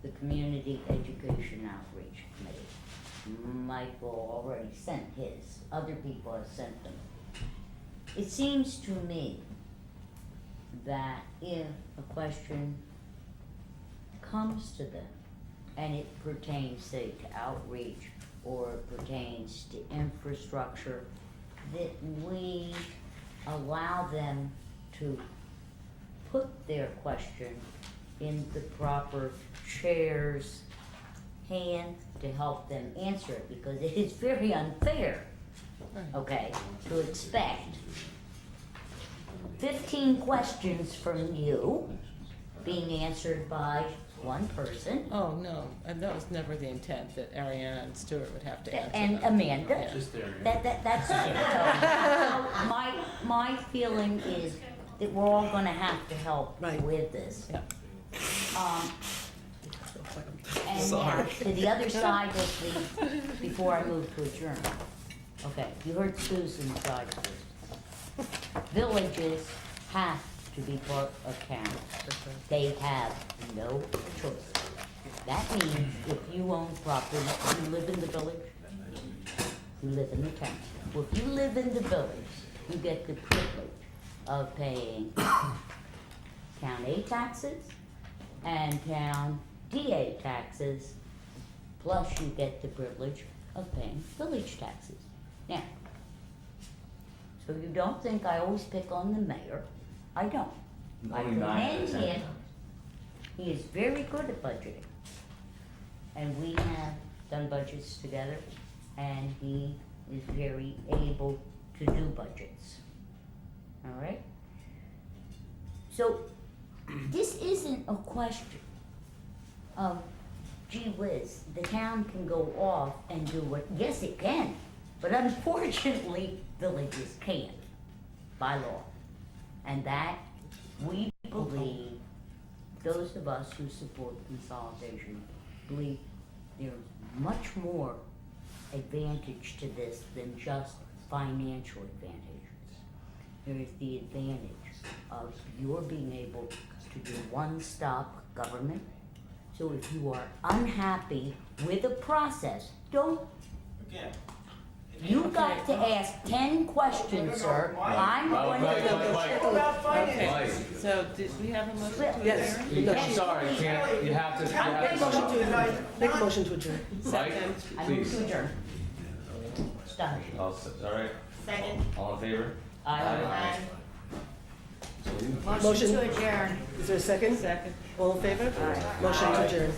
the Community Education Outreach Committee. Michael already sent his, other people have sent them. It seems to me that if a question comes to them and it pertains, say, to outreach, or it pertains to infrastructure, that we allow them to put their question in the proper chair's hand to help them answer it, because it is very unfair, okay, to expect 15 questions from you being answered by one person. Oh, no, and that was never the intent, that Ariana and Stuart would have to answer And them. Amanda, Yeah. Just there. that's, so my feeling is that we're all gonna have to help Right. with this. Yeah. And now, to the other side of the, before I move to adjourn. Okay, you heard Susan's side of this. Villages have to be part of town. They have no choice. That means if you own property, you live in the village, you live in the town. Well, if you live in the village, you get the privilege of paying town A taxes and town DA taxes, plus you get the privilege of paying village taxes. Now, so you don't think I always pick on the mayor, I don't. I Only 9%. commend him, he is very good at budgeting. And we have done budgets together, and he is very able to do budgets. All right? So, this isn't a question of, gee whiz, the town can go off and do what, yes it can, but unfortunately, villages can't, by law. And that, we believe, those of us who support consolidation, believe there's much more advantage to this than just financial advantages. There is the advantage of your being able to do one-stop government. So if you are unhappy with a process, don't. Again. You got to ask 10 questions, sir. I'm going to. Okay, Mike. so did we have a motion to Yes. adjourn? I'm sorry, you can't, you have to, Make a motion to adjourn. Make a motion to adjourn. Mike, I move please. to adjourn. Stop. All right, Second. all in favor? Aye. Motion. To adjourn. Is there a second? Second. All in favor? Motion to adjourn.